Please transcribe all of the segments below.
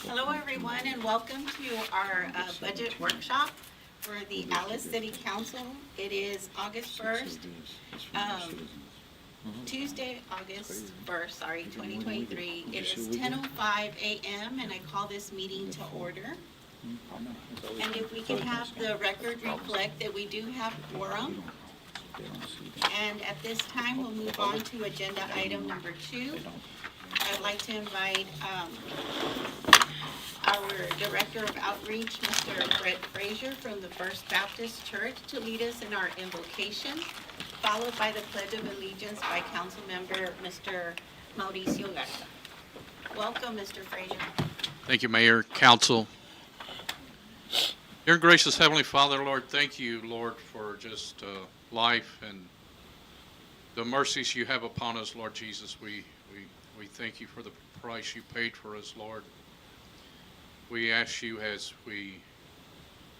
Hello, everyone, and welcome to our budget workshop for the Alice City Council. It is August 1st, Tuesday, August 1st, 2023. It is 10:05 a.m. and I call this meeting to order. And if we can have the record reflect that we do have quorum. And at this time, we'll move on to agenda item number 2. I'd like to invite our Director of Outreach, Mr. Brett Frazier from the First Baptist Church, to lead us in our invocation, followed by the Pledge of Allegiance by Council Member Mr. Mauricio Garza. Welcome, Mr. Frazier. Thank you, Mayor, Council. Dear gracious Heavenly Father, Lord, thank you, Lord, for just life and the mercies you have upon us, Lord Jesus. We thank you for the price you paid for us, Lord. We ask you as we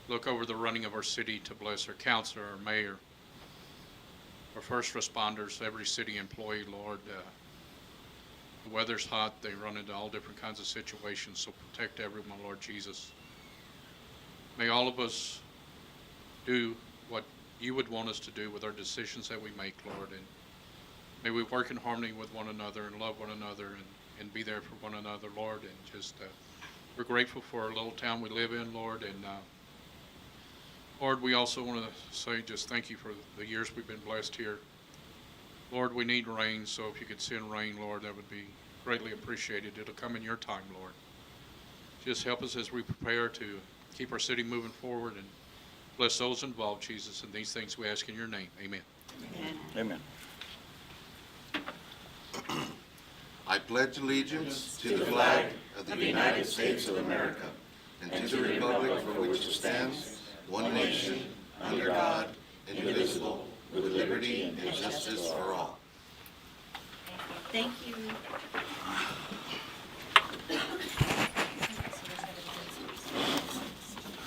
look over the running of our city to bless our council, our mayor, our first responders, every city employee, Lord. The weather's hot. They run into all different kinds of situations, so protect everyone, Lord Jesus. May all of us do what you would want us to do with our decisions that we make, Lord. And may we work in harmony with one another and love one another and be there for one another, Lord. And just we're grateful for our little town we live in, Lord. And Lord, we also want to say just thank you for the years we've been blessed here. Lord, we need rain, so if you could send rain, Lord, that would be greatly appreciated. It'll come in your time, Lord. Just help us as we prepare to keep our city moving forward and bless those involved, Jesus. And these things we ask in your name. Amen. Amen. I pledge allegiance to the flag of the United States of America and to the republic for which it stands, one nation, under God, indivisible, with liberty and justice for all. Thank you.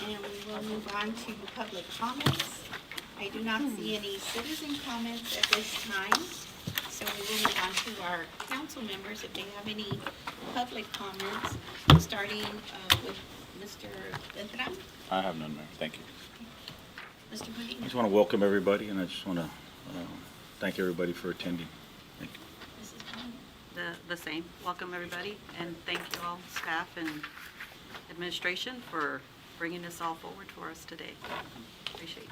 And we will move on to public comments. I do not see any citizen comments at this time. So we will move on to our council members if they have any public comments, starting with Mr. Beltran. I have none, Mayor. Thank you. Mr. I Medina. just want to welcome everybody, and I just want to thank everybody for attending. Thank you. Mrs. Bowman. The same. Welcome, everybody, and thank you all, staff and administration, for bringing this all forward for us today. Appreciate it.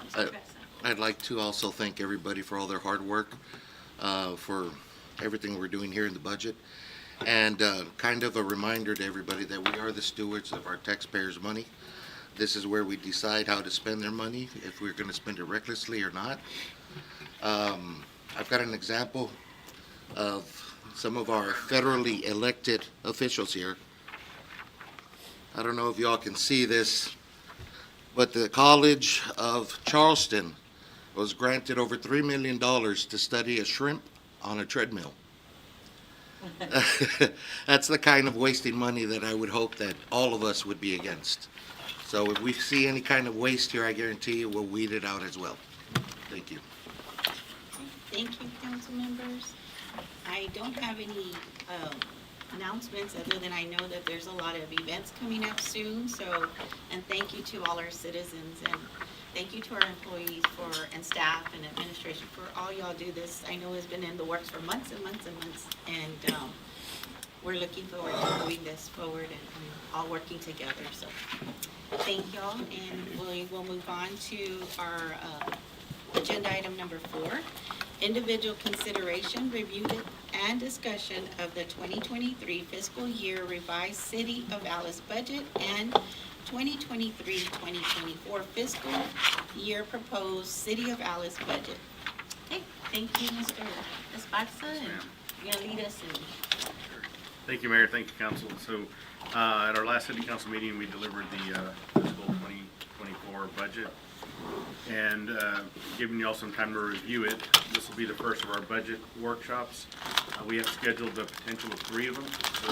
Mr. Tressa. I'd like to also thank everybody for all their hard work, for everything we're doing here in the budget, and kind of a reminder to everybody that we are the stewards of our taxpayers' money. This is where we decide how to spend their money, if we're going to spend it recklessly or not. I've got an example of some of our federally elected officials here. I don't know if y'all can see this, but the College of Charleston was granted over $3 million to study a shrimp on a treadmill. That's the kind of wasting money that I would hope that all of us would be against. So if we see any kind of waste here, I guarantee you we'll weed it out as well. Thank you. Thank you, council members. I don't have any announcements other than I know that there's a lot of events coming up soon. So, and thank you to all our citizens, and thank you to our employees and staff and administration for all y'all do. This I know has been in the works for months and months and months, and we're looking forward to moving this forward and all working together. So thank y'all, and we will move on to our agenda item number 4. Individual consideration, review, and discussion of the 2023 fiscal year revised City of Alice budget and 2023-2024 fiscal year proposed City of Alice budget. Okay, thank you, Mr. Esparza, and you're gonna lead us in. Thank you, Mayor. Thank you, Council. So, at our last City Council meeting, we delivered the fiscal 2024 budget, and giving you all some time to review it. This will be the first of our budget workshops. We have scheduled the potential of 3 of them. So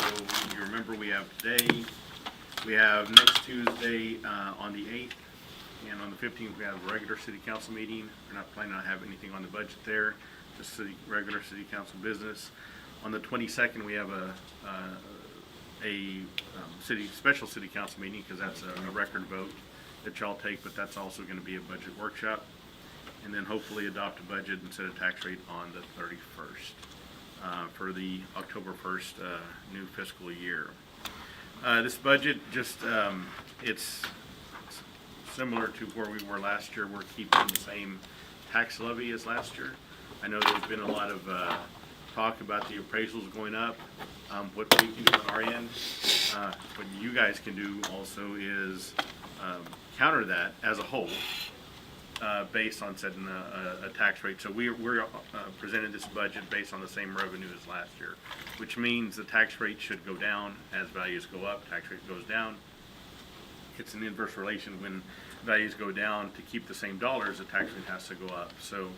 you remember we have today, we have next Tuesday on the 8th, and on the 15th we have a regular City Council meeting. We're not planning on having anything on the budget there, just regular City Council business. On the 22nd we have a a special city council meeting, because that's a record vote that y'all take, but that's also going to be a budget workshop. And then hopefully adopt a budget and set a tax rate on the 31st for the October 1st new fiscal year. This budget just, it's similar to where we were last year. We're keeping the same tax levy as last year. I know there's been a lot of talk about the appraisals going up. What we can do on our end, what you guys can do also is counter that as a whole based on setting a tax rate. So we're presented this budget based on the same revenue as last year, which means the tax rate should go down as values go up, tax rate goes down. It's an inverse relation. When values go down, to keep the same dollars, the tax rate has to go up. So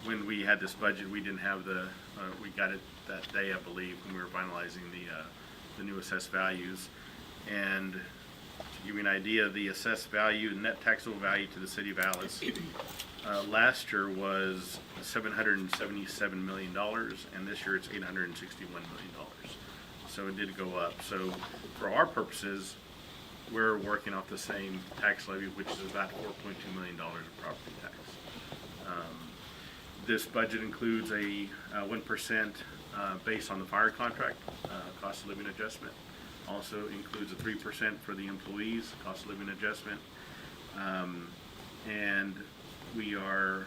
when we had this budget, we didn't have we got it that day, I believe, when we were finalizing the new assessed values. And to give you an idea, the assessed value, net taxable value to the city of Alice last year was $777 million, and this year it's $861 million. So it did go up. So for our purposes, we're working off the same tax levy, which is about $4.2 million of property tax. This budget includes a 1% based on the fire contract, cost of living adjustment. Also includes a 3% for the employees, cost of living adjustment. And we are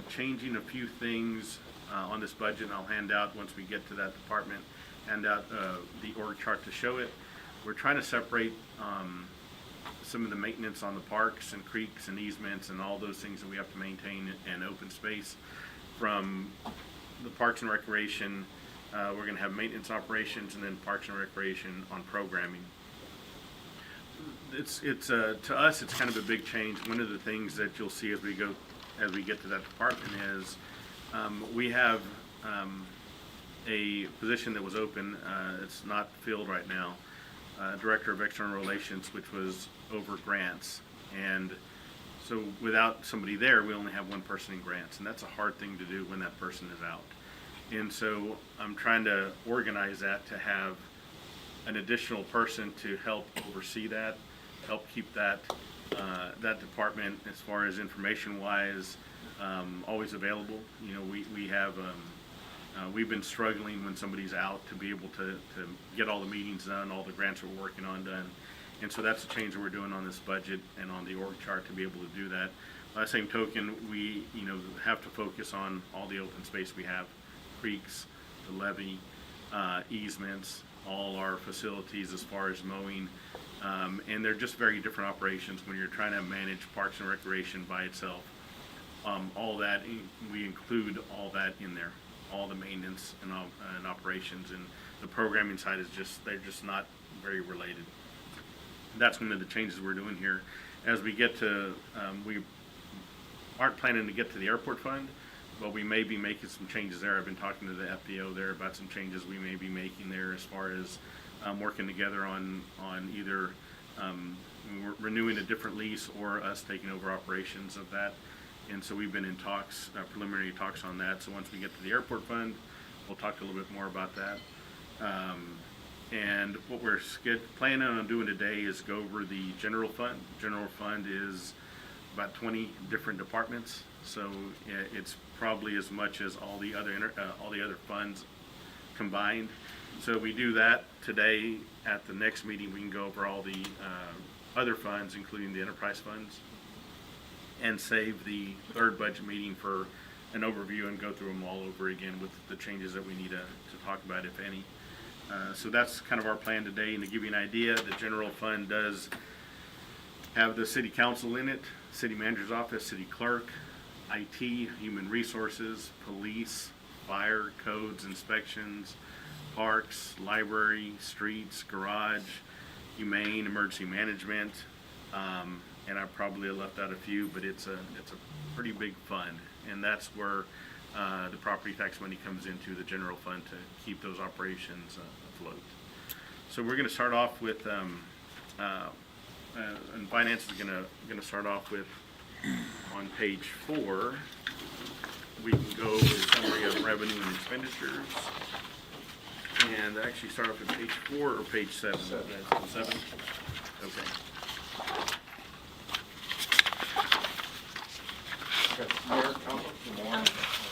changing a few things on this budget, and I'll hand out, once we get to that department, hand out the org chart to show it. We're trying to separate some of the maintenance on the parks and creeks and easements and all those things that we have to maintain and open space from the Parks and Recreation. We're going to have maintenance operations, and then Parks and Recreation on programming. It's to us, it's kind of a big change. One of the things that you'll see as we get to that department is we have a position that was open. It's not filled right now. Director of External Relations, which was over grants. And so without somebody there, we only have one person in grants, and that's a hard thing to do when that person is out. And so I'm trying to organize that to have an additional person to help oversee that, help keep that that department, as far as information-wise, always available. You know, we have we've been struggling when somebody's out to be able to get all the meetings done, all the grants we're working on done. And so that's a change that we're doing on this budget and on the org chart to be able to do that. By the same token, we have to focus on all the open space we have, creeks, the levee, easements, all our facilities as far as mowing. And they're just very different operations when you're trying to manage Parks and Recreation by itself. All that, we include all that in there, all the maintenance and operations, and the programming side is they're just not very related. That's one of the changes we're doing here. As we get to, we aren't planning to get to the airport fund, but we may be making some changes there. I've been talking to the FBO there about some changes we may be making there as far as working together on either renewing a different lease or us taking over operations of that. And so we've been in talks, preliminary talks on that. So once we get to the airport fund, we'll talk a little bit more about that. And what we're planning on doing today is go over the general fund. General fund is about 20 different departments, so it's probably as much as all the other funds combined. So we do that today. At the next meeting, we can go over all the other funds, including the enterprise funds, and save the third budget meeting for an overview and go through them all over again with the changes that we need to talk about, if any. So that's kind of our plan today. And to give you an idea, the general fund does have the city council in it, city manager's office, city clerk, IT, human resources, police, fire, codes, inspections, parks, library, streets, garage, humane, emergency management, and I probably left out a few, but it's a pretty big fund, and that's where the property tax money comes into the general fund to keep those operations afloat. So we're going to start off with, and finance is going to start off with on page 4. We can go over the summary of revenue and expenditures. And actually start off at page 4 or page 7? That's on 7? Okay.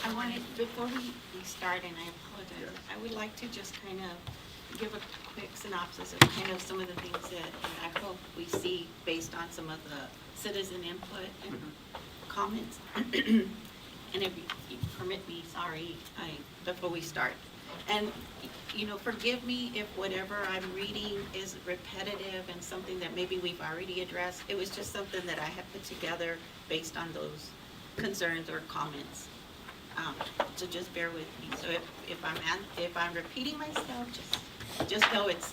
I wanted, before we start, and I apologize, I would like to just kind of give a quick synopsis of kind of some of the things that I hope we see based on some of the citizen input and comments. And if you permit me, sorry, before we start. And, you know, forgive me if whatever I'm reading is repetitive and something that maybe we've already addressed. It was just something that I had put together based on those concerns or comments. So just bear with me. So if I'm repeating myself, just know it's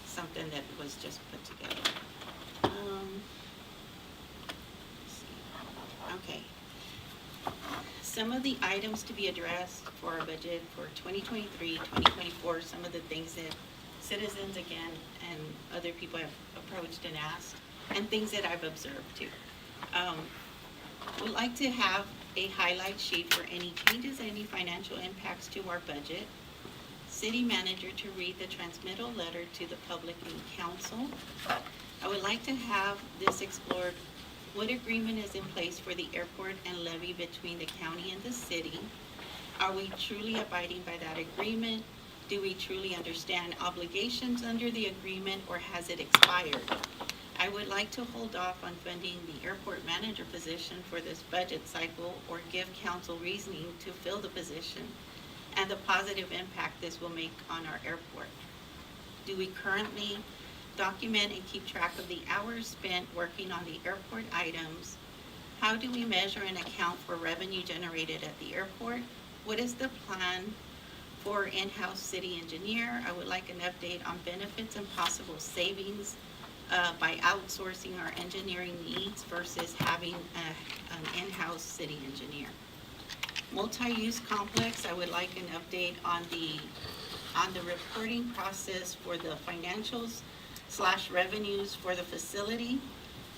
something that was just put together. Let's see. Okay. Some of the items to be addressed for our budget for 2023, 2024, some of the things that citizens again and other people have approached and asked, and things that I've observed too. We'd like to have a highlight sheet for any changes, any financial impacts to our budget. City manager to read the transmittal letter to the public and council. I would like to have this explored. What agreement is in place for the airport and levy between the county and the city? Are we truly abiding by that agreement? Do we truly understand obligations under the agreement, or has it expired? I would like to hold off on funding the airport manager position for this budget cycle, or give council reasoning to fill the position and the positive impact this will make on our airport. Do we currently document and keep track of the hours spent working on the airport items? How do we measure and account for revenue generated at the airport? What is the plan for in-house city engineer? I would like an update on benefits and possible savings by outsourcing our engineering needs versus having an in-house city engineer. Multi-use complex, I would like an update on the reporting process for the financials / revenues for the facility.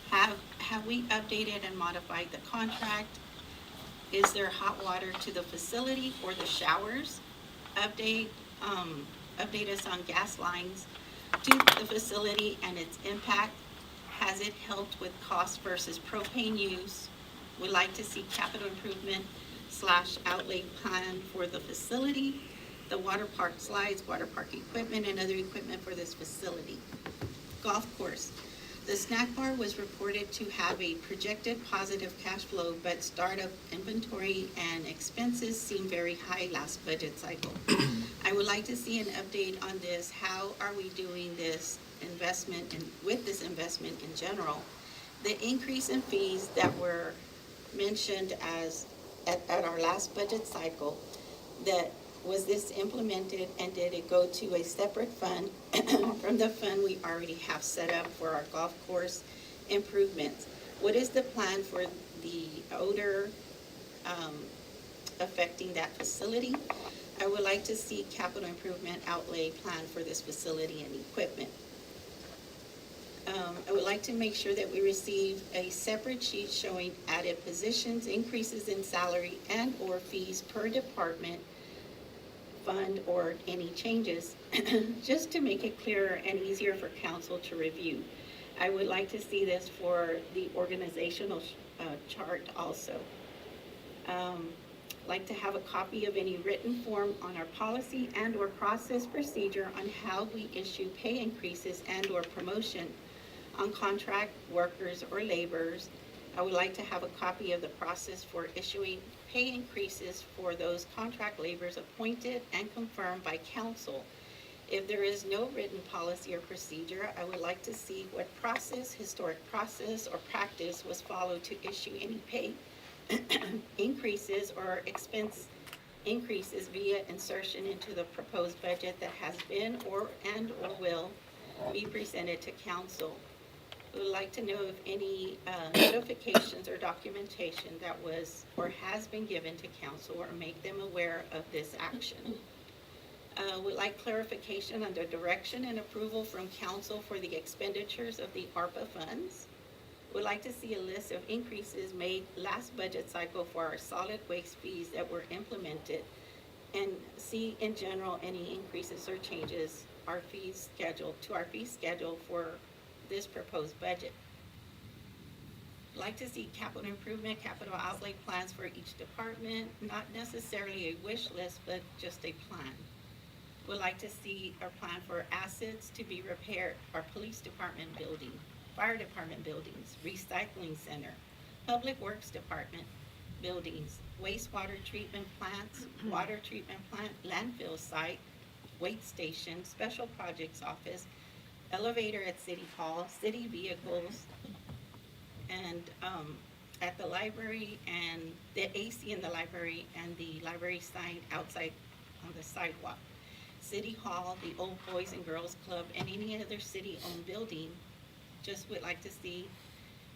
Have we updated and modified the contract? Is there hot water to the facility or the showers? Update us on gas lines to the facility and its impact. Has it helped with cost versus propane use? We'd like to see capital improvement / outlay plan for the facility, the water park slides, water park equipment, and other equipment for this facility. Golf course. The snack bar was reported to have a projected positive cash flow, but startup inventory and expenses seem very high last budget cycle. I would like to see an update on this. How are we doing this investment and with this investment in general? The increase in fees that were mentioned as at our last budget cycle, that was this implemented, and did it go to a separate fund from the fund we already have set up for our golf course improvements? What is the plan for the odor affecting that facility? I would like to see capital improvement outlay plan for this facility and equipment. I would like to make sure that we receive a separate sheet showing added positions, increases in salary and or fees per department, fund, or any changes, just to make it clearer and easier for council to review. I would like to see this for the organizational chart also. Like to have a copy of any written form on our policy and or process procedure on how we issue pay increases and or promotion on contract workers or laborers. I would like to have a copy of the process for issuing pay increases for those contract laborers appointed and confirmed by council. If there is no written policy or procedure, I would like to see what process, historic process, or practice was followed to issue any pay increases or expense increases via insertion into the proposed budget that has been or will be presented to council. We would like to know if any notifications or documentation that was or has been given to council, or make them aware of this action. Would like clarification on the direction and approval from council for the expenditures of the ARPA funds. Would like to see a list of increases made last budget cycle for our solid waste fees that were implemented And see in general any increases or changes our fee schedule for this proposed budget. Like to see capital improvement, capital outlay plans for each department, not necessarily a wish list, but just a plan. Would like to see our plan for assets to be repaired, our police department building, fire department buildings, recycling center, public works department buildings, wastewater treatment plants, water treatment plant, landfill site, weight station, special projects office, elevator at City Hall, city vehicles, and at the library, and the AC in the library, and the library sign outside on the sidewalk. City Hall, the Old Boys and Girls Club, and any other city-owned building, just would like to see,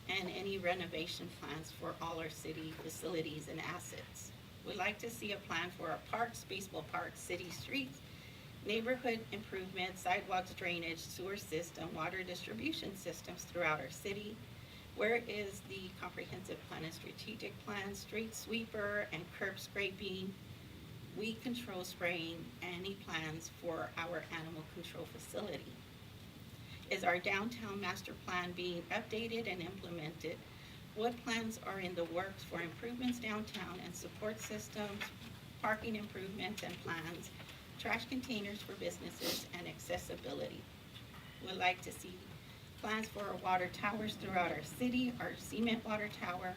and any renovation plans for all our city facilities and assets. Would like to see a plan for our parks, baseball parks, city streets, neighborhood improvements, sidewalks, drainage, sewer system, water distribution systems throughout our city. Where is the comprehensive plan and strategic plan, street sweeper and curb scraping, weed control spraying, any plans for our animal control facility? Is our downtown master plan being updated and implemented? What plans are in the works for improvements downtown and support systems, parking improvements and plans, trash containers for businesses, and accessibility? Would like to see plans for our water towers throughout our city, our cement water tower,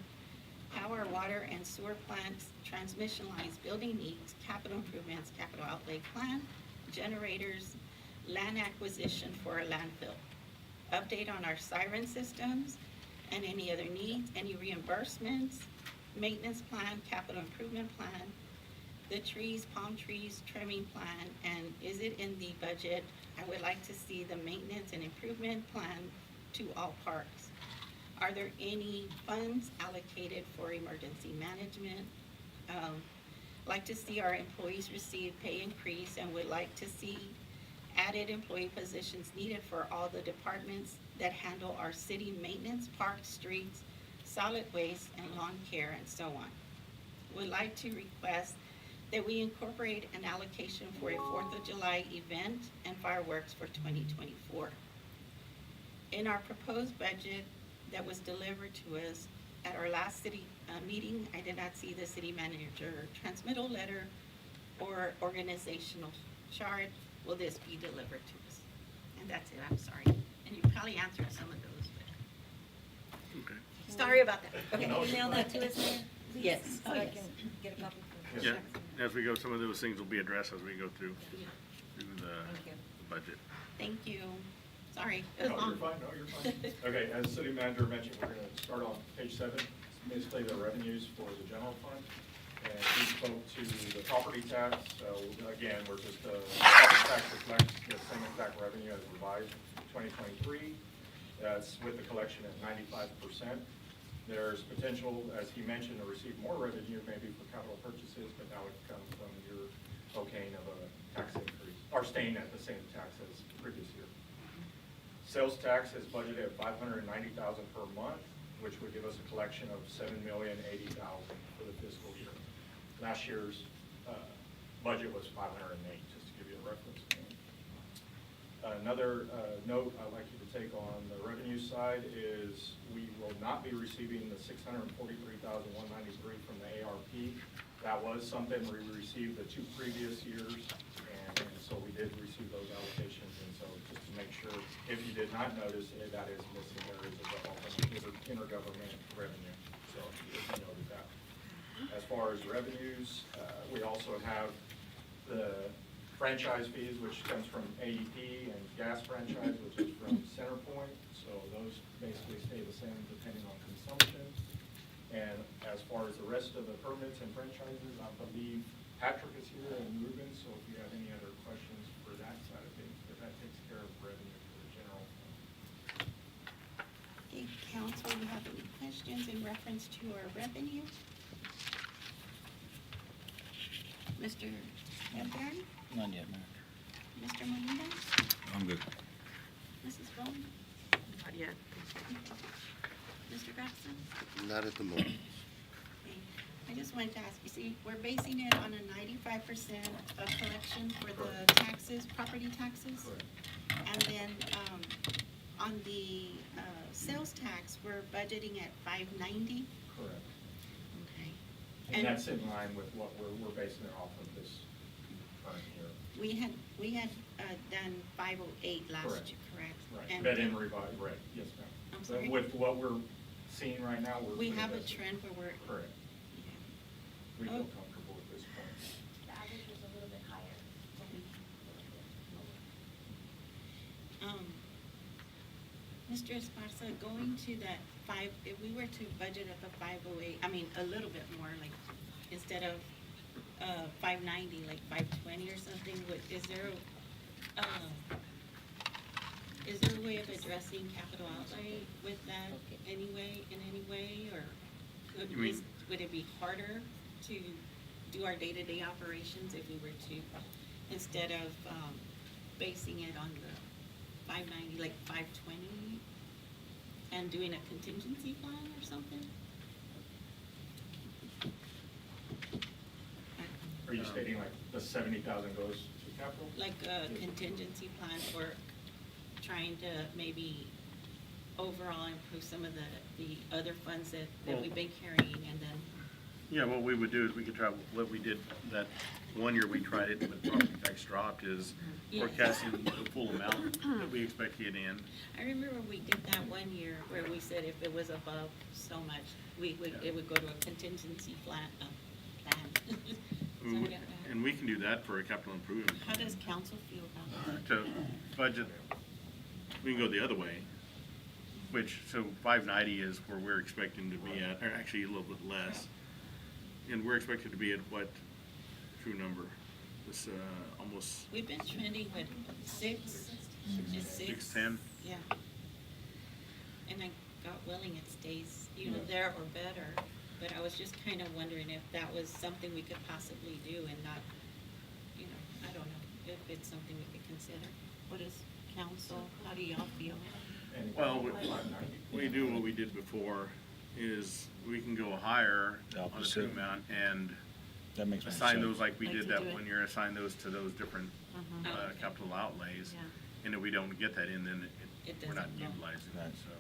our water and sewer plants, transmission lines, building needs, capital improvements, capital outlay plan, generators, land acquisition for our landfill. Update on our siren systems and any other needs, any reimbursements, maintenance plan, capital improvement plan, the trees, palm trees, trimming plan, and is it in the budget? I would like to see the maintenance and improvement plan to all parks. Are there any funds allocated for emergency management? Like to see our employees receive pay increase, and would like to see added employee positions needed for all the departments that handle our city maintenance, parks, streets, solid waste, and lawn care, and so on. Would like to request that we incorporate an allocation for a 4th of July event and fireworks for 2024. In our proposed budget that was delivered to us at our last city meeting, I did not see the city manager transmittal letter or organizational chart. Will this be delivered to us? And that's it, I'm sorry. And you probably answered some of those, but Okay. sorry about that. Okay. Email that to us, Mayor? please, Yes. So Oh, I yes. can get a copy for Yeah, Jackson. as we go, some of those things will be addressed as we go through Yeah. Thank you. the budget. Thank you. Sorry, it was No, long. you're fine, no, you're fine. Okay, as the city manager mentioned, we're gonna start on page 7, it's basically the revenues for the general fund. And he spoke to the property tax, so again, we're just, property tax reflects the same exact revenue as revised 2023. That's with the collection at 95%. There's potential, as he mentioned, to receive more revenue maybe for capital purchases, but that would come from your okaying of a tax increase, or staying at the same tax as previous year. Sales tax is budgeted at $590,000 per month, which would give us a collection of $7,080,000 for the fiscal year. Last year's budget was $508, just to give you a reference point. Another note I'd like you to take on the revenue side is we will not be receiving the $643,193 from the ARP. That was something we received the 2 previous years, and so we did receive those allocations. And so just to make sure, if you did not notice, that is missing there as well from intergovernment revenue. So if you noted that. As far as revenues, we also have the franchise fees, which comes from AEP, and gas franchise, which is from CenterPoint. So those basically stay the same depending on consumption. And as far as the rest of the permits and franchises, I believe Patrick is here and Ruben, so if you have any other questions for that side of things, but that takes care of revenue for the general fund. Okay, council, do you have any questions in reference to our revenue? Mr. Hepburn, Not yet, Mayor. Mr. Molina, I'm good. Mrs. Bowman, Not yet. Mr. Braxton? Not at the moment. Okay. I just wanted to ask, you see, we're basing it on a 95% 5% of collection for the taxes, property taxes. Correct. And then, on the, sales tax, we're budgeting at 590. Correct. Okay. And that's in line with what we're basing it off of this current year. We had, done 508 last Correct. year, correct? Right, And but in revised, right, yes, ma'am. I'm But sorry? with what we're seeing right now, we're. We pretty have a basic. trend where we're, Correct. yeah. We feel Oh. comfortable at this point. The average was a little bit higher, but we a little bit lower. Mr. Esparza, going to that if we were to budget at the 508, I mean, a little bit more, like, instead of, 590, like 520 or something, is there a way of addressing capital outlay with that anyway, in any way, or You mean- would it be harder to do our day-to-day operations if we were to, instead of, basing it on the 590, like 520, and doing a contingency plan or something? Are you stating like the 70,000 goes to capital? Like a contingency plan for trying to maybe overall improve some of the other funds that Well- we've been carrying, and then, Yeah, what we would do is we could try, what we did that one year we tried it, but property tax dropped, is Yeah. forecasting the full amount that we expect to get in. I remember we did that one year where we said if it was above so much, it would go to a contingency plan. So we got that. And we can do that for a capital improvement. How does council feel about that? To budget, we can go the other way, which, so 590 is where we're expecting to be at, or actually a little bit less. And we're expected to be at what true number? This, almost We've been trending with 6, is 6? 610? Yeah. And I got willing it stays, there or better, but I was just kind of wondering if that was something we could possibly do and not, I don't know, if it's something we could consider. What is council, how do y'all feel? And Well, 590. we do what we did before, is we can go higher The on the opposite. true amount and That makes more sense. assign those like we Like did to that do it. one year, assign those to those different Oh, okay. capital outlays. Yeah. And if we don't get that in, then It we're not doesn't go. utilizing it, Right. so.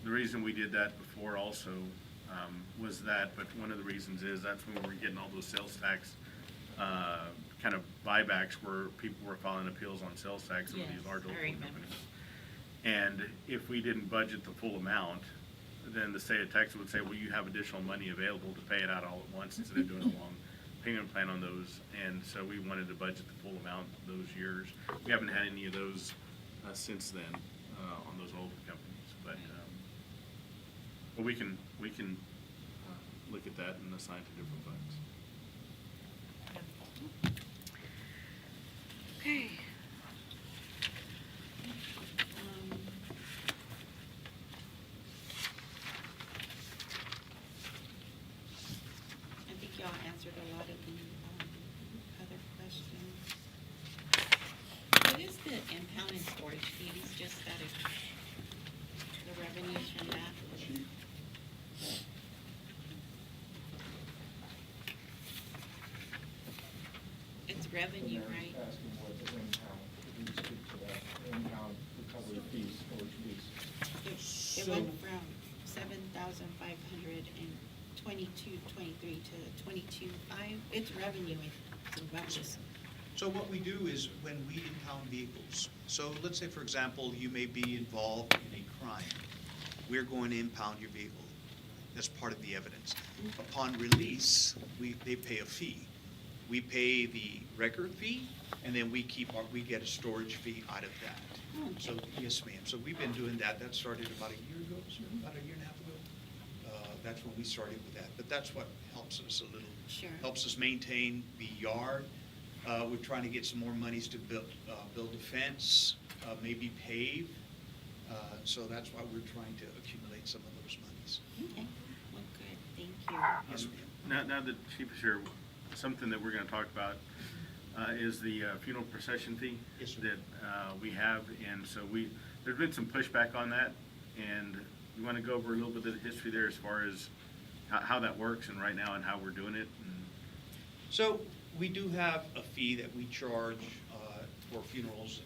The reason we did that before also was that, but one of the reasons is that's when we were getting all those sales tax kind of buybacks where people were filing appeals on sales tax, some of these Yes, large I oil remember. companies. And if we didn't budget the full amount, then the state of Texas would say, well, you have additional money available to pay it out all at once instead of doing a long payment plan on those. And so we wanted to budget the full amount those years. We haven't had any of those since then on those old companies, but we can look at that and assign to different funds. Okay. Um, I think y'all answered a lot of the other questions. What is the impound and storage fees, just out of the revenues from that? It's revenue, And right? they're asking what the impound, could you speak to that, impound recovery fees, storage fees? It went from 7,522.23 to 22.5. It's revenue, it's revenues. So what we do is when we impound vehicles, so let's say, for example, you may be involved in a crime. We're going to impound your vehicle. That's part of the evidence. Upon release, they pay a fee. We pay the record fee, and then we get a storage fee out of that. Okay. So, yes, ma'am. So we've been doing that. That started about a year ago, sir, about a year and a half ago. That's when we started with that. But that's what helps us a little. Sure. Helps us maintain the yard. We're trying to get some more monies to build a fence, maybe pave. So that's why we're trying to accumulate some of those monies. Okay, well, good, thank you. Yes, ma'am. Now that Chief is here, something that we're gonna talk about is the funeral procession fee. Yes, sir. That we have, and so there's been some pushback on that, and we wanna go over a little bit of the history there as far as how that works and right now and how we're doing it. And So We do have a fee that we charge for funerals.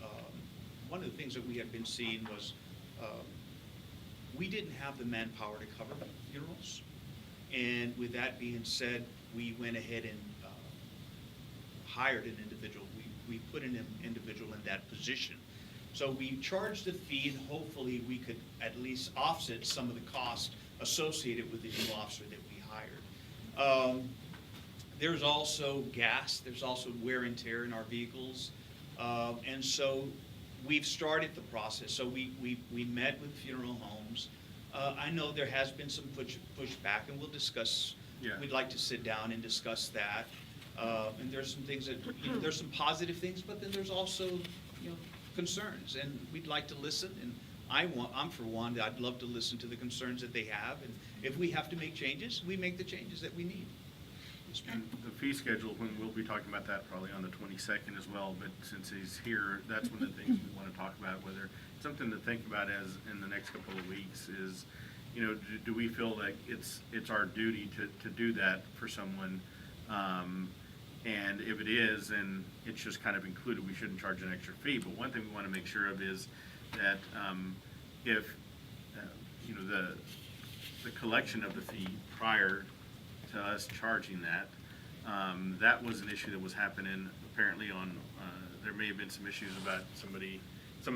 One of the things that we have been seeing was, we didn't have the manpower to cover funerals. And with that being said, we went ahead and hired an individual. We put an individual in that position. So we charged a fee, and hopefully we could at least offset some of the cost associated with the new officer that we hired. There's also gas, there's also wear and tear in our vehicles. And so we've started the process. So we met with funeral homes. I know there has been some pushback, and we'll discuss, Yeah. we'd like to sit down and discuss that. And there's some things that, there's some positive things, but then there's also, concerns, and we'd like to listen, and I'm for one, I'd love to listen to the concerns that they have, and if we have to make changes, we make the changes that we need. And the fee schedule, when we'll be talking about that probably on the 22nd as well, but since he's here, that's one of the things we want to talk about, whether, something to think about as in the next couple of weeks is, do we feel like it's our duty to do that for someone? And if it is, then it's just kind of included, we shouldn't charge an extra fee. But one thing we want to make sure of is that if, the collection of the fee prior to us charging that, that was an issue that was happening apparently on, there may have been some issues about some of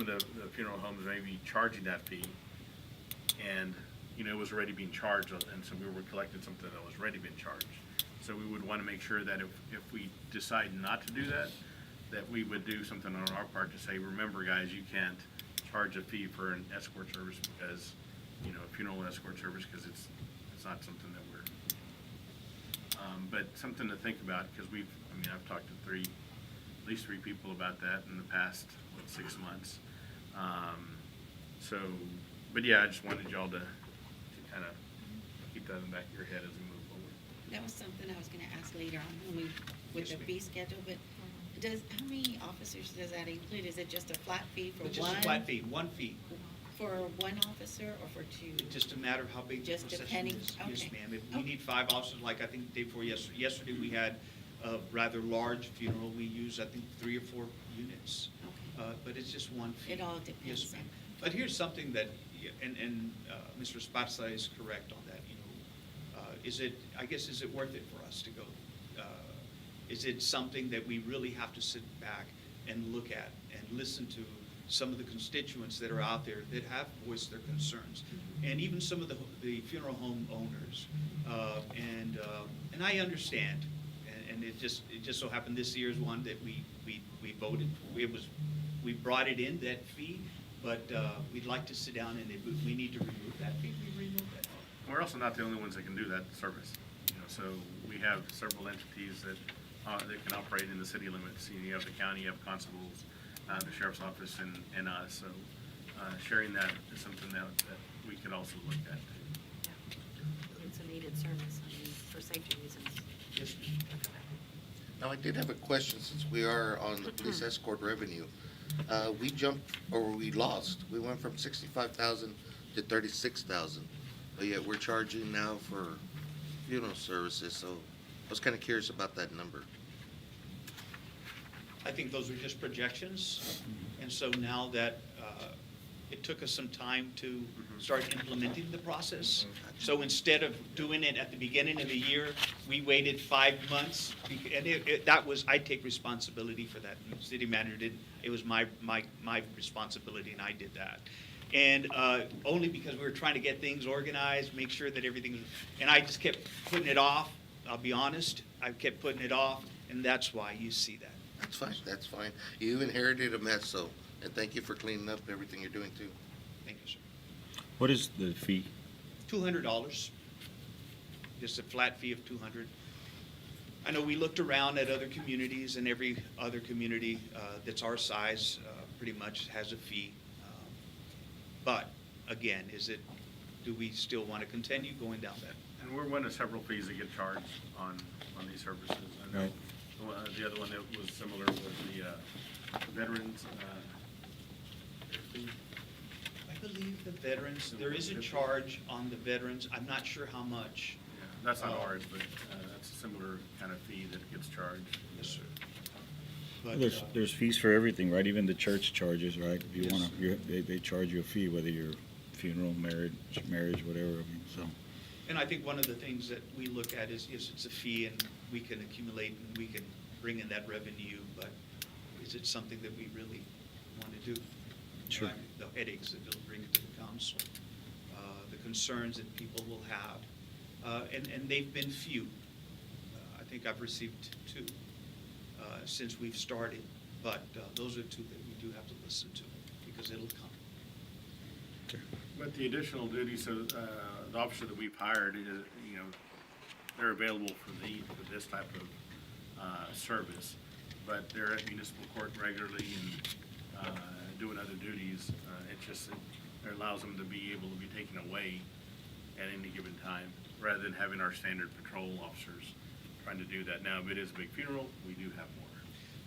the funeral homes maybe charging that fee. And, it was already being charged, and so we were collecting something that was already been charged. So we would want to make sure that if we decide not to do that, that we would do something on our part to say, remember, guys, you can't charge a fee for an escort service because, a funeral escort service, because it's not something that we're, but something to think about, because I've talked to at least three people about that in the past, 6 months. But yeah, I just wanted y'all to kind of keep that in the back of your head as we move forward. That was something I was gonna ask later on with the fee schedule, but how many officers does that include? Is it just a flat fee for one? It's just a flat fee, one fee. For one officer or for two? It's just a matter of how big the Just procession depending- is. Yes, okay. ma'am. If we need 5 officers, like I think the day before yesterday we had a rather large funeral. We used, I think, 3 or 4 units. Okay. But it's just one fee. It all depends Yes, ma'am. on- But here's something that, and Mr. Esparza is correct on that, is it worth it for us to go? Is it something that we really have to sit back and look at and listen to some of the constituents that are out there that have voiced their concerns? And even some of the funeral home owners. And I understand, and it just so happened this year's one that we voted, we brought it in, that fee, but we'd like to sit down and if we need to remove that fee, we remove that. We're also not the only ones that can do that service. So we have several entities that can operate in the city limits. You have the county, you have constables, the sheriff's office, and us. So sharing that is something that we could also look at. It's a needed service, for safety reasons. Yes, ma'am. Now, I did have a question, since we are on the police escort revenue. We lost. We went from 65,000 to 36,000, but yet we're charging now for funeral services, so I was kind of curious about that number. I think those are just projections, and so now that it took us some time to start implementing the process. So instead of doing it at the beginning of the year, we waited 5 months, and I take responsibility for that. The city manager didn't, it was my responsibility, and I did that. And only because we were trying to get things organized, make sure that everything, and I just kept putting it off. I'll be honest, I kept putting it off, and that's why you see that. That's fine, that's fine. You inherited a mess, so, and thank you for cleaning up everything you're doing too. Thank you, sir. What is the fee? $200, just a flat fee of $200. I know we looked around at other communities, and every other community that's our size pretty much has a fee. But again, do we still want to continue going down that? And we're one of several fees that get charged on these services. I know Right. the other one that was similar was the veterans fee. I believe the veterans, there is a charge on the veterans. I'm not sure how much. Yeah, that's not ours, but that's a similar kind of fee that gets charged. Yes, sir. But, There's fees for everything, right? Even the church charges, right? If you Yes. wanna, they charge you a fee, whether you're funeral, marriage, whatever, I mean, so. And I think one of the things that we look at is, yes, it's a fee and we can accumulate and we can bring in that revenue, but is it something that we really want to do? Sure. The headaches that it'll bring to the council, the concerns that people will have, and they've been few. I think I've received two since we've started, but those are two that we do have to listen to because it'll come. But the additional duties of the officer that we've hired is, they're available for this type of service. But they're at municipal court regularly and doing other duties. It allows them to be able to be taken away at any given time, rather than having our standard patrol officers trying to do that. Now, if it is a big funeral, we do have more.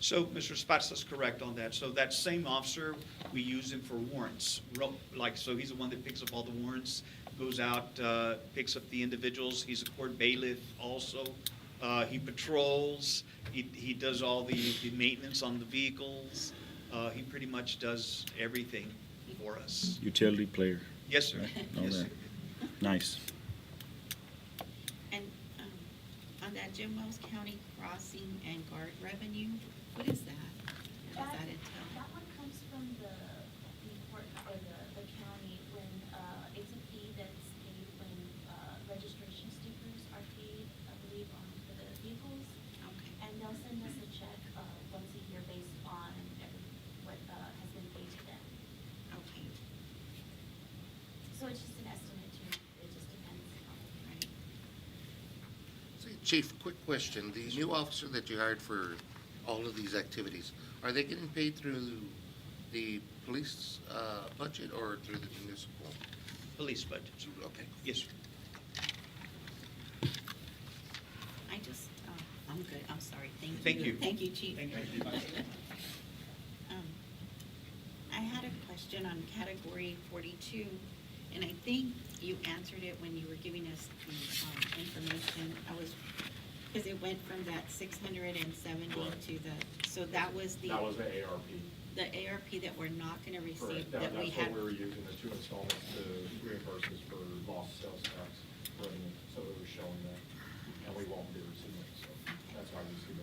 So Mr. Spatsla's correct on that. So that same officer, we use him for warrants. So he's the one that picks up all the warrants, goes out, picks up the individuals. He's a court bailiff also. He patrols. He does all the maintenance on the vehicles. He pretty much does everything for us. Utility player, Yes, sir. right? All Yes, sir. that. Nice. And on that Jim Wells County crossing and guard revenue, what is that? What does that entail? That one comes from the court, or the county, when, it's a fee that's paid when, registration stickers are paid, I believe, for the vehicles. Okay. And they'll send us a check, once a year based on what, has been paid to them. Okay, So it's just an estimate too, it just depends on. right. See, Chief, quick question. The new officer that you hired for all of these activities, are they getting paid through the police budget or through the municipal? Police budget. Okay. Yes, sir. I just, I'm good, I'm sorry, thank you. Thank you. Thank you, Chief. Thank you. I had a question on category 42, and I think you answered it when you were giving us the information. Because it went from that 670 to so that was the That was the ARP. ARP that we're not going to receive, Correct. that we That's had. what we were using, the 2 installments to reimburse us for lost sales tax revenue, so it was showing that, and we won't be receiving it, so that's why you see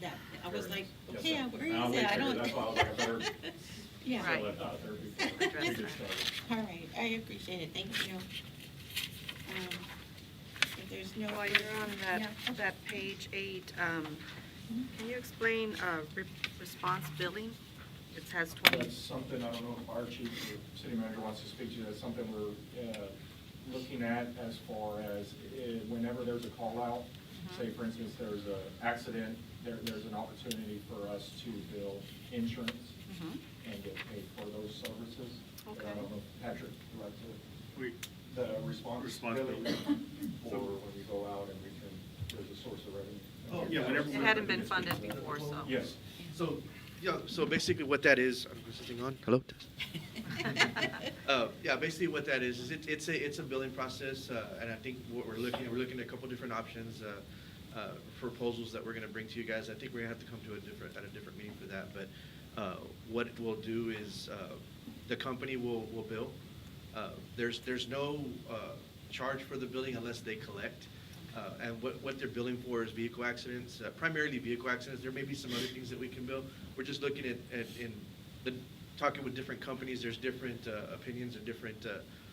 That, I was like, Yes, okay, sir. where And I'll is it? make I sure don't. That's why I was like, I better Yeah. sell that out there before we Address get that. started. All right, I appreciate it, thank you. If there's no. While you're on Yeah. that page 8, can you explain response billing? It has 20. That's something, I don't know if our chief or city manager wants to speak to, that's something we're looking at as far as whenever there's a call out, say for instance, there's an accident, there's an opportunity for us to bill insurance Mhm. and get paid for those services. But I Okay. don't know, if Patrick, would like to, We, the responsibility Responsibility. for when we go out and we can, there's a source of revenue. Oh, yeah, whenever It hadn't been funded before, so. Yes. So, yeah, so basically what that is, is this thing on? Hello? Yeah, basically what that is it's a billing process, and I think what we're looking at a couple different options, proposals that we're gonna bring to you guys. I think we're gonna have to come to a different meeting for that, but, what we'll do is, the company will bill. There's no, charge for the billing unless they collect. And what they're billing for is vehicle accidents, primarily vehicle accidents. There may be some other things that we can bill. We're just looking at talking with different companies. There's different opinions and different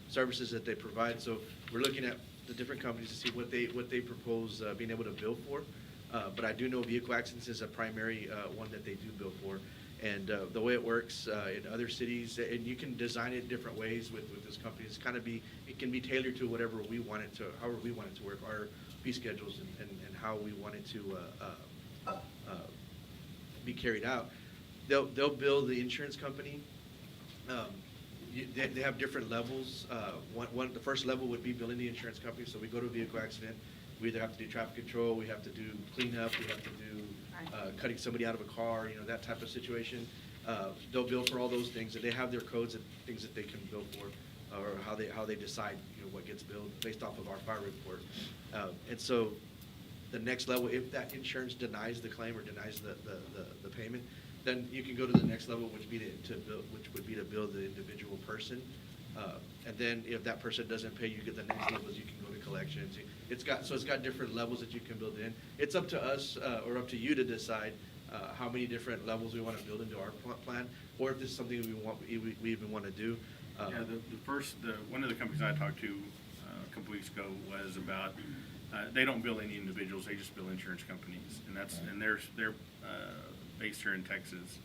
services that they provide. So we're looking at the different companies to see what they propose being able to bill for. But I do know vehicle accidents is a primary one that they do bill for. And the way it works in other cities, and you can design it different ways with this company. It can be tailored to whatever we want it to, however we want it to work, our fee schedules and how we want it to be carried out. They'll bill the insurance company. They have different levels. The first level would be billing the insurance company. So we go to a vehicle accident, we either have to do traffic control, we have to do cleanup, we have to do cutting somebody out of a car, that type of situation. They'll bill for all those things, and they have their codes and things that they can bill for, or how they decide, what gets billed based off of our fire report. And so the next level, if that insurance denies the claim or denies the payment, then you can go to the next level, which would be to bill the individual person. And then if that person doesn't pay, you get the next levels, you can go to collections. It's got different levels that you can build in. It's up to us, or up to you to decide how many different levels we want to build into our plan, or if this is something we even want to do. Yeah, one of the companies I talked to a couple weeks ago was about, they don't bill any individuals, they just bill insurance companies. And they're based here in Texas,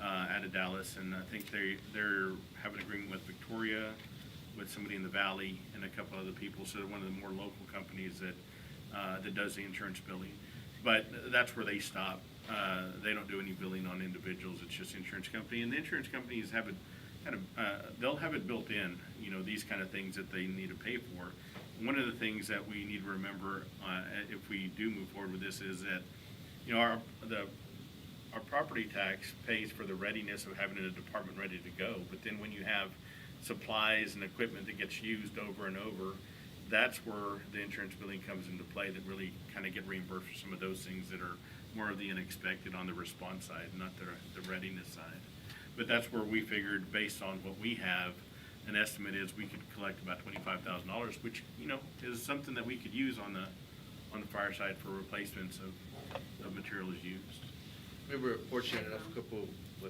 out of Dallas, and I think they're have an agreement with Victoria, with somebody in the Valley, and a couple other people, so they're one of the more local companies that does the insurance billing. But that's where they stop. They don't do any billing on individuals, it's just insurance company, and the insurance companies have it they'll have it built in, these kind of things that they need to pay for. One of the things that we need to remember, if we do move forward with this, is that, our property tax pays for the readiness of having a department ready to go, but then when you have supplies and equipment that gets used over and over, that's where the insurance billing comes into play, that really kind of get reimbursed for some of those things that are more of the unexpected on the response side, not the readiness side. But that's where we figured, based on what we have, an estimate is we could collect about $25,000, which, is something that we could use on the fire side for replacements of materials used. We were fortunate enough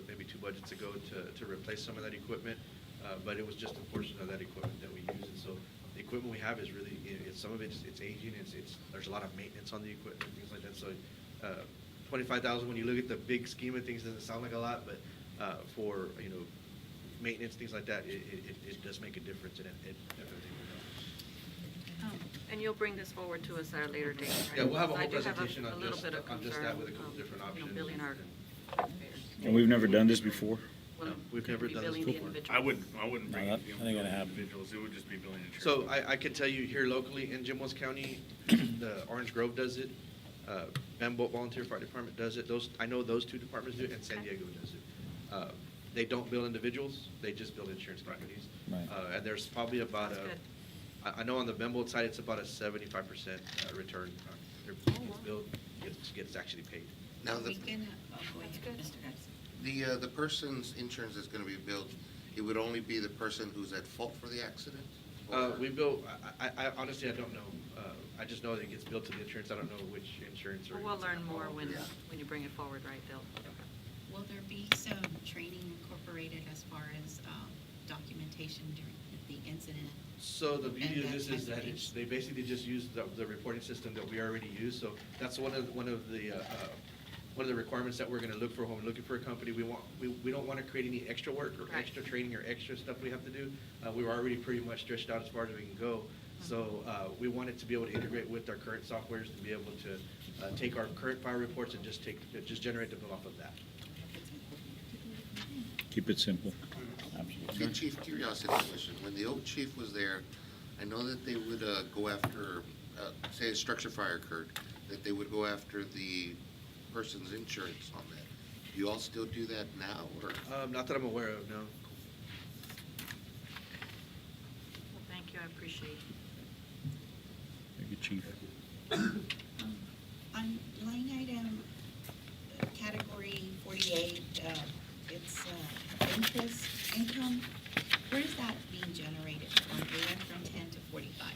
maybe 2 budgets ago to replace some of that equipment, but it was just a portion of that equipment that we use. And so the equipment we have is really, some of it's aging, there's a lot of maintenance on the equipment, things like that. So $25,000, when you look at the big scheme of things, doesn't sound like a lot, but for, maintenance, things like that, it does make a difference, and it definitely will help. And you'll bring this forward to us at a later date, right? Yeah, we'll have a I whole do have presentation a on little just bit of that concern with a couple of, different options. billing our taxpayers. And we've never done this before? Well, we've could never be done this billing the before. individuals. I wouldn't bring No, it that to ain't gonna happen. individuals, it would just be billing insurance. So I can tell you here locally in Jim Wells County, the Orange Grove does it, Van Bolt Volunteer Fire Department does it, I know those 2 departments do it, and San Okay. Diego does it. They don't bill individuals, they just bill insurance companies. Right. And there's probably about That's good. I know on the Van Bolt side, it's about a 75% return. Their bill gets actually paid. Now, We can, go ahead, That's Mr. Garcia. the person's insurance is gonna be billed, it would only be the person who's at fault for the accident? Or- We bill, I honestly, I don't know. I just know that it gets billed to the insurance. I don't know which insurance or. Well, we'll learn more when Yeah. you bring it forward, right, Bill? Will there be some training incorporated as far as documentation during the incident? So the beauty And of that this type is of that thing. they basically just use the reporting system that we already use. So that's one of the requirements that we're gonna look for when we're looking for a company. We don't wanna create any extra work or Right. extra training or extra stuff we have to do. We were already pretty much stretched out as far as we can go. So we wanted to be able to integrate with our current softwares to be able to take our current fire reports and just generate the bill off of that. Keep it simple. Absolutely. Okay, Chief, curiosity question. When the old chief was there, I know that they would go after, say a structure fire occurred, that they would go after the person's insurance on that. Do you all still do that now, or? Not that I'm aware of, no. Well, thank you, I appreciate it. Thank you, Chief. On line item, category 48, it's interest income, where is that being generated from? We went from 10 to 45.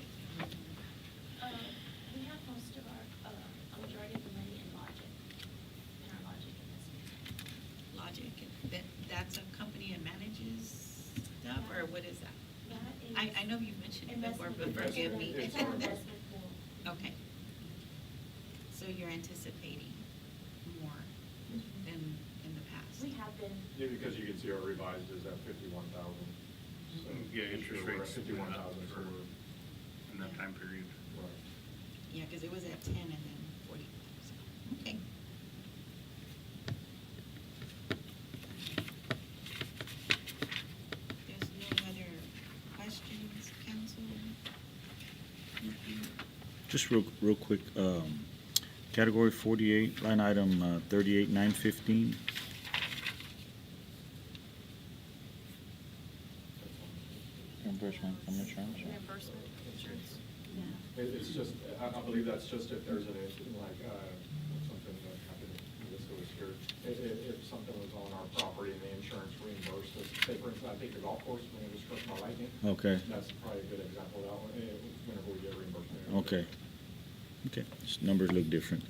We have most of our, a majority of the money in our Logic investment. Logic, that's a company that manages stuff, or what is that? That is. I know you've mentioned it before, investment- but forgive me. It's our investment pool. Okay. So you're anticipating more than in the past? We have been. Yeah, because you can see our revised is at 51,000. Yeah, interest We're at rates went up 51,000, so for- we're, in that time period. right. Yeah, because it was at 10 and then 45, so, okay. There's no other questions, council? Nothing? Just real quick, category 48, line item 38,915. Reimbursement from insurance. Reimbursement, insurance. It's just, I believe that's just if there's an, like, something that happened, this was here, if something was on our property and the insurance reimbursed us, say for instance, I think the golf course, when it was struck by lightning. Okay. That's probably a good example of that one, whenever we get reimbursement. Okay. Okay, just numbers look different.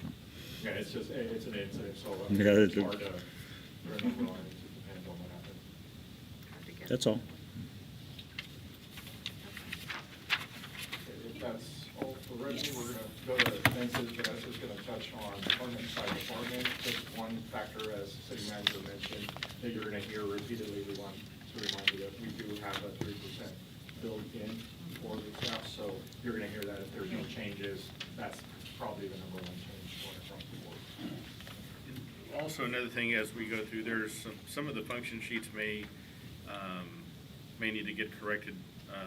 Yeah, it's just, it's an incident, so Yeah, it's it- hard to, put a number on it, it depends on what happened. That's all. If that's all for revenue, we're gonna go to expenses, but that's just gonna touch on department by department. Just one factor, as the city manager mentioned, that you're gonna hear repeatedly, we want to remind you that we do have a 3% built in for the staff, so you're gonna hear that if there's no changes, that's probably the number one change going across the board. Also, another thing as we go through, there's some of the function sheets may need to get corrected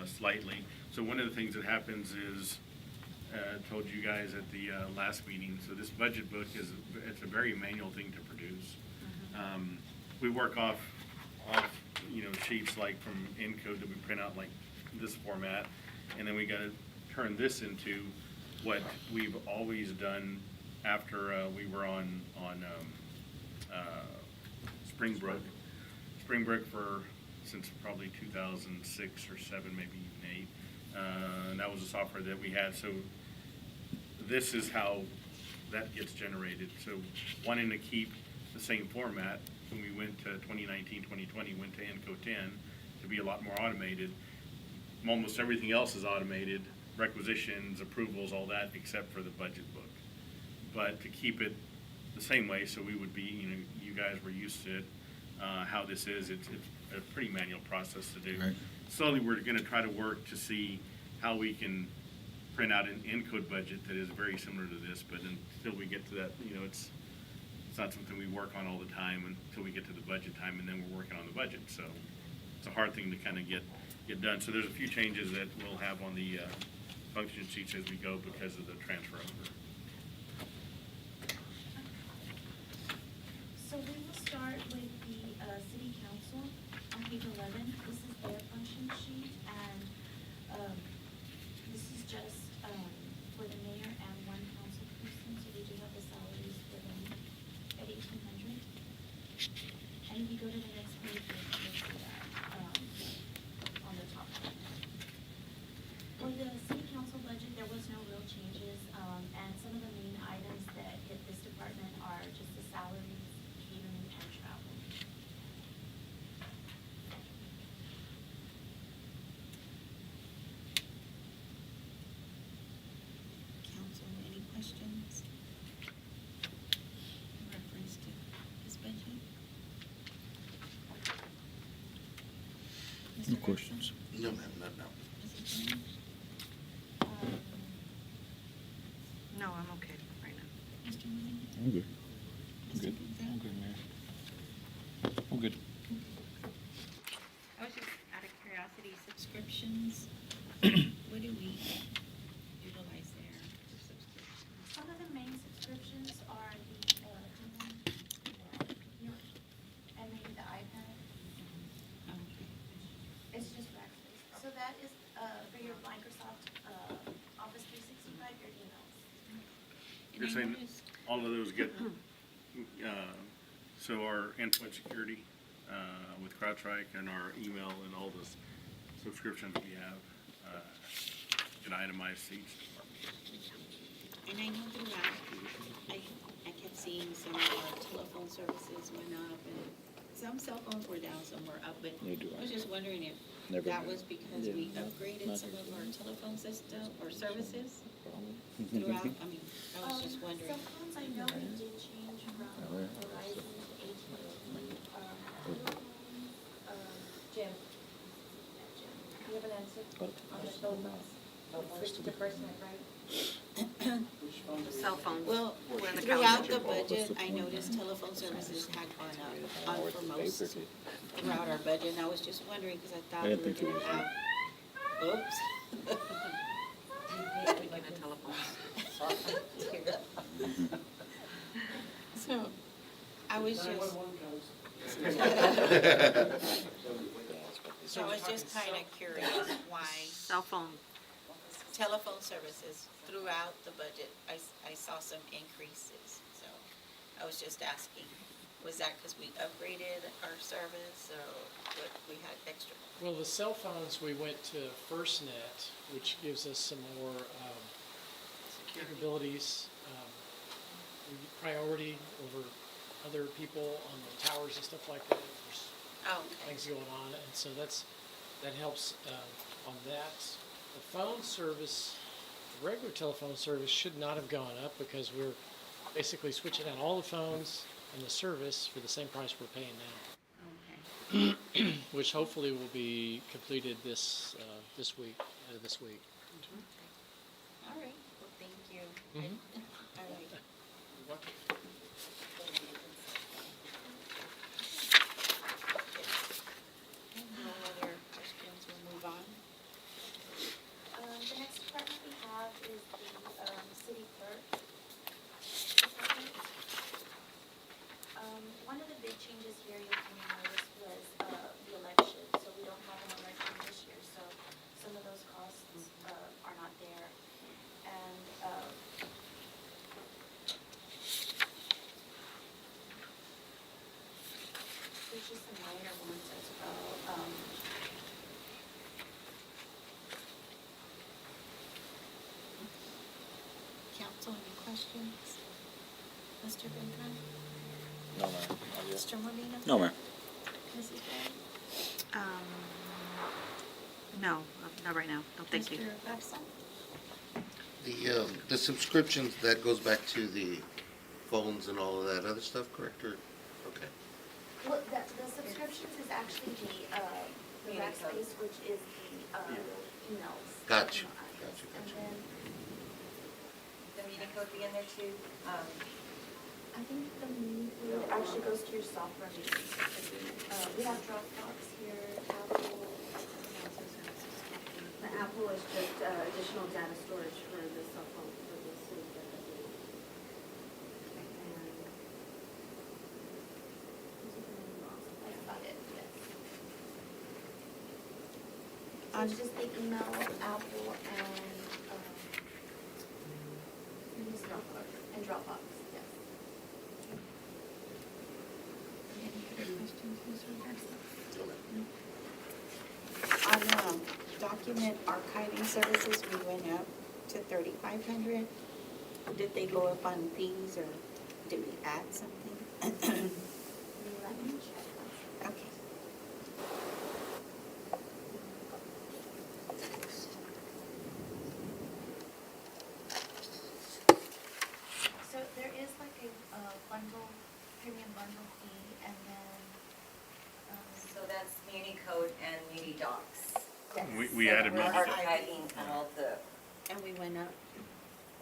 slightly. So one of the things that happens is, told you guys at the last meeting, so this budget book it's a very manual thing to produce. We work off sheets like from Encode that we print out like this format, and then we gotta turn this into what we've always done after we were on Springbrook. Springbrook since probably 2006 or 7, maybe even 8. And that was the software that we had. So this is how that gets generated. So wanting to keep the same format, when we went to 2019, 2020, went to Enco 10 to be a lot more automated. Almost everything else is automated, requisitions, approvals, all that, except for the budget book. But to keep it the same way, so we would be, you guys were used to it, how this is, it's a pretty manual process to do. Right. Slowly, we're gonna try to work to see how we can print out an Encode budget that is very similar to this, but until we get to that, it's not something we work on all the time until we get to the budget time, and then we're working on the budget, so it's a hard thing to kind of get done. So there's a few changes that we'll have on the function sheets as we go because of the transfer over. So we will start with the city council on page 11. This is their function sheet, and this is just for the mayor and one council person, so they do have the salaries for them at $1,800. And if you go to the next page, you'll see that on the top. For the city council budget, there was no real changes, and some of the main items that hit this department are just the salaries, catering, and travel. Council, any questions? In reference to this budget? No Mr. questions. No, ma'am, no. Mrs. Jones? No, I'm okay right now. Mr. Williams? I'm good. Mr. Good. Gonzalez? I'm good, Mayor. I'm good. I was just out of curiosity, subscriptions, what do we utilize there for subscriptions? Some of the main subscriptions are the and maybe the iPad. Okay. It's just Rackspace. So that is for your Microsoft Office 365, your emails. And You're I saying noticed- all of those get, so our endpoint security with CrowdStrike and our email and all the subscriptions we have, can itemize each department. And I know throughout, I kept seeing some of our telephone services went up, and some cell phones were down, some were up, but They do. I was just wondering if Never that knew. was because we upgraded Not some of our telephone system or services Mm-hmm. throughout, I mean, I was just wondering. Cell phones, I know we did change from Alright. Verizon to AT&T. Jim, you have an answer on the phone calls? Switch to FirstNet, right? Cell phones. Well, We're in the throughout county. the budget, I noticed telephone services had gone up on for most throughout our budget, and I was just wondering, because I thought I we didn't were think it gonna was have, oops. Speaking of telephones. So, I was just. So I was just kind of curious why, Cell phone telephone services throughout the budget, I saw some increases, so I was just asking, was that because we upgraded our service, or what, we had extra? Well, the cell phones, we went to FirstNet, which gives us some more capabilities, priority over other people on the towers and stuff like that. There's Oh, okay. things going on, and so that helps on that. The phone service, the regular telephone service should not have gone up because we're basically switching out all the phones and the service for the same price we're paying now, Okay. which hopefully will be completed this week. All right, well, thank you. Mhm. All right. No other questions, we'll move on. The next department we have is the, city clerk department. One of the big changes here you'll notice was, the election, so we don't have an election this year, so some of those costs, are not there. And, there's just some minor ones as well, Council, any questions? Mr. Beltran? No, ma'am. Mr. Molina? No, ma'am. Mrs. Gray? No, not right now. No, thank you. Mr. Garza? The subscriptions, that goes back to the phones and all of that other stuff, correct, or, okay. well, the subscriptions is actually the Rackspace, which is the, emails. Got you, email got you, got address. you. And then, The meeting code be in there too? I think the meeting code actually goes to your software meetings. We have Dropbox here, Apple. The Apple is just additional data storage for the cell phone, for the city. That's about it, yes. So On- it's just the email, Apple, and Dropbox, yes. Any other questions, Mr. Garza? On, document archiving services, we went up to 3,500. Did they go up on fees, or did we add something? Let me check. Okay. So there is like a bundle, premium bundle fee, and then, So that's Muni Code and Muni Docs. yes. We added We're Muni Docs. archiving all the, And we went up?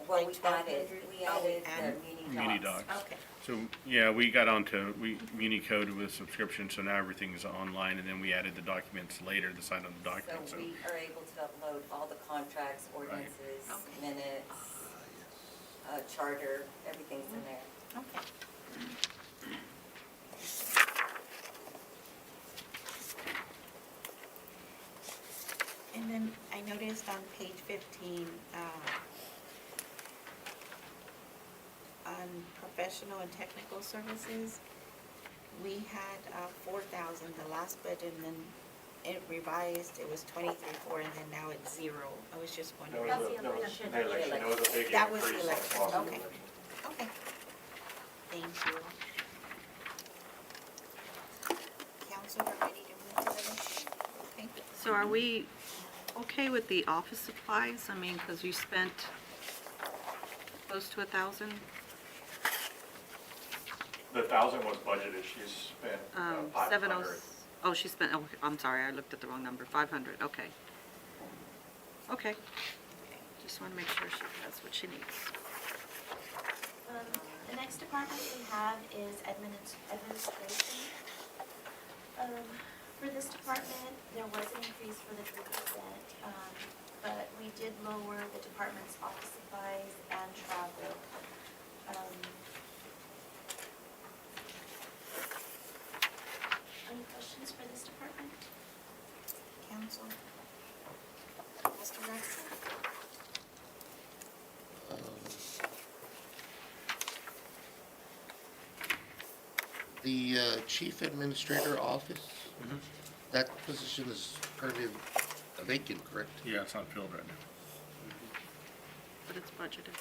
well, Like we added, 1,200? we Oh, we added added? the Muni Muni Docs. Docs. Okay. So, yeah, we got onto, Muni Code with subscription, so now everything is online, and then we added the documents later, the sign on the document, So so. we are able to upload all the contracts, ordinances, Okay. minutes, charter, everything's in there. Okay. And then I noticed on page 15, on professional and technical services, we had 4,000 the last budget, and then it revised, it was 23,400, and then now it's 0. I was just wondering. That's the election. That was a big That was the increase on election, cost of okay. election. Okay. Thank you. Council, we're ready to move to the next. Okay. So are we okay with the office supplies? I mean, because you spent close to 1,000. The 1,000 was budgeted, she spent 500. Oh, she spent, oh, I'm sorry, I looked at the wrong number, 500, okay. Okay. Just want to make sure she has what she needs. The next department we have is administration. For this department, there was an increase for the 3%, but we did lower the department's office supplies and travel. Any questions for this department? Council. Mr. Rexon? The chief administrator office, that position is currently vacant, correct? Yeah, it's not filled right now. But it's budgeted.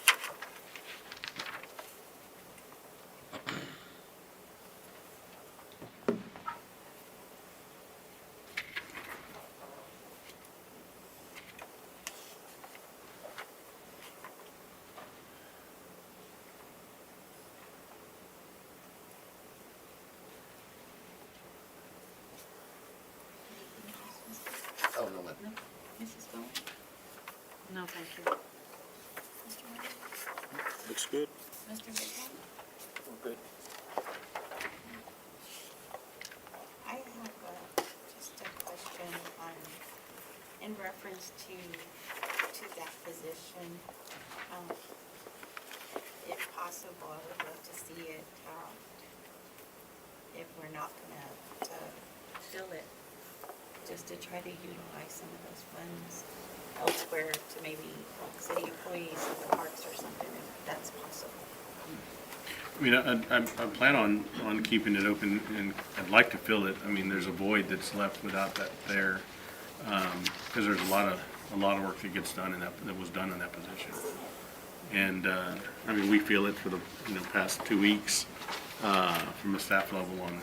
Oh, no, ma'am. No? Mrs. Bowen? No, thank you. Mr. Morgan? Looks good. Mr. Whitcomb? Good. I have just a question on, in reference to that position. If possible, I would love to see it, if we're not gonna fill it, just to try to utilize some of those funds elsewhere to maybe city employees in the parks or something, if that's possible. I mean, I plan on keeping it open, and I'd like to fill it. I mean, there's a void that's left without that there, because there's a lot of work that gets done that was done in that position. And, I mean, we feel it for the, past 2 weeks, from a staff level on,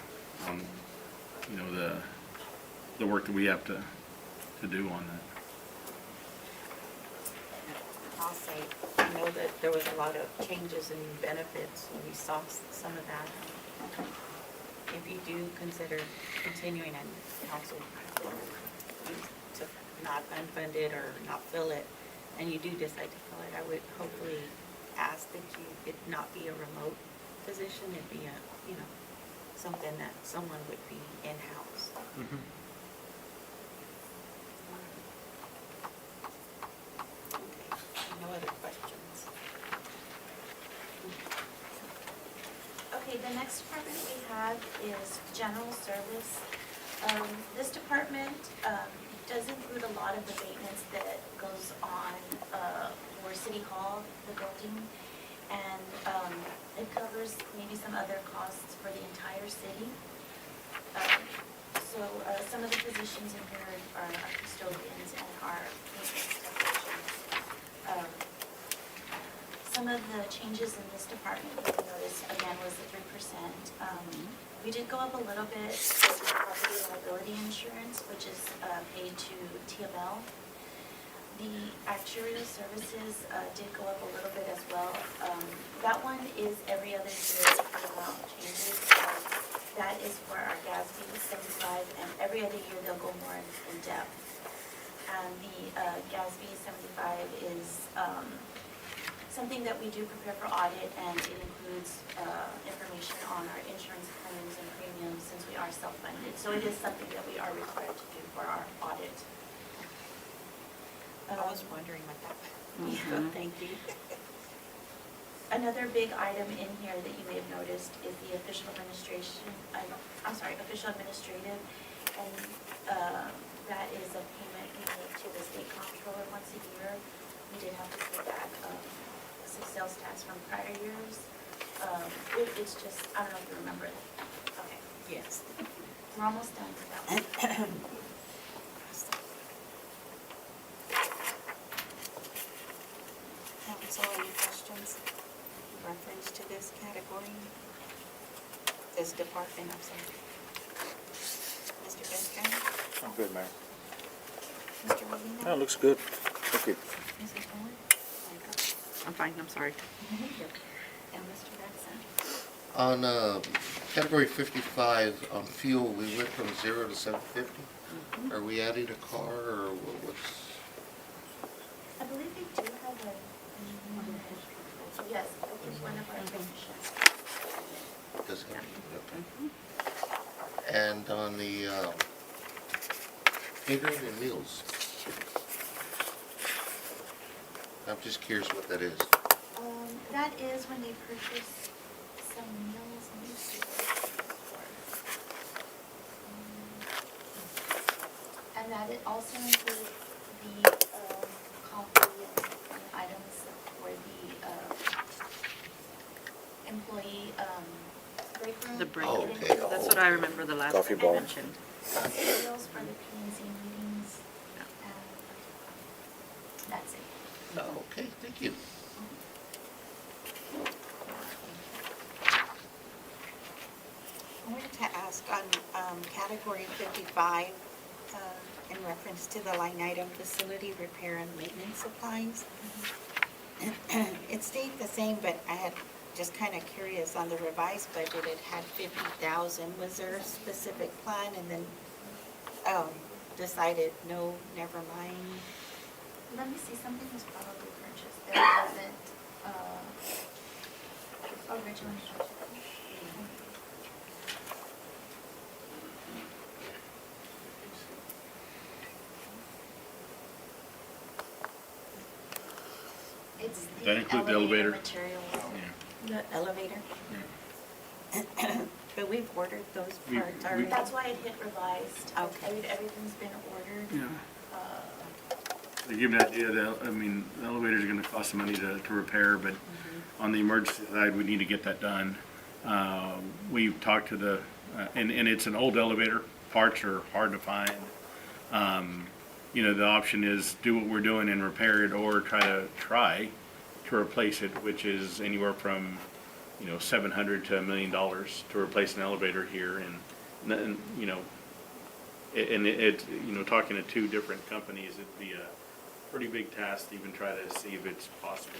the work that we have to do on that. I'll say, I know that there was a lot of changes in benefits, and we saw some of that. If you do consider continuing and council to not unfund it or not fill it, and you do decide to fill it, I would hopefully ask that it not be a remote position, it'd be something that someone would be in-house. Okay, no other questions? Okay, the next department we have is general service. This department does include a lot of the maintenance that goes on for City Hall, the building, and it covers maybe some other costs for the entire city. So some of the positions in here are our custodians and our maintenance technicians. Some of the changes in this department that we noticed, again, was the 3%. We did go up a little bit with the property liability insurance, which is paid to TML. The actuarial services did go up a little bit as well. That one is every other year the amount changes. That is for our GASB 75, and every other year they'll go more in depth. And the GASB 75 is something that we do prepare for audit, and it includes information on our insurance claims and premiums since we are self-funded. So it is something that we are required to do for our audit. I was wondering what that was. So thank you. Another big item in here that you may have noticed is the official administration, official administrative, and that is a payment we make to the state comptroller once a year. We did have to pay back some sales tax from prior years. It's just, I don't know if you remember that. Okay, Yes. we're almost done with that one. Council, any questions in reference to this category? This department, I'm sorry. Mr. Benson? I'm good, Mayor. Mr. Molina? That looks good. Okay. Mrs. Bowen? I'm fine, I'm sorry. And Mr. Benson? On category 55, on fuel, we went from 0 to 750. Are we adding a car, or what's? I believe they do have a, yes, I think one of our technicians. Does have, okay. And on the catering and meals, I'm just curious what that is. That is when they purchase some meals, let me see what it's for. And that it also includes the coffee and items for the employee break room The break. Oh, okay. That's what I remember the last Coffee time you bar. mentioned. Materials for the P and Z meetings. Yeah. And that's it. Oh, okay, thank you. I wanted to ask on category 55, in reference to the line item facility repair and maintenance supplies. It stayed the same, but I had just kind of curious, on the revised budget, it had 50,000. Was there a specific plan and then decided, no, never mind? Let me see, something was probably purchased. There wasn't, originally purchased. It's Does that include the elevator? materials. The elevator? But we've ordered those We- parts already. That's why it hit revised. Okay. Everything's been ordered. To give you an idea, the elevator's gonna cost some money to repair, but on the emergency side, we need to get that done. We've talked to and it's an old elevator, parts are hard to find. The option is do what we're doing and repair it, or try to replace it, which is anywhere from, $700 to $1 million to replace an elevator here, and talking to two different companies, it'd be a pretty big task to even try to see if it's possible.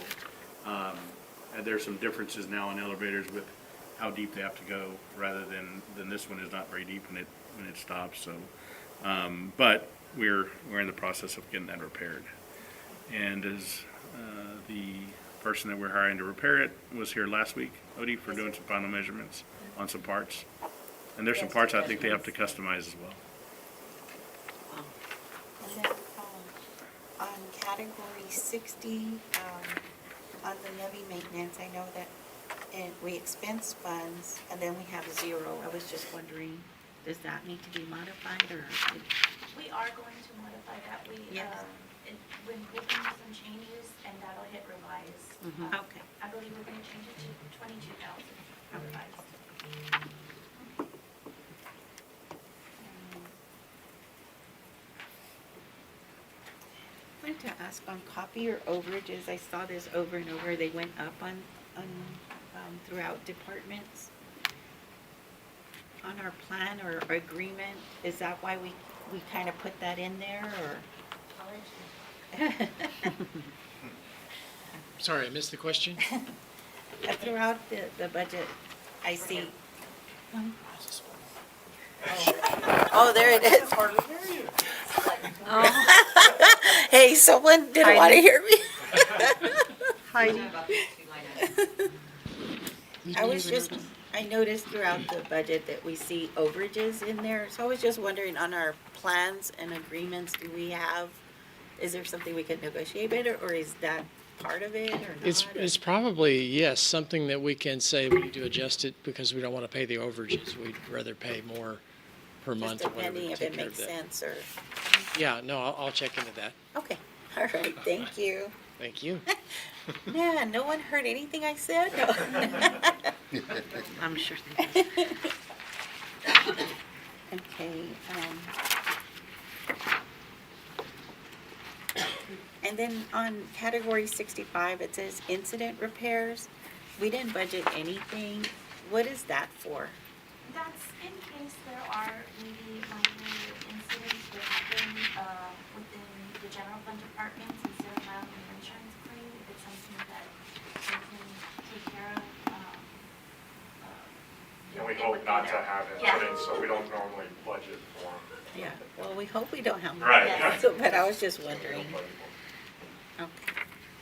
And there's some differences now in elevators with how deep they have to go, rather than this one is not very deep when it stops, so. But we're in the process of getting that repaired. And as the person that we're hiring to repair it was here last week, Odie, for doing some final measurements on some parts. And there's some parts I think they have to customize as well. And then on category 60, on the levy maintenance, I know that we expense funds and then we have zero. I was just wondering, does that need to be modified or? We are going to modify that. Yes. We're making some changes and that'll hit revised. Okay. I believe we're gonna change it to 22,000 revised. I wanted to ask on copier overages, I saw this over and over, they went up on throughout departments. On our plan or agreement, is that why we kind of put that in there, or? Sorry, I missed the question. Throughout the budget, I see. Oh, there it is. Hey, someone didn't want to hear me. Heidi? I noticed throughout the budget that we see overages in there, so I was just wondering, on our plans and agreements, is there something we could negotiate with, or is that part of it, or not? It's probably, yes, something that we can say we need to adjust it because we don't want to pay the overages. We'd rather pay more per month. Just or whatever to depending if take it care of makes that. sense, or, Yeah, no, I'll check into that. okay, all right, thank you. Thank you. Yeah, no one heard anything I said? No. I'm sure they do. Okay, and then on category 65, it says incident repairs. We didn't budget anything. What is that for? That's in case there are maybe minor incidents that happen within the general fund departments, instead of filing an insurance claim, if it's something that they can take care of. And we it hope would be not to there. have Yeah. incidents, so we don't normally budget for them. Yeah, well, we hope we don't have more. Right. Yeah, so- But I was just wondering. Okay.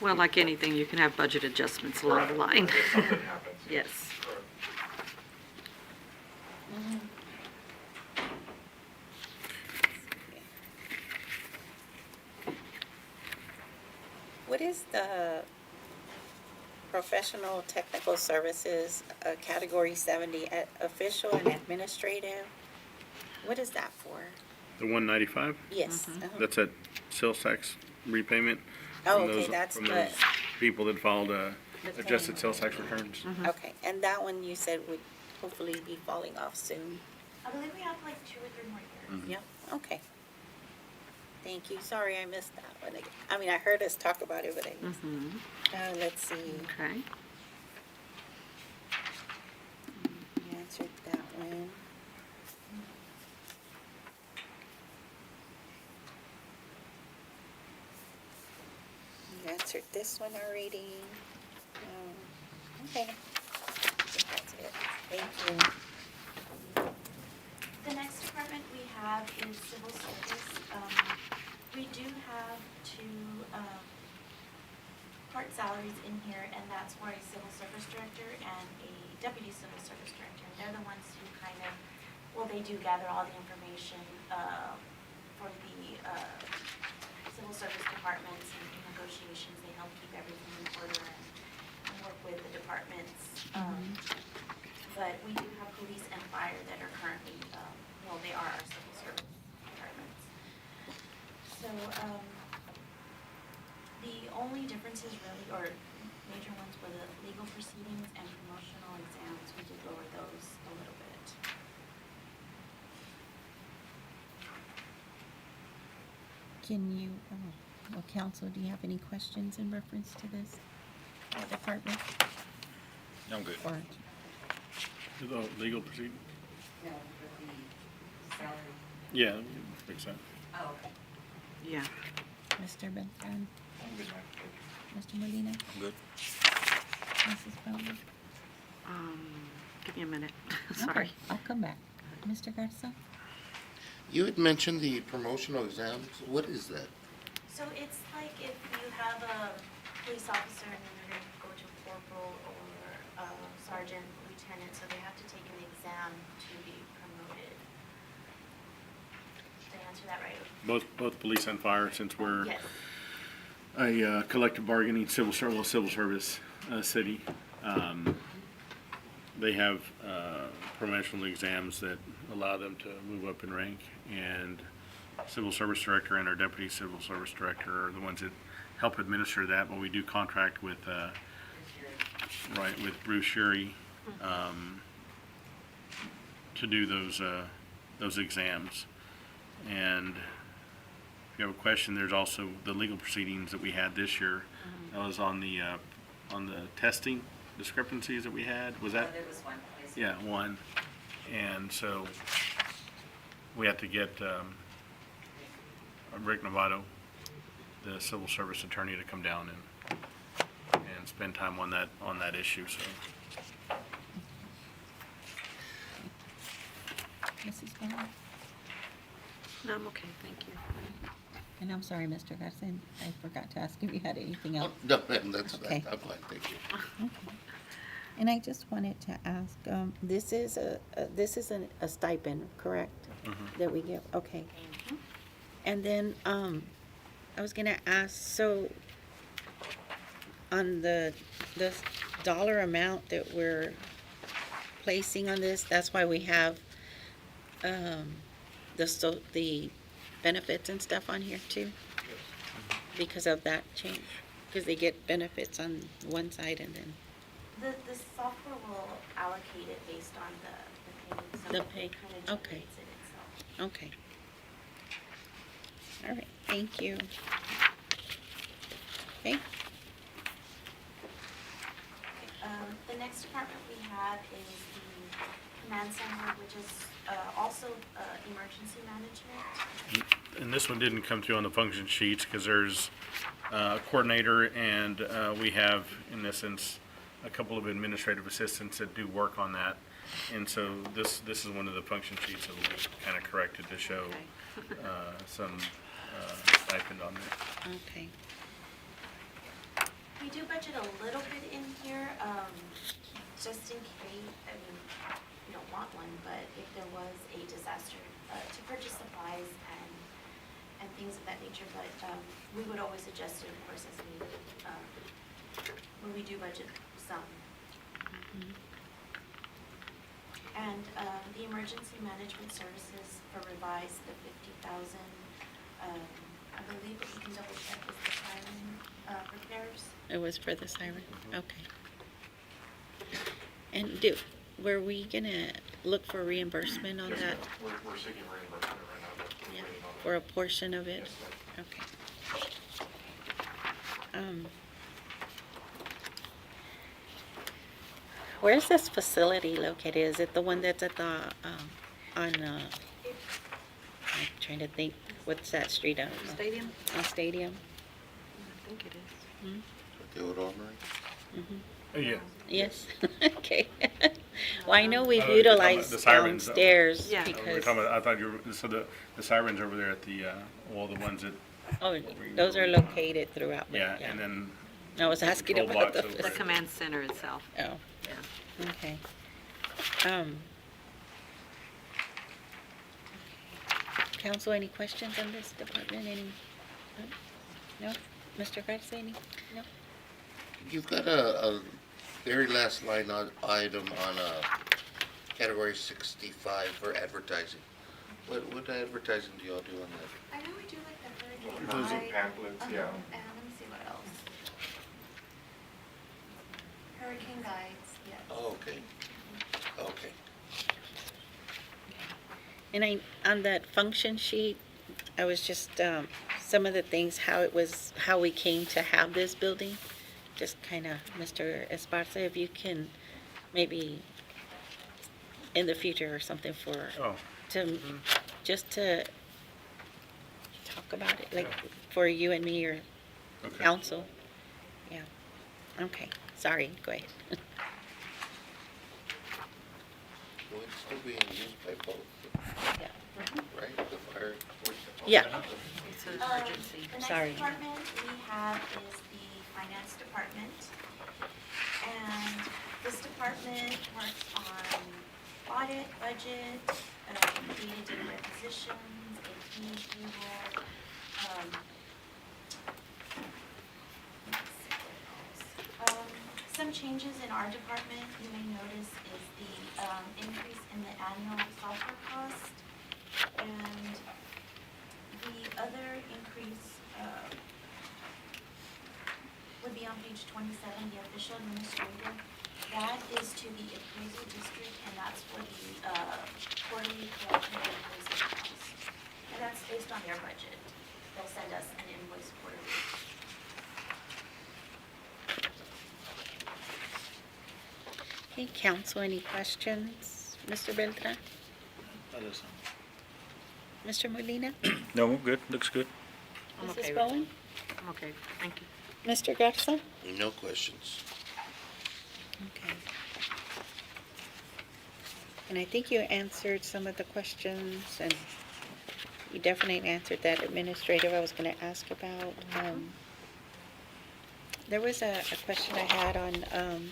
Well, like anything, you can have budget adjustments along the line. If something happens. Yes. Correct. What is the professional technical services, category 70, official and administrative? What is that for? The 195, Yes. that's that sales tax repayment. Oh, from okay, those- that's From the- those people that filed The adjusted claim. sales tax returns. Okay, and that one you said hopefully be falling off soon. I believe we have like 2 or 3 more years. Yep, okay. Thank you. Sorry I missed that one again. I mean, I heard us talk about it, but I missed it. Let's see. Okay. You answered that one. You answered this one already. Okay. I think that's it. Thank you. The next department we have is civil service. We do have 2 part salaries in here, and that's for a civil service director and a deputy civil service director. They're the ones who kind of, well, they do gather all the information for the civil service departments and negotiations. They help keep everything in order and work with the departments. But we do have police and fire that are currently, well, they are our civil service departments. So, the only differences really, or major ones, were the legal proceedings and promotional exams. We did lower those a little bit. Can you, well, counsel, do you have any questions in reference to this department? I'm good. Or, The legal proceeding? No, for the salary. Yeah, fix that. Oh, okay. Yeah. Mr. Beltran, I'm good, man. Mr. Molina, I'm good. Mrs. Bowman? Give me a minute. Okay, Sorry. I'll come back. Mr. Garza? You had mentioned the promotional exams. What is that? So it's like if you have a police officer and then they're gonna go to corporal or sergeant, lieutenant, so they have to take an exam to be promoted. Did I answer that right? Both police and fire, since we're Yes. a collective bargaining civil service city. They have promotional exams that allow them to move up in rank, and civil service director and our deputy civil service director are the ones that help administer that, but we do contract with, with Bruce Sherry to do those exams. And if you have a question, there's also the legal proceedings that we had this year. That was on the testing discrepancies that we had. Was that? There was one. Yeah, one. And so we have to get Rick Novato, the civil service attorney, to come down and spend time on that issue. So Mrs. Bowman? No, I'm okay, thank you. And I'm sorry, Mr. Garza, I forgot to ask if you had anything else. No, ma'am, that's, Okay. I'm fine, thank you. Okay. And I just wanted to ask, this is a stipend, correct? That we give, okay. And then, I was gonna ask, so on the dollar amount that we're placing on this, that's why we have, the benefits and stuff on here too? Because of that change? Because they get benefits on one side and then The software will allocate it based on the pay. So the it pay, kinda okay, generates it itself. okay. All right, thank you. Okay, The next department we have is the command center, which is also emergency management. and this one didn't come through on the function sheets because there's a coordinator and we have, in essence, a couple of administrative assistants that do work on that. And so this is one of the function sheets that we kind of corrected to show some stipend on there. okay. We do budget a little bit in here, just in case, I mean, we don't want one, but if there was a disaster, to purchase supplies and things of that nature, but we would always adjust it, of course, as needed, when we do budget some. And the emergency management services for Revise, the 50,000, I believe that we can double check with the siren repairs. It was for the siren, okay. And were we gonna look for reimbursement on Yes, that? ma'am. We're seeking reimbursement right now, but we're Yeah, waiting on for a portion of it? Yes, ma'am. Okay. Where's this facility located? Is it the one that's at the, I'm trying to think, what's that street on? Stadium? On Stadium? I think it is. The old armory? Yeah. Yes, okay. Well, I know we've Oh, you're talking about utilized the sirens, though. downstairs Yeah. We're because, talking about, I thought you were, so the sirens over there at the, well, the ones that, oh, those are located throughout. but yeah, and then, I was asking control about the. box over The command center itself. Oh, Yeah. okay. Council, any questions on this department? Any? No? Mr. Garcia, any? No? You've got a very last line item on category 65 for advertising. What advertising do y'all do on that? I know we do like the hurricane Those are guide. pamphlets, yeah. And let me see what else. Hurricane guides, yes. Oh, okay. Okay. And on that function sheet, I was just, some of the things, how we came to have this building. Just kind of, Mr. Esparza, if you can maybe in the future or something just to talk about it, like for you and me or okay. council. Yeah. Okay, sorry, go ahead. Well, it's still being used by both, Yeah. right? The fire. Yeah, It's an Um, emergency. The Sorry. next department we have is the finance department. And this department works on audit, budget, day-to-day requisitions, AP, payroll, let's see what else. Some changes in our department you may notice is the increase in the annual software cost. And the other increase would be on page 27, the official administrator. That is to the appraisal district, and that's for the quarterly collection of appraisal costs. And that's based on their budget. They'll send us an invoice quarterly. okay, council, any questions? Mr. Beltran? Mr. Molina? No, good, looks good. I'm okay Mrs. with Bowen? I'm okay, thank you. Mr. Garza? No questions. Okay. And I think you answered some of the questions, and you definitely answered that administrative I was gonna ask about. There was a question I had on,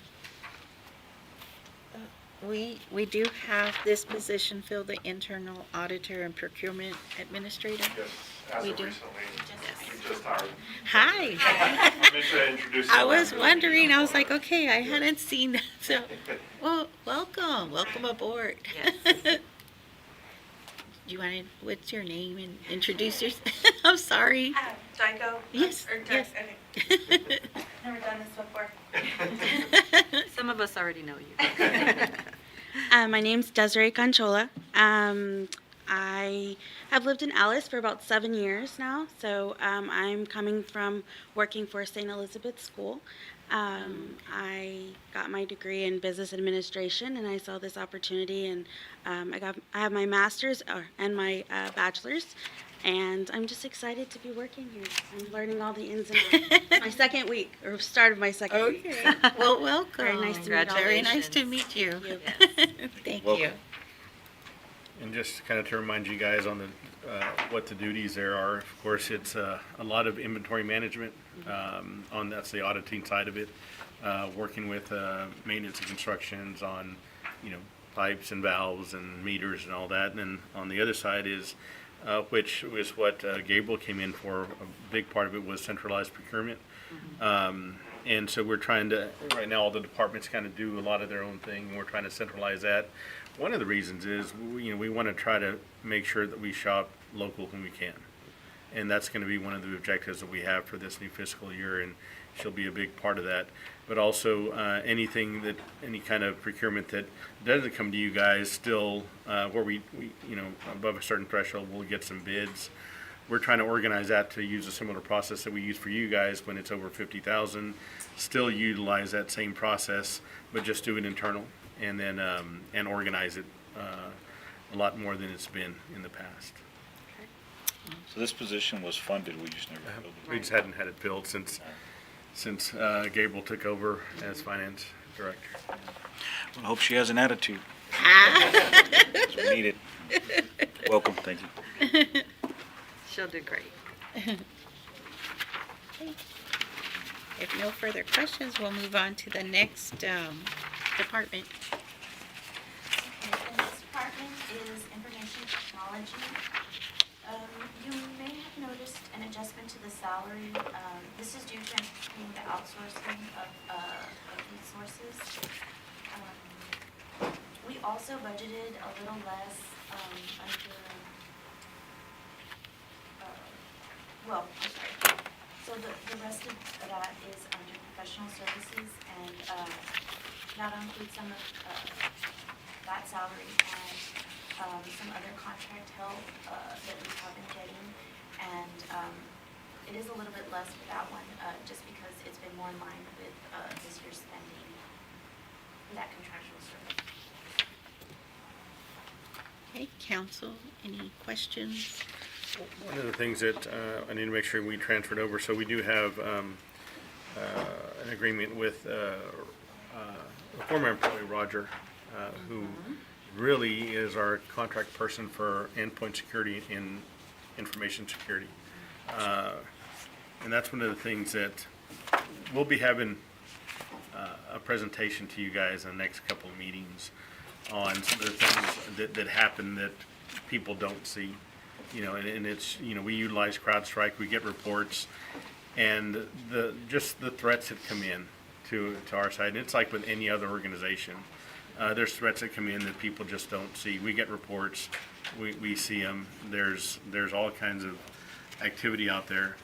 we do have this position filled, the internal auditor and procurement administrator. Yes, as We of do. recently, we just hired. Hi. I meant to introduce you. I was after the wondering, meeting. I was like, okay, I hadn't seen that, so, well, welcome aboard. Yes. You want to, what's your name and introduce yourself? I'm sorry. Do I go? Yes, Or do yes. Okay. Never done this before. Some of us already know you. My name's Desiree Conchola. I have lived in Alice for about 7 years now, so I'm coming from working for St. Elizabeth School. I got my degree in business administration, and I saw this opportunity, and I have my master's and my bachelor's, and I'm just excited to be working here. I'm learning all the ins and outs. My second week, or start of my second week. Okay, well, welcome. Very nice to meet all Very nice to Congratulations. meet you. Yes. Thank Welcome. you. And just kind of to remind you guys on the, what the duties there are, of course, it's a lot of inventory management, that's the auditing side of it, working with maintenance and constructions on, pipes and valves and meters and all that. And then on the other side is, which was what Gabriel came in for, a big part of it was centralized procurement. And so we're trying to, right now, all the departments kind of do a lot of their own thing, and we're trying to centralize that. One of the reasons is, we want to try to make sure that we shop local when we can. And that's going to be one of the objectives that we have for this new fiscal year, and she'll be a big part of that. but also anything that, any kind of procurement that doesn't come to you guys still, where we, you know, above a certain threshold, we'll get some bids. We're trying to organize that to use a similar process that we use for you guys when it's over 50,000. Still utilize that same process, but just do it internal, and then and organize it a lot more than it's been in the past. So this position was funded, we just never filled it. We just hadn't had it filled since Gabriel took over as finance director. Well, I hope she has an attitude. We need it. Welcome, thank you. She'll do great. If no further questions, we'll move on to the next department. Okay, the next department is information technology. You may have noticed an adjustment to the salary. This is due to anticipating the outsourcing of resources. We also budgeted a little less under, well, I'm sorry. So the rest of that is under professional services, and that'll include some of that salary and some other contract help that we have been getting. And it is a little bit less for that one, just because it's been more in line with this year's spending for that contractual service. Okay, council, any questions? One of the things that I need to make sure we transferred over, so we do have an agreement with a former employee, Roger, who really is our contract person for endpoint security and information security. And that's one of the things that we'll be having a presentation to you guys in the next couple of meetings on some of the things that happen that people don't see. You know, and it's, you know, we utilize CrowdStrike, we get reports, and just the threats that come in to our side. And it's like with any other organization. There's threats that come in that people just don't see. We get reports, we see them. There's all kinds of activity out there.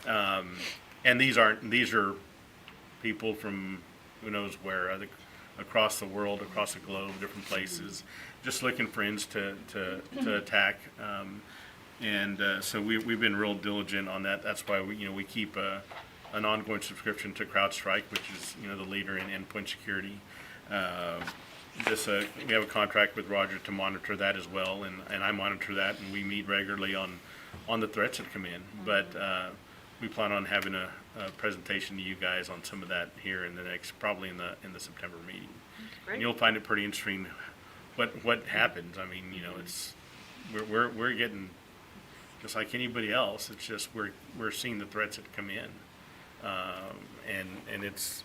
And these are people from who knows where, across the world, across the globe, different places, just looking for ends to attack. So we've been real diligent on that. That's why we keep an ongoing subscription to CrowdStrike, which is the leader in endpoint security. We have a contract with Roger to monitor that as well, and I monitor that, and we meet regularly on the threats that come in. But we plan on having a presentation to you guys on some of that here in the next, probably in the September meeting. Great. And you'll find it pretty interesting what happens. I mean, it's we're getting just like anybody else. It's just we're seeing the threats that come in, and it's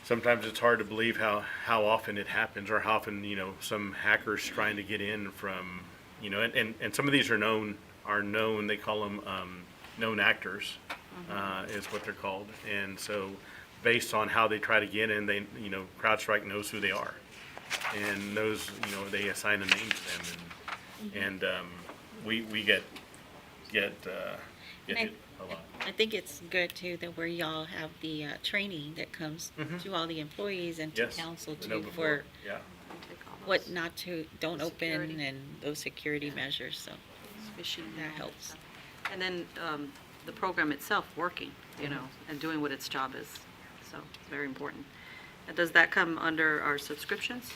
sometimes it's hard to believe how often it happens, or how often some hackers trying to get in from and some of these are known. They call them known actors, is what they're called. And so based on how they try to get in, they CrowdStrike knows who they are, and knows they assign a name to them, and we get hit a lot. I think it's good too that where y'all have the training that comes to all the employees and to Yes, council the know too before. for Yeah. Take all what those not to, don't Security. open and those security measures, so phishing and that all that helps. stuff. And then the program itself working, and doing what its job is. So it's very important. And does that come under our subscriptions?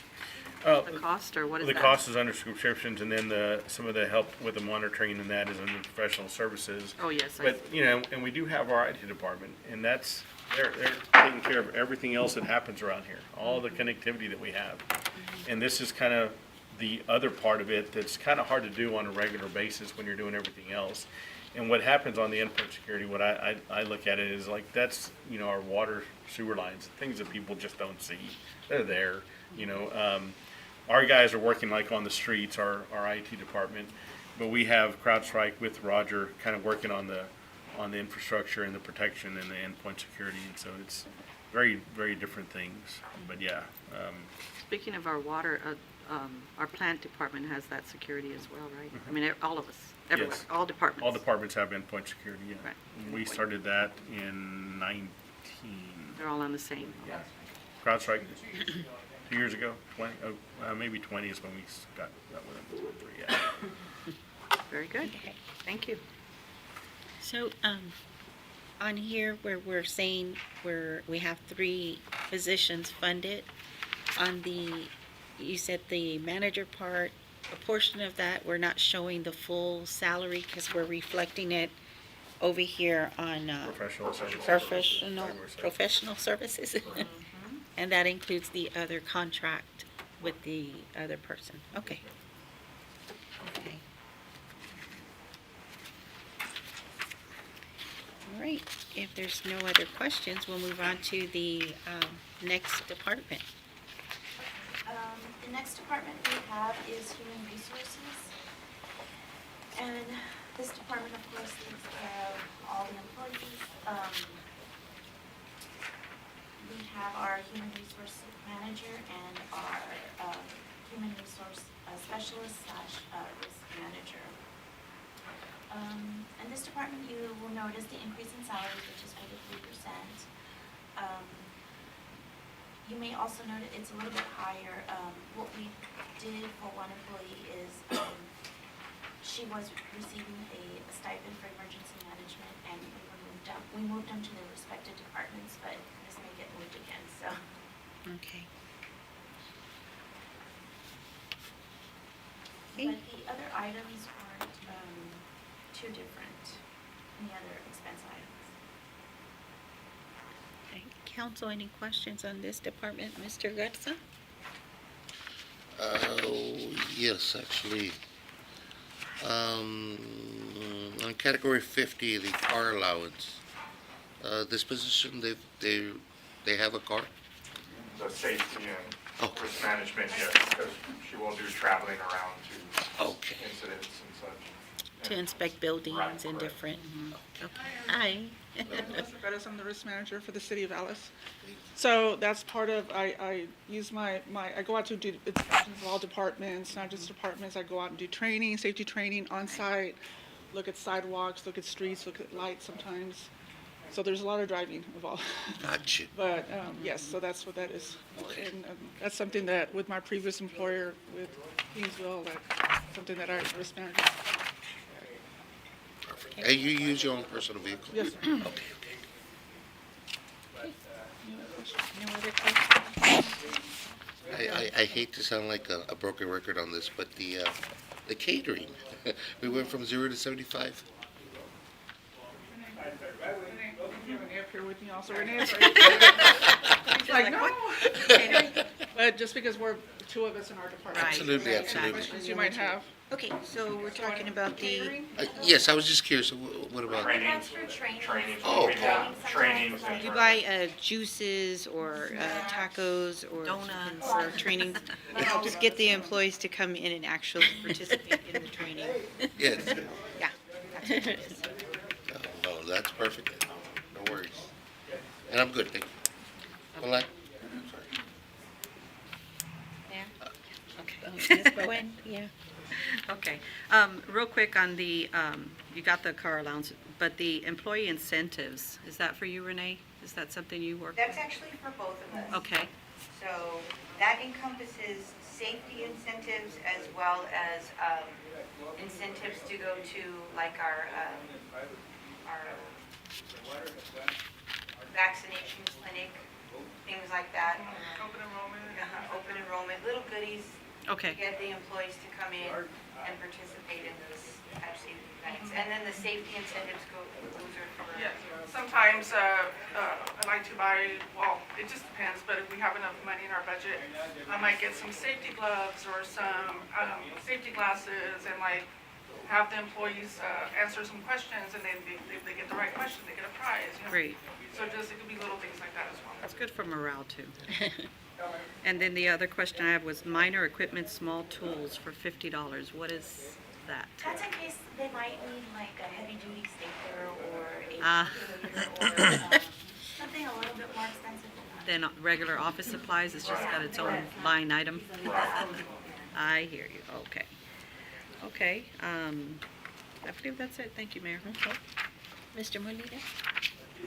The cost, or what is The that? cost is under subscriptions, and then some of the help with the monitoring and that is under professional services. Oh, yes. But, and we do have our IT department, and they're taking care of everything else that happens around here, all the connectivity that we have. And this is kind of the other part of it that's kind of hard to do on a regular basis when you're doing everything else. And what happens on the endpoint security, what I look at it is like, that's, our water, sewer lines, things that people just don't see. They're there, Our guys are working like on the streets, our IT department, but we have CrowdStrike with Roger kind of working on the infrastructure and the protection and the endpoint security, and so it's very, very different things. But yeah, Speaking of our water, our plant department has that security as well, right? I mean, all of us, everywhere, Yes. all departments. all departments have endpoint security, yeah. Right. We started that in They're all on the same. CrowdStrike, 2 years ago, 20, maybe 20 is when we got with them. Yeah. Very good. Thank you. So, on here where we're saying we have 3 positions funded, on you said the manager part, a portion of that, we're not showing the full salary because we're reflecting it over here on, professional services. And that includes the other contract with the other person. Okay. Okay. All right, if there's no other questions, we'll move on to the next department. The next department we have is Human Resources. And this department, of course, takes care of all the employees. We have our Human Resource Manager and our Human Resource Specialist / Risk Manager. In this department, you will notice the increase in salaries, which is 43%. You may also note it's a little bit higher. What we did for one employee is she was receiving a stipend for emergency management, and we moved them to their respective departments, but this may get moved again, so. Okay. But the other items aren't too different than the other expense items. Okay. Council, any questions on this department? Mr. Garza? Yes, actually. On category 50, the car allowance, this position, they have a car? The safety and Okay. risk management, yes, because she will do traveling around to Okay. incidents and such. To inspect buildings Right, and correct. different. Okay. Hi. Melissa Bettis, I'm the risk manager for the city of Alice. So that's part of, I use I go out to do inspections of all departments, not just departments. I go out and do training, safety training on site, look at sidewalks, look at streets, look at lights sometimes. So there's a lot of driving involved. Gotcha. But, yes, so that's what that is. And that's something that with my previous employer with Kingsville, that's something that I risk manage. And you use your own personal vehicle? Yes, sir. Okay, No other questions? I hate to sound like a broken record on this, but the catering, we went from 0 to 75? Renee up here with me also. Renee's like, no. But just because we're 2 of us in our department. Right. Absolutely, Right. absolutely. Questions you might have. Okay, so we're talking about the, Yes, I was just curious, what about? That's for training. Oh, We have trainings and you buy juices or tacos or Donuts. for training. It helps get the employees to come in and actually participate in the training. Yes. Yeah. That's what it is. No, that's perfect. No worries. And I'm good, thank you. Well, Okay. Ms. Bowen, yeah. Okay. Real quick on the, you got the car allowance, but the employee incentives, is that for you, Renee? Is that something you work? That's actually for both of us. Okay, So that encompasses safety incentives as well as incentives to go to like our vaccination clinic, things like that. Open enrollment. Open enrollment, little goodies to okay. get the employees to come in and participate in those types of events. And then the safety incentives those are for. Yeah, sometimes I like to buy, well, it just depends, but if we have enough money in our budget, I might get some safety gloves or some safety glasses and like have the employees answer some questions, and then if they get the right question, they get a prize. You know? Great. So just, it could be little things like that as well. That's good for morale, too. And then the other question I have was minor equipment, small tools for $50. What is that? That's in case they might need like a heavy-duty stapler or a Ah. calculator or something a little bit more expensive than that. Then regular office supplies, it's just got its own line item? I hear you, okay. Okay, I believe that's it. Thank you, Mayor. Okay. Mr. Molina?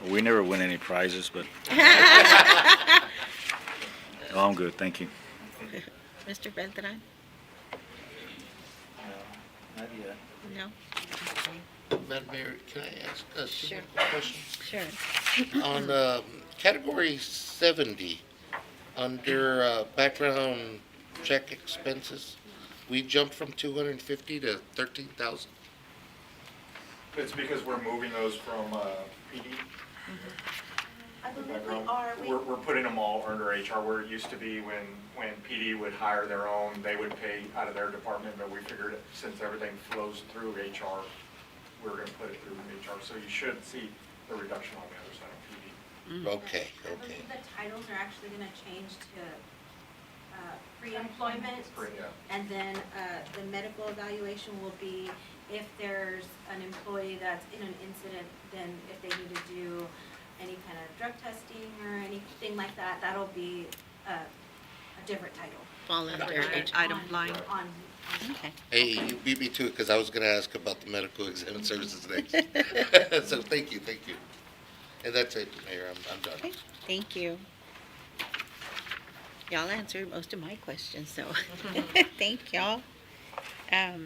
We never win any prizes, but oh, I'm good, thank you. Mr. Beltran? Not yet. No? Madam Mayor, can I ask a Sure. simple question? Sure. On category 70, under background check expenses, we jumped from 250 to 13,000. It's because we're moving those from PD. I believe we Background. are, We're putting them all under HR, where it used to be when PD would hire their own, they would pay out of their department, but we figured since everything flows through HR, we're gonna put it through HR, so you should see the reduction on the other side of PD. Okay, I okay. believe the titles are actually gonna change to pre-employment. Yeah. And then the medical evaluation will be if there's an employee that's in an incident, then if they need to do any kind of drug testing or anything like that, that'll be a different title. Fall under Different HR. item line. On, Okay. Hey, you beat me to it, because I was gonna ask about the medical exam services next. So thank you. And that's it, Mayor, I'm done. Okay, thank you. Y'all answered most of my questions, so thank y'all. I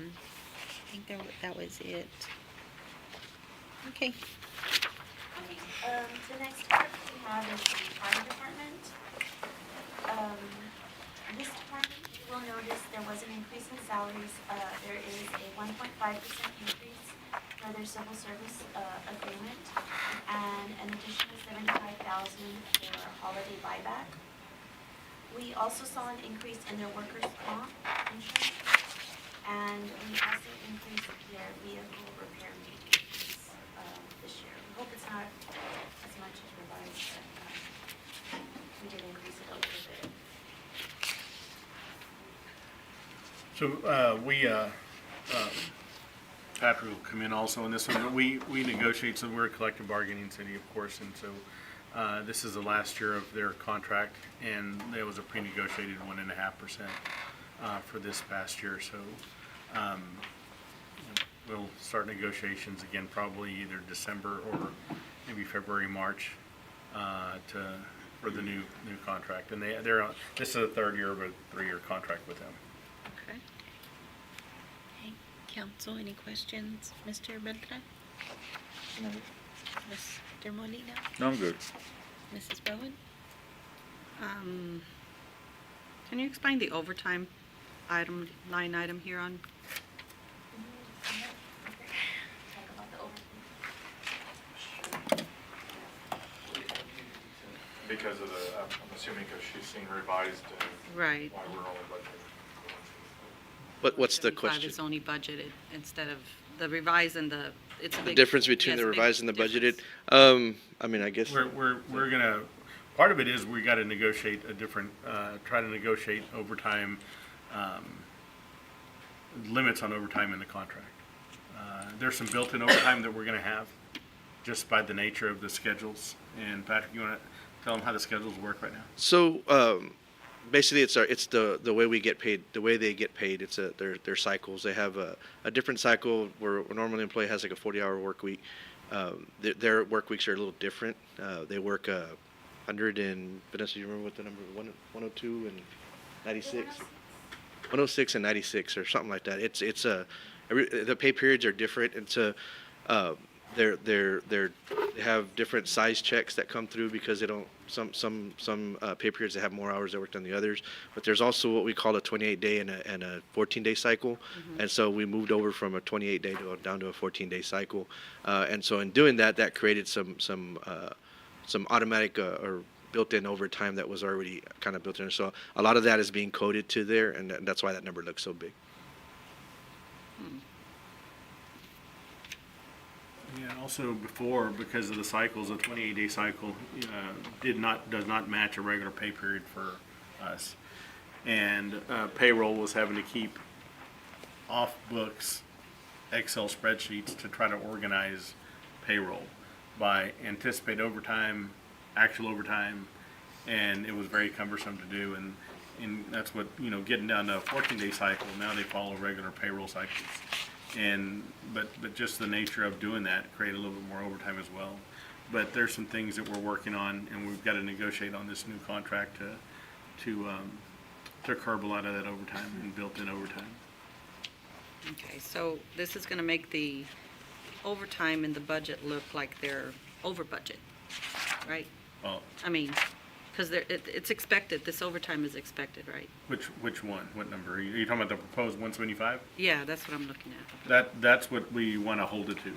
think that was it. Okay. The next part we have is the fire department. This department, you will notice there was an increase in salaries. There is a 1.5% increase for their civil service agreement and an additional $75,000 for holiday buyback. We also saw an increase in their workers' comp insurance, and we also increased their vehicle repair maintenance this year. We hope it's not as much as revised, but we did increase it a little bit. So Patrick will come in also on this one, but we negotiate, so we're a collective bargaining city, of course, and so this is the last year of their contract, and there was a pre-negotiated 1.5% for this past year, so we'll start negotiations again probably either December or maybe February, March for the new contract, and they're on, this is the third year of a 3-year contract with them. Okay. Okay, council, any questions? Mr. Beltran? No. Mr. Molina? No, I'm good. Mrs. Bowen? Can you explain the overtime line item here on? Talk about the Because of the, I'm assuming because she's seen revised, Right. why we're only budgeting. What's the 75 question? is only budgeted instead of the revised and the, it's a The big. difference between yes, the big revised and the budgeted? difference. I mean, I guess, We're gonna, part of it is we gotta negotiate a different, try to negotiate overtime, limits on overtime in the contract. There's some built-in overtime that we're gonna have, just by the nature of the schedules. And Patrick, you wanna tell them how the schedules work right now? so, basically it's the way we get paid, the way they get paid, it's their cycles. They have a different cycle where a normal employee has like a 40-hour work week. Their work weeks are a little different. They work 100 and, Vanessa, you remember what the number, 102 and 96? 106 and 96 or something like that. The pay periods are different. It's they have different size checks that come through because they don't, some pay periods that have more hours they work than the others. But there's also what we call a 28-day and a 14-day cycle. And so we moved over from a 28-day down to a 14-day cycle. And so in doing that, that created some automatic or built-in overtime that was already kind of built in. So a lot of that is being coded to there, and that's why that number looks so big. Yeah, and also before, because of the cycles, a 28-day cycle does not match a regular pay period for us. And payroll was having to keep off books Excel spreadsheets to try to organize payroll by anticipate overtime, actual overtime, and it was very cumbersome to do. And that's what, getting down to a 14-day cycle, now they follow regular payroll cycles. But just the nature of doing that created a little bit more overtime as well. but there's some things that we're working on, and we've got to negotiate on this new contract to curb a lot of that overtime and built-in overtime. Okay, so this is gonna make the overtime in the budget look like they're over budget, right? Well, I mean, because it's expected, this overtime is expected, right? which one? What number? Are you talking about the proposed 175? Yeah, that's what I'm looking at. That's what we want to hold it to.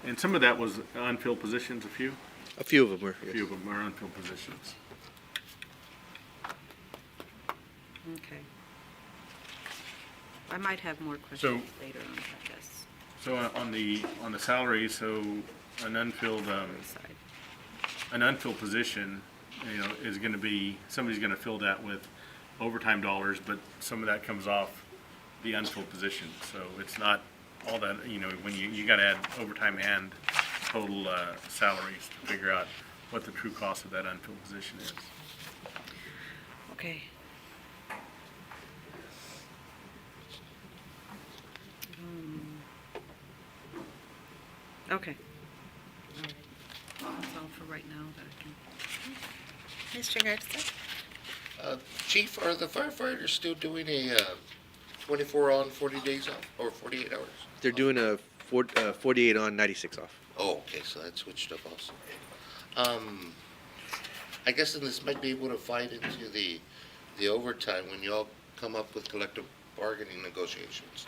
And some of that was unfilled positions, a few A few of them were. of them are unfilled positions. Okay. I might have more So- questions later on, I guess. So on the salary, so an unfilled Side. an unfilled position, is going to be, somebody's going to fill that with overtime dollars, but some of that comes off the unfilled position. So it's not all that, when you got to add overtime and total salaries to figure out what the true cost of that unfilled position is. Okay. Okay. All right. That's all for right now that I can. Mr. Garza? Chief, are the firefighters still doing a 24 on, 40 days off, or 48 hours? They're doing a 48 on, 96 off. Oh, okay, so that switched up also. I guess then this might be able to fight into the overtime when y'all come up with collective bargaining negotiations.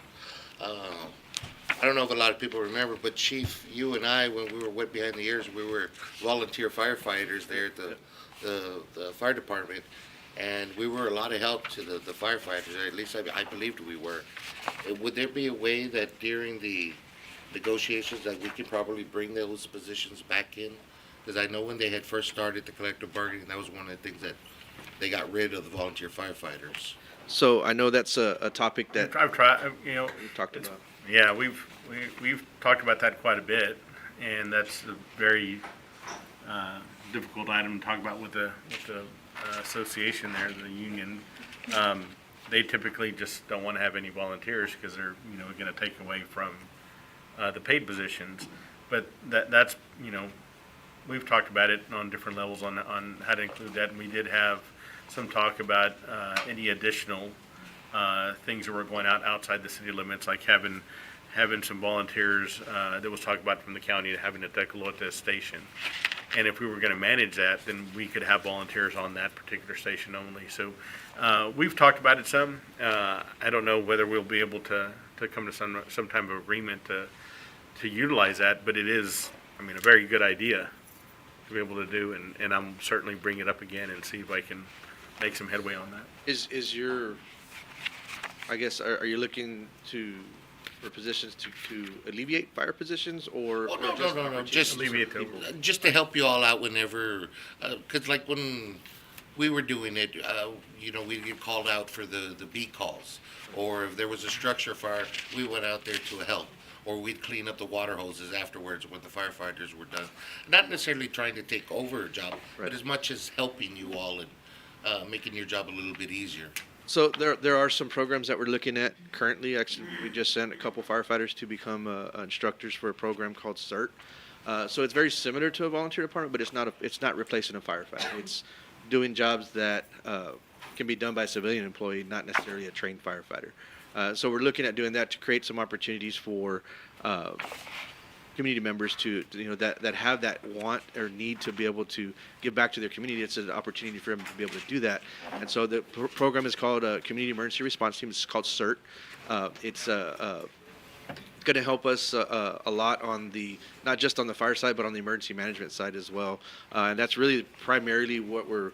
I don't know if a lot of people remember, but Chief, you and I, when we were wet behind the ears, we were volunteer firefighters there at the fire department, and we were a lot of help to the firefighters, or at least I believed we were. Would there be a way that during the negotiations that we could probably bring those positions back in? Because I know when they had first started the collective bargaining, that was one of the things that they got rid of the volunteer firefighters. So I know that's a topic that I've tried, we talked about. Yeah, we've talked about that quite a bit, and that's a very difficult item to talk about with the association there, the union. They typically just don't want to have any volunteers because they're going to take away from the paid positions. But that's we've talked about it on different levels on how to include that, and we did have some talk about any additional things that were going outside the city limits, like having some volunteers that was talked about from the county to having a Tecolote station. And if we were going to manage that, then we could have volunteers on that particular station only. So we've talked about it some. I don't know whether we'll be able to come to some type of agreement to utilize that, but it is, a very good idea to be able to do, and I'm certainly bring it up again and see if I can make some headway on that. Is your, I guess, are you looking for positions to alleviate fire positions, or? Oh, no, just alleviate the just to help you all out whenever, because like when we were doing it, we'd get called out for the beat calls, or if there was a structure fire, we went out there to help, or we'd clean up the water hoses afterwards when the firefighters were done. Not necessarily trying to take over a job, but as much as helping you all and making your job a little bit easier. So there are some programs that we're looking at currently. Actually, we just sent a couple firefighters to become instructors for a program called CERT. So it's very similar to a volunteer department, but it's not replacing a firefighter. It's doing jobs that can be done by a civilian employee, not necessarily a trained firefighter. So we're looking at doing that to create some opportunities for community members to that have that want or need to be able to give back to their community. It's an opportunity for them to be able to do that. And so the program is called Community Emergency Response Team. It's called CERT. It's going to help us a lot on not just on the fire side, but on the emergency management side as well. And that's really primarily what we're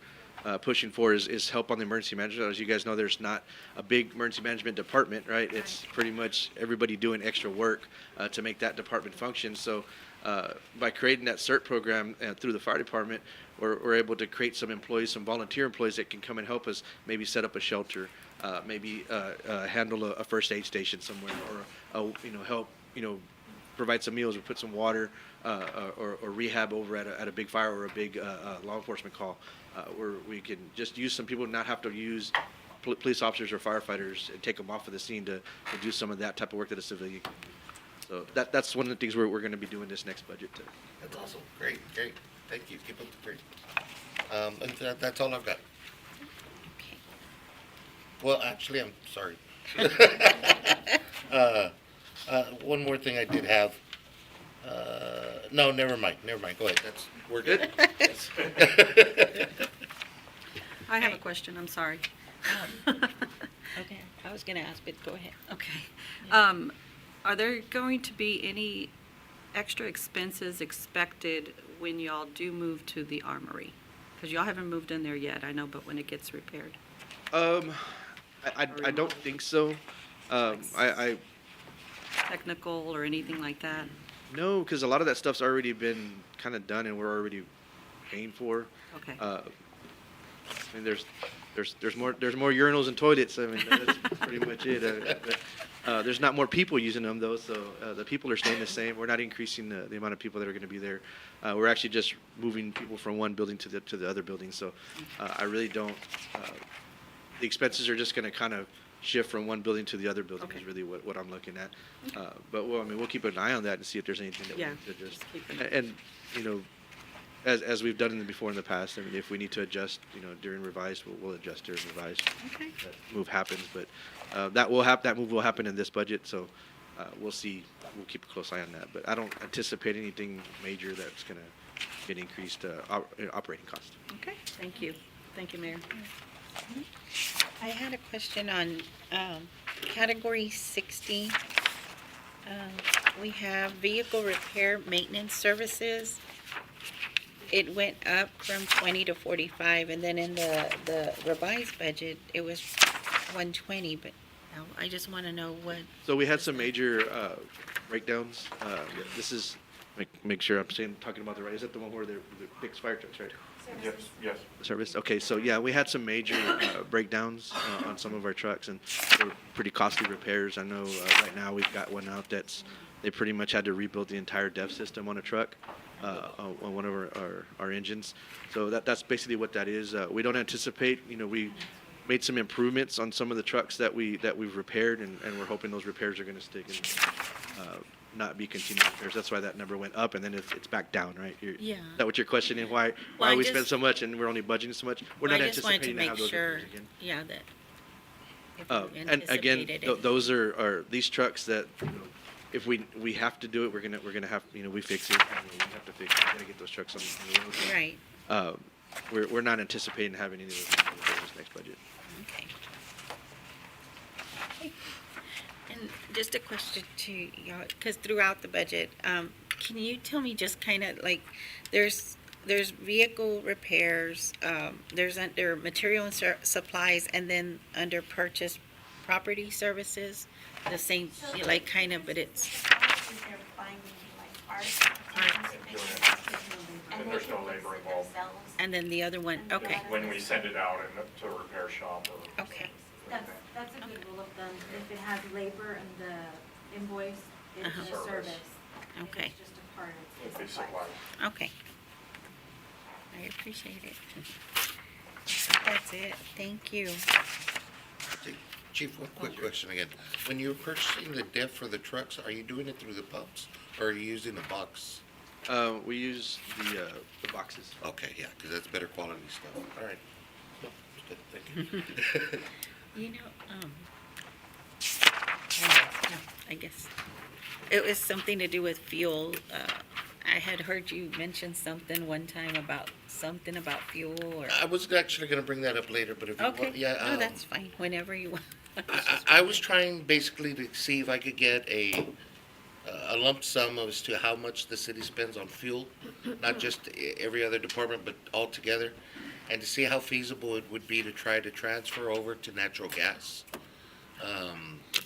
pushing for is help on the emergency management. As you guys know, there's not a big emergency management department, right? It's pretty much everybody doing extra work to make that department function. So by creating that CERT program through the fire department, we're able to create some employees, some volunteer employees that can come and help us maybe set up a shelter, maybe handle a first aid station somewhere, or help provide some meals or put some water or rehab over at a big fire or a big law enforcement call, where we can just use some people, not have to use police officers or firefighters and take them off of the scene to do some of that type of work that a civilian can do. So that's one of the things we're going to be doing this next budget too. That's awesome. Great, great. Thank you. Keep up the great. And that's all I've got. Well, actually, I'm sorry. One more thing I did have. No, never mind. Go ahead. We're good. I have a question, I'm sorry. Okay, I was gonna ask, but go ahead. Okay. Are there going to be any extra expenses expected when y'all do move to the armory? Because y'all haven't moved in there yet, I know, but when it gets repaired. I don't think so. I Technical or anything like that? no, because a lot of that stuff's already been kind of done and we're already paying for. Okay. I mean, there's more urinals and toilets. I mean, that's pretty much it. There's not more people using them though, so the people are staying the same. We're not increasing the amount of people that are going to be there. We're actually just moving people from one building to the other building. So I really don't. The expenses are just going to kind of shift from one building to the other building. Okay. Is really what I'm looking at. But well, I mean, we'll keep an eye on that and see if there's anything that Yeah, we need to adjust. just keep an eye. And you know, as we've done before in the past, I mean, if we need to adjust, during revise, we'll adjust during revise. Okay. That move happens, but that move will happen in this budget, so we'll see. We'll keep a close eye on that, but I don't anticipate anything major that's going to get increased operating cost. Okay, thank you. Thank you, Mayor. I had a question on category 60. We have vehicle repair maintenance services. It went up from 20 to 45, and then in the revised budget, it was 120, but now I just want to know what. So we had some major breakdowns. This is, make sure I'm talking about the right, is that the one where they're the big fire trucks, right? Yes. Service. Okay, so yeah, we had some major breakdowns on some of our trucks, and they were pretty costly repairs. I know right now we've got one out they pretty much had to rebuild the entire DEF system on a truck, on one of our engines. So that's basically what that is. We don't anticipate, we made some improvements on some of the trucks that we've repaired, and we're hoping those repairs are going to stick and not be continued repairs. That's why that number went up, and then it's back down, right? Yeah. Is that what your question is? Why Well, we spend so much and we're only budgeting so much? We're not I just wanted to anticipating to make have those sure, repairs again. yeah, that. if Oh, you and again, anticipated it. those are these trucks that, if we have to do it, we're gonna have, we fix it. We have to fix it. We're gonna get those trucks on the road. Right, We're not anticipating having any of those repairs this next budget. okay. And just a question to y'all, because throughout the budget, can you tell me just kind of like, there's vehicle repairs, there's under material and supplies, and then under purchase property services, the same, like kind of, but it's, They're buying like art. And there's no labor involved. and then the other one, okay, When we send it out to a repair shop or. okay, That's a good rule of thumb. If it has labor and the invoice, it's Uh-huh. a service. If Okay. it's just a part of If the they supply. supply. okay. I appreciate it. That's it, thank you. Chief, one quick question again. When you're purchasing the DEF for the trucks, are you doing it through the pumps or are you using the box? We use the boxes. Okay, yeah, because that's better quality stuff. All right. Well, good, thank you. You know, no, I guess, it was something to do with fuel. I had heard you mention something one time about something about fuel or, I was actually gonna bring that up later, but if you okay, want, yeah. no, that's fine, whenever you want. I was trying basically to see if I could get a lump sum as to how much the city spends on fuel, not just every other department, but all together, and to see how feasible it would be to try to transfer over to natural gas.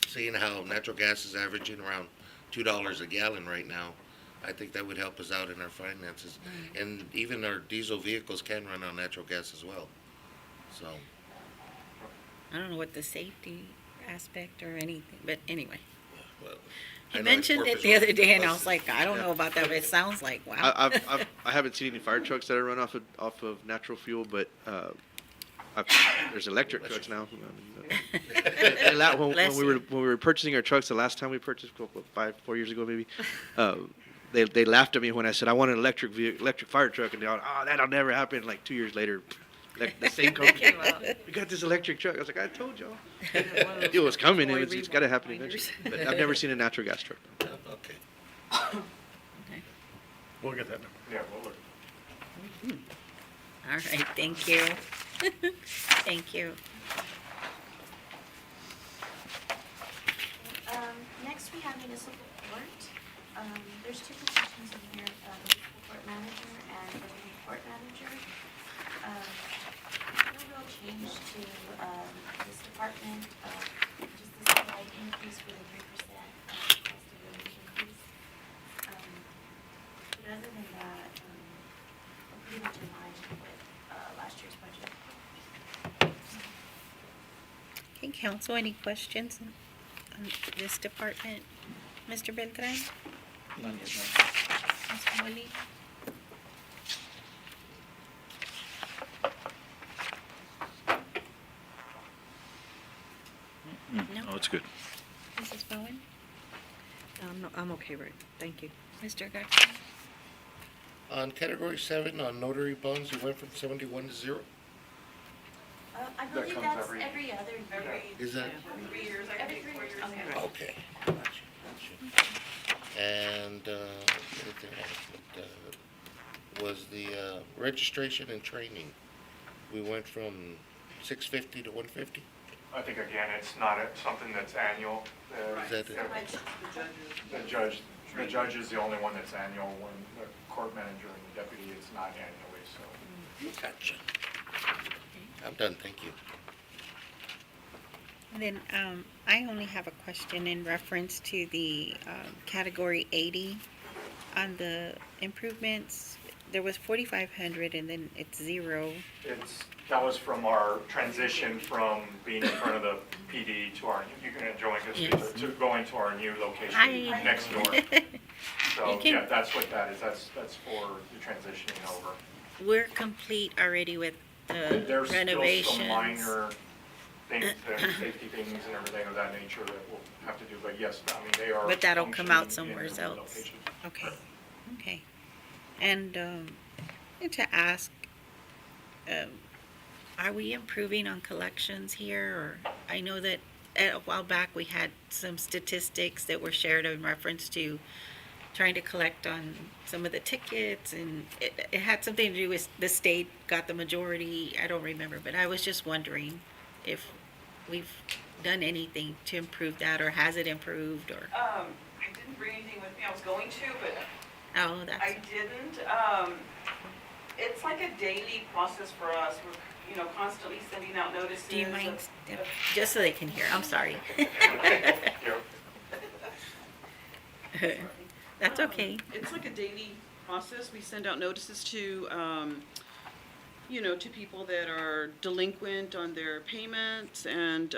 Seeing how natural gas is averaging around $2 a gallon right now, I think that would help us out in our finances. And even our diesel vehicles can run on natural gas as well, so. I don't know what the safety aspect or anything, but anyway. Well, He I know mentioned it Corpus the other Christi day and I buses. was like, I don't know about that, but it sounds like, wow. I haven't seen any fire trucks that are run off of natural fuel, but there's electric trucks now. When Bless we you. were purchasing our trucks, the last time we purchased, 4 years ago maybe, they laughed at me when I said I want an electric fire truck, and they're all, oh, that'll never happen. Like 2 years later, the same company, Came out. we got this electric truck. I was like, I told y'all. One of those It was coming. toy It's got to happen reminders. eventually. But I've never seen a natural gas truck. Okay. We'll get that number. Yeah, we'll look. All right, thank you. Thank you. Next, we have municipal court. There's two positions in here, municipal court manager and deputy court manager. No real change to, this department, just this slight increase for the 3%, cost of living increase. But other than that, we're pretty much in line with, last year's budget. Okay, council, any questions on this department? Mr. Beltran? None yet, Ms. Molly? no. No. Oh, it's good. Mrs. Bowen? No, I'm okay, right, thank you. Mr. Garcia? On category 7, on notary bonds, you went from 71 to 0? I believe comes that's every- every other year. Is that? Every 3 years, every 4 years. Okay. Okay. Gotcha. And, the other thing I had, was the, registration and training. We went from 650 to 150? I think, again, it's not something that's annual. Is that it? The judge is the only one that's annual. When the court manager and the deputy, it's not annually, so. Gotcha. I'm done, thank you. And then, I only have a question in reference to the, category 80 on the improvements. There was 4,500 and then it's 0. That was from our transition from being in front of the PD to our, you can join us, Yes. to going to our new location Hi. next door. So, You can- yeah, that's what that is. That's for the transitioning over. We're complete already with the There's still renovations. some minor things, safety things and everything of that nature that we'll have to do, but yes, I mean, they are. But that'll come out functioning in somewhere the else. location. Okay, okay. And, to ask, are we improving on collections here? Or, I know that a while back we had some statistics that were shared in reference to trying to collect on some of the tickets, and it had something to do with the state got the majority, I don't remember, but I was just wondering if we've done anything to improve that, or has it improved, or, I didn't bring anything with me. I was going to, but oh, that's, I didn't. It's like a daily process for us. We're, constantly sending out notices. do you mind, just so they can hear, I'm sorry. That's okay. It's like a daily process. We send out notices to, to people that are delinquent on their payments, and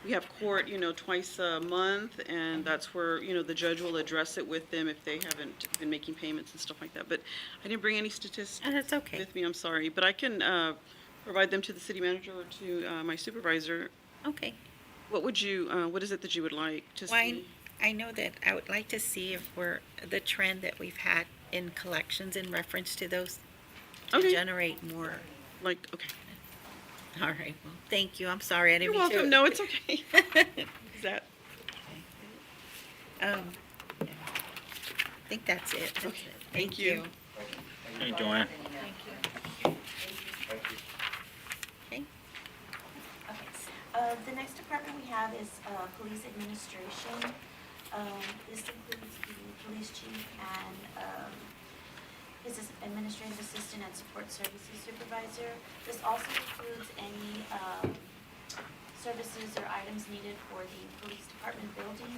we have court, twice a month, and that's where, the judge will address it with them if they haven't been making payments and stuff like that. But I didn't bring any statistics Oh, that's okay. with me, I'm sorry, but I can provide them to the city manager or to my supervisor. Okay. What would you, what is it that you would like to Well, see? I know that I would like to see if the trend that we've had in collections in reference to those, to Okay. generate more. Like, okay. All right, well, thank you, I'm sorry, I didn't You're mean to. welcome. No, it's okay. Is that? I think that's it. That's Okay, it. thank you. Hey, Joanne. Okay, Okay. The next department we have is police administration. This includes the police chief and his administrative assistant and support services supervisor. This also includes any services or items needed for the police department building.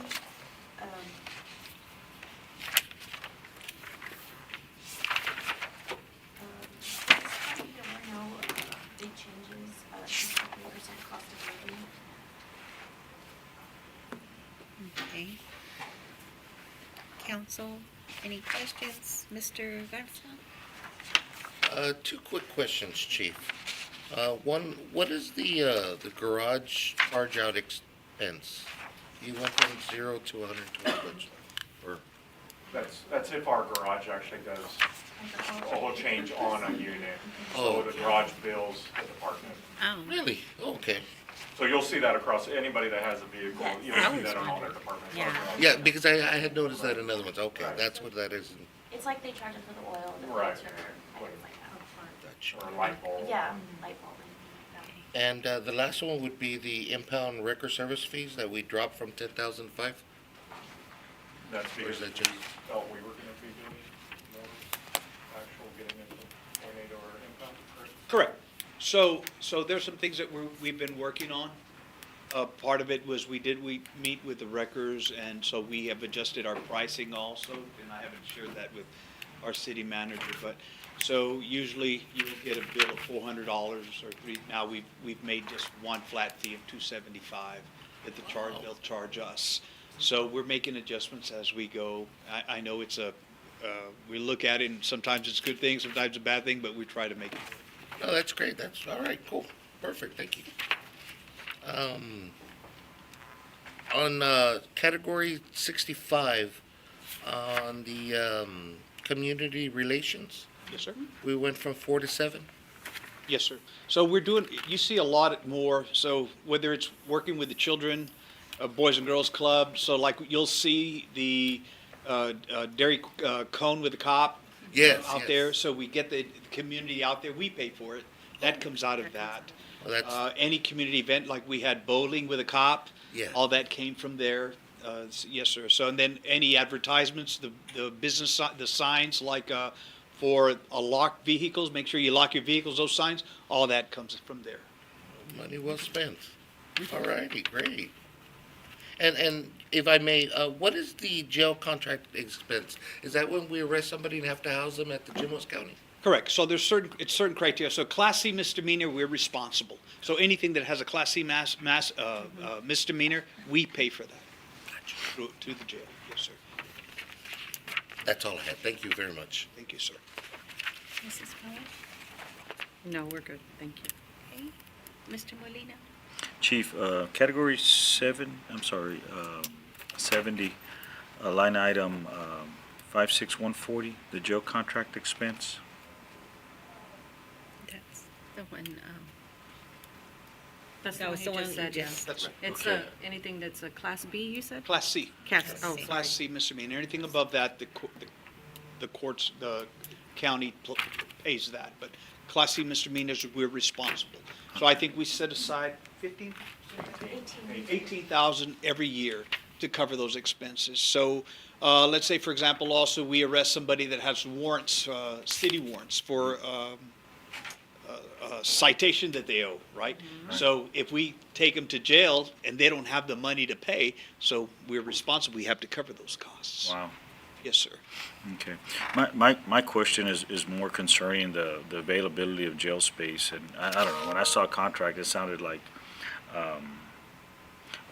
There were no big changes, just 3% cost of living. okay. Council, any questions? Mr. Garza? 2 quick questions, Chief. What is the garage charge out expense? You went from 0 to 120, or? That's if our garage actually does a whole change on a unit. Oh. So the garage bills the department. Oh. Really? Okay. So you'll see that across anybody that has a vehicle, Yes. you'll I see was that on all their wondering. departments. Yeah. Yeah, because I had noticed that in other ones. Okay, that's what that is. It's like they charge it for the oil, the Right. filter, items like that. Or a light bulb. Yeah, light bulb, anything like that. And the last one would be the impound record service fees that we dropped from 10,005. That's Or is because that just? felt we were gonna be doing more actual getting into tornado or impact, correct? Correct. So there's some things that we've been working on. Part of it was we meet with the wreckers, and so we have adjusted our pricing also, and I haven't shared that with our city manager, but, so usually you will get a bill of $400 or now we've made just one flat fee of $275 that they'll charge us. So we're making adjustments as we go. I know it's we look at it and sometimes it's a good thing, sometimes a bad thing, but we try to make it work. No, that's great. That's all right. Cool. Perfect. Thank you. On category 65, on the community relations, Yes, sir. we went from 4 to 7. Yes, sir. So we're doing, you see a lot more, so whether it's working with the children, Boys and Girls Club, so like you'll see the dairy cone with the cop. Yes, Out yes. there, so we get the community out there, we pay for it, that comes out of that. Well, that's Any community event, like we had bowling with a cop. Yeah. All that came from there. Yes, sir. So, and then any advertisements, the business, the signs, like for locked vehicles, make sure you lock your vehicles, those signs, all that comes from there. money well spent. All righty, great. And if I may, what is the jail contract expense? Is that when we arrest somebody and have to house them at the Jim Wells County? Correct. So there's certain criteria. So Class C misdemeanor, we're responsible. So anything that has a Class C misdemeanor, we pay for that. To the jail. Yes, sir. That's all I had. Thank you very much. Thank you, sir. Mrs. Miller? No, we're good, thank you. Okay. Mr. Molina? Chief, category 70, line item 56140, the jail contract expense. That's the one, That's That was the one said, you yeah. just- That's It's Okay. anything that's a Class B, you said? Class C. Oh, Class C misdemeanor. Anything above that, the courts, the county pays that. But Class C misdemeanors, we're responsible. So I think we set aside 18,000 every year to cover those expenses. So, let's say, for example, also we arrest somebody that has warrants, city warrants for, citation that they owe, right? So if we take them to jail and they don't have the money to pay, so we're responsible, we have to cover those costs. Wow. Yes, sir. Okay. My question is more concerning the availability of jail space. And I don't know, when I saw a contract, it sounded like,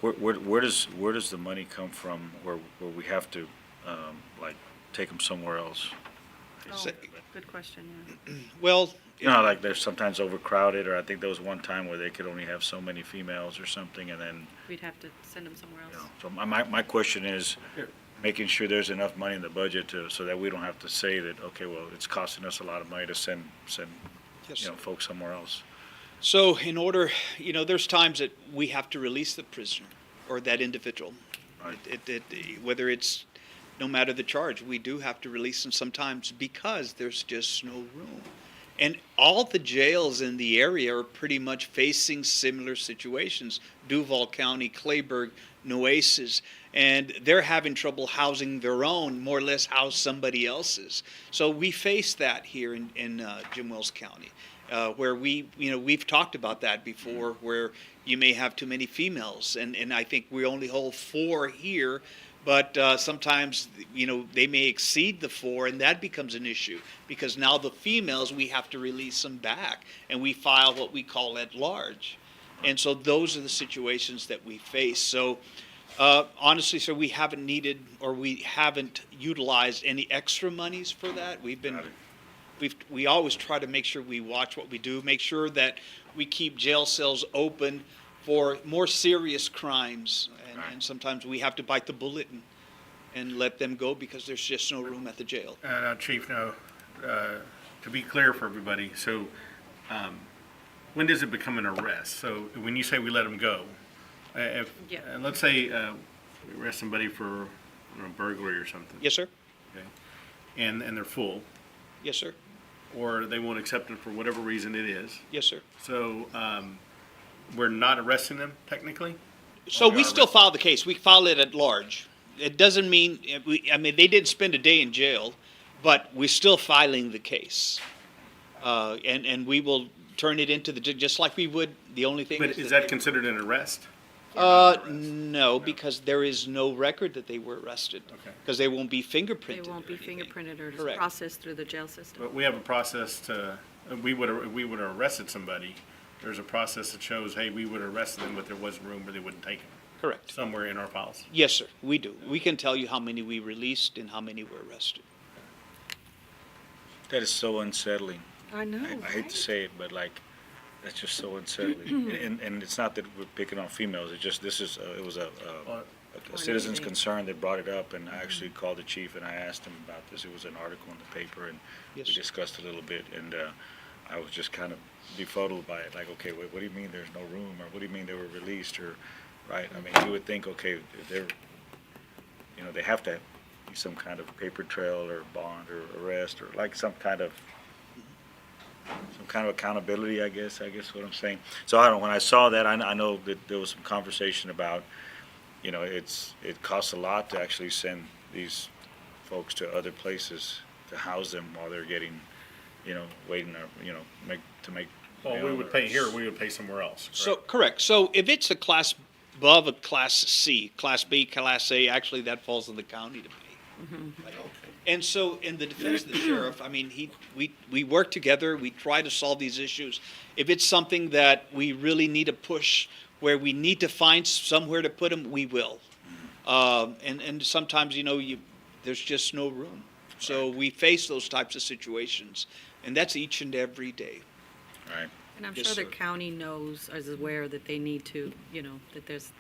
where does the money come from where we have to, like, take them somewhere else? Oh, good question, yeah. Well, You know, like they're sometimes overcrowded, or I think there was one time where they could only have so many females or something, and then, We'd have to send them somewhere else. so my question is, making sure there's enough money in the budget so that we don't have to say that, okay, well, it's costing us a lot of money to send, Yes, you know, folks somewhere else. so in order, there's times that we have to release the prisoner or that individual. Right. Whether it's, no matter the charge, we do have to release them sometimes because there's just no room. And all the jails in the area are pretty much facing similar situations. Duval County, Clayburgh, Nueces, and they're having trouble housing their own, more or less house somebody else's. So we face that here in Jim Wells County, where we've talked about that before, where you may have too many females, and I think we only hold 4 here. But sometimes, they may exceed the 4, and that becomes an issue because now the females, we have to release them back, and we file what we call at large. And so those are the situations that we face. So honestly, sir, we haven't needed or we haven't utilized any extra monies for that. We've been we always try to make sure we watch what we do, make sure that we keep jail cells open for more serious crimes. And sometimes we have to bite the bullet and let them go because there's just no room at the jail. Chief, no, to be clear for everybody, so when does it become an arrest? So when you say we let them go, if, let's say we arrest somebody for burglary or something. Yes, sir. Okay. And they're full, Yes, sir. or they won't accept it for whatever reason it is. Yes, sir. So we're not arresting them technically? So we still file the case. We file it at large. It doesn't mean, I mean, they didn't spend a day in jail, but we're still filing the case. And we will turn it into just like we would, the only thing. But is that considered an arrest? No, because there is no record that they were arrested. Okay. Because they won't be fingerprinted. They won't be fingerprinted or Correct. processed through the jail system. But we have a process to, we would have arrested somebody. There's a process that shows, hey, we would have arrested them, but there wasn't room where they wouldn't take them. Correct. Somewhere in our files. Yes, sir, we do. We can tell you how many we released and how many were arrested. That is so unsettling. I know. I hate to say it, but like, that's just so unsettling. And it's not that we're picking on females, it's just, this is, it was a citizen's concern that brought it up, and I actually called the chief and I asked him about this. It was an article in the paper, and we discussed a little bit, and I was just kind of befuddled by it, like, okay, what do you mean there's no room, or what do you mean they were released, or, right? I mean, you would think, okay, they're, you know, they have to be some kind of paper trail or bond or arrest, or like some kind of accountability, I guess what I'm saying. So I don't know, when I saw that, I know that there was some conversation about, you know, it costs a lot to actually send these folks to other places to house them while they're getting, you know, waiting, or, you know, to make. Well, we would pay here, we would pay somewhere else. So, correct. So if it's a class above a class C, class B, class A, actually that falls on the county to pay. And so in the defense of the sheriff, I mean, we work together, we try to solve these issues. If it's something that we really need to push, where we need to find somewhere to put them, we will. And sometimes, you know, there's just no room. So we face those types of situations, and that's each and every day. Right. And I'm Yes, sure the sir. county knows, is aware that they need to, you know, that there's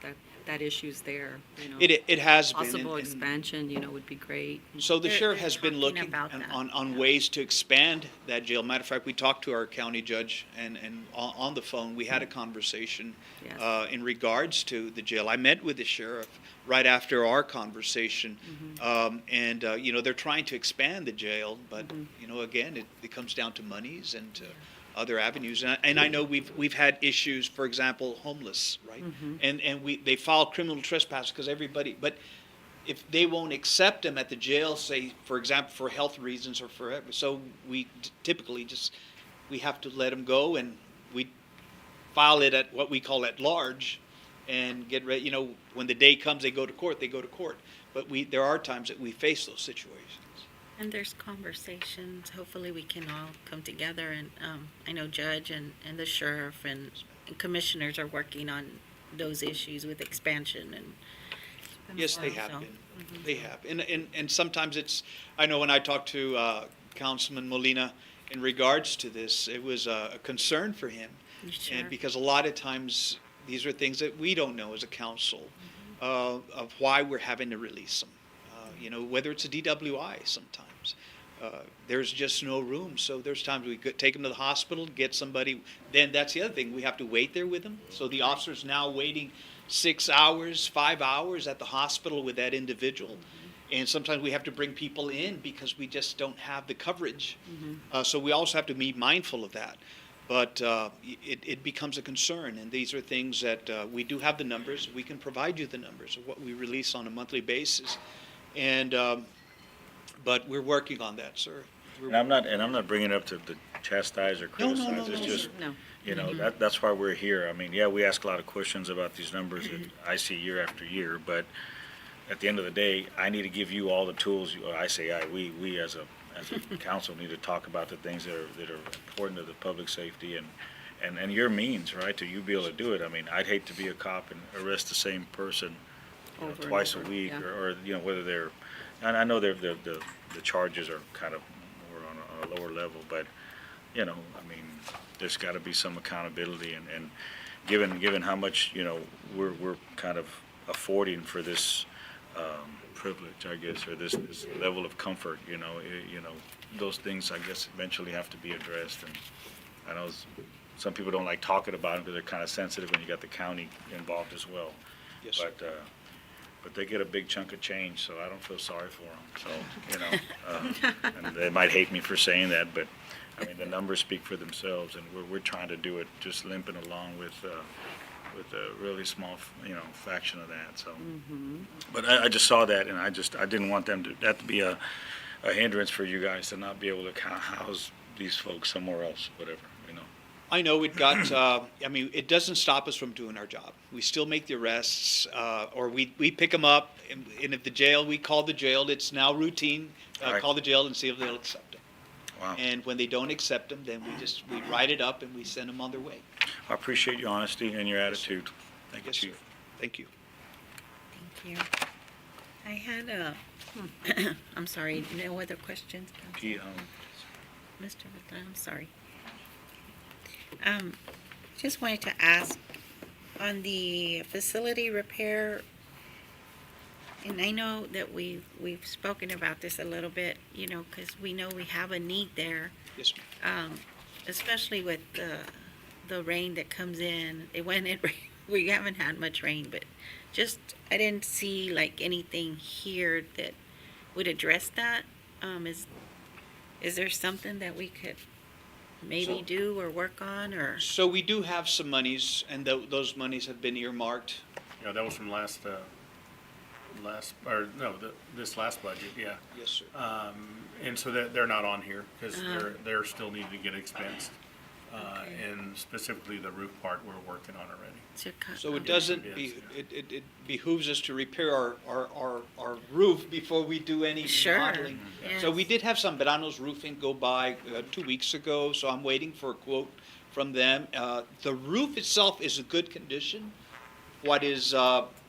that issue's there, you know. It has been. Possible and- expansion, you know, would be great. So the They're- sheriff they're has been talking looking about that, on ways to expand that jail. Matter of fact, we talked to our county judge, and on the phone, we had a conversation Yes. in regards to the jail. I met with the sheriff right after our conversation, and, you know, they're trying to expand the jail, but, you know, again, it comes down to monies and to other avenues. And I know we've had issues, for example, homeless, right? And they file criminal trespass because everybody, but if they won't accept them at the jail, say, for example, for health reasons or so we typically we have to let them go, and we file it at what we call at large and get ready. You know, when the day comes, they go to court. But there are times that we face those situations. And there's conversations, hopefully we can all come together, and I know Judge and the sheriff and commissioners are working on those issues with expansion and. Yes, they have So, been. They have. And sometimes I know when I talked to Councilman Molina in regards to this, it was a concern for him. Sure. And because a lot of times, these are things that we don't know as a council, of why we're having to release them. You know, whether it's a DWI sometimes. There's just no room. So there's times we could take them to the hospital, get somebody. Then that's the other thing. We have to wait there with them. So the officer's now waiting 6 hours, 5 hours at the hospital with that individual. And sometimes we have to bring people in because we just don't have the coverage. So we also have to be mindful of that. But it becomes a concern, and these are things that we do have the numbers. We can provide you the numbers of what we release on a monthly basis. And but we're working on that, sir. And I'm not bringing it up to chastise or No, criticize. It's just, No. you know, that's why we're here. I mean, yeah, we ask a lot of questions about these numbers that I see year after year, but at the end of the day, I need to give you all the tools. We as a council need to talk about the things that are important to the public safety and your means, right, to you be able to do it. I mean, I'd hate to be a cop and arrest the same person, you know, Over and twice a over, week, yeah. or you know, whether they're, and I know the charges are kind of more on a lower level, but, you know, I mean, there's gotta be some accountability and given how much, you know, we're kind of affording for this, privilege, I guess, or this level of comfort, you know, those things, I guess, eventually have to be addressed, and I know some people don't like talking about them because they're kind of sensitive when you got the county involved as well. Yes, sir. But they get a big chunk of change, so I don't feel sorry for them, so, you know. And they might hate me for saying that, but, I mean, the numbers speak for themselves, and we're trying to do it, just limping along with a really small, you know, fraction of that, so. But I just saw that, and I didn't want that to be a hindrance for you guys to not be able to house these folks somewhere else, whatever, you know. I know it got, I mean, it doesn't stop us from doing our job. We still make the arrests, or we pick them up, and if the jail, we call the jail, it's now routine, Right. call the jail and see if they'll accept them. Wow. And when they don't accept them, then we write it up and we send them on their way. I appreciate your honesty and your attitude. Thank you, Yes, sir. Chief. Thank you. Thank you. I had I'm sorry, no other questions? Council? Gee, Mr. Vitale, I'm sorry. Just wanted to ask on the facility repair, and I know that we've spoken about this a little bit, you know, because we know we have a need there, Yes, ma'am. especially with the rain that comes in. We haven't had much rain, but just, I didn't see like anything here that would address that. Is there something that we could maybe do or work on, or? So we do have some monies, and those monies have been earmarked. Yeah, that was from this last budget, yeah. Yes, sir. And so they're not on here, because they're still needing to get expensed. And specifically the roof part we're working on already. So it doesn't, it behooves us to repair our roof before we do any Sure, remodeling. So we did have some Veranos Roofing go by 2 weeks ago, so I'm waiting for a quote from them. The roof itself is in good condition. What is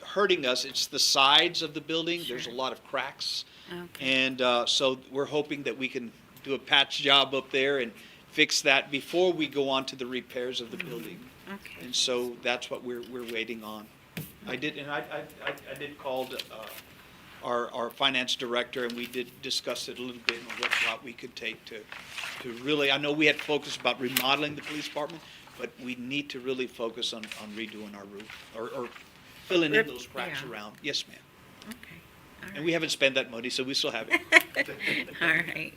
hurting us, it's the sides of the building. There's a lot of cracks. Okay. And so we're hoping that we can do a patch job up there and fix that before we go on to the repairs of the building. Okay. And so that's what we're waiting on. I did call our finance director, and we did discuss it a little bit on what route we could take to really, I know we had focused about remodeling the police department, but we need to really focus on redoing our roof, or filling in those cracks Yeah. around. Yes, ma'am. Okay. All And we haven't spent that money, so we still have it. All right.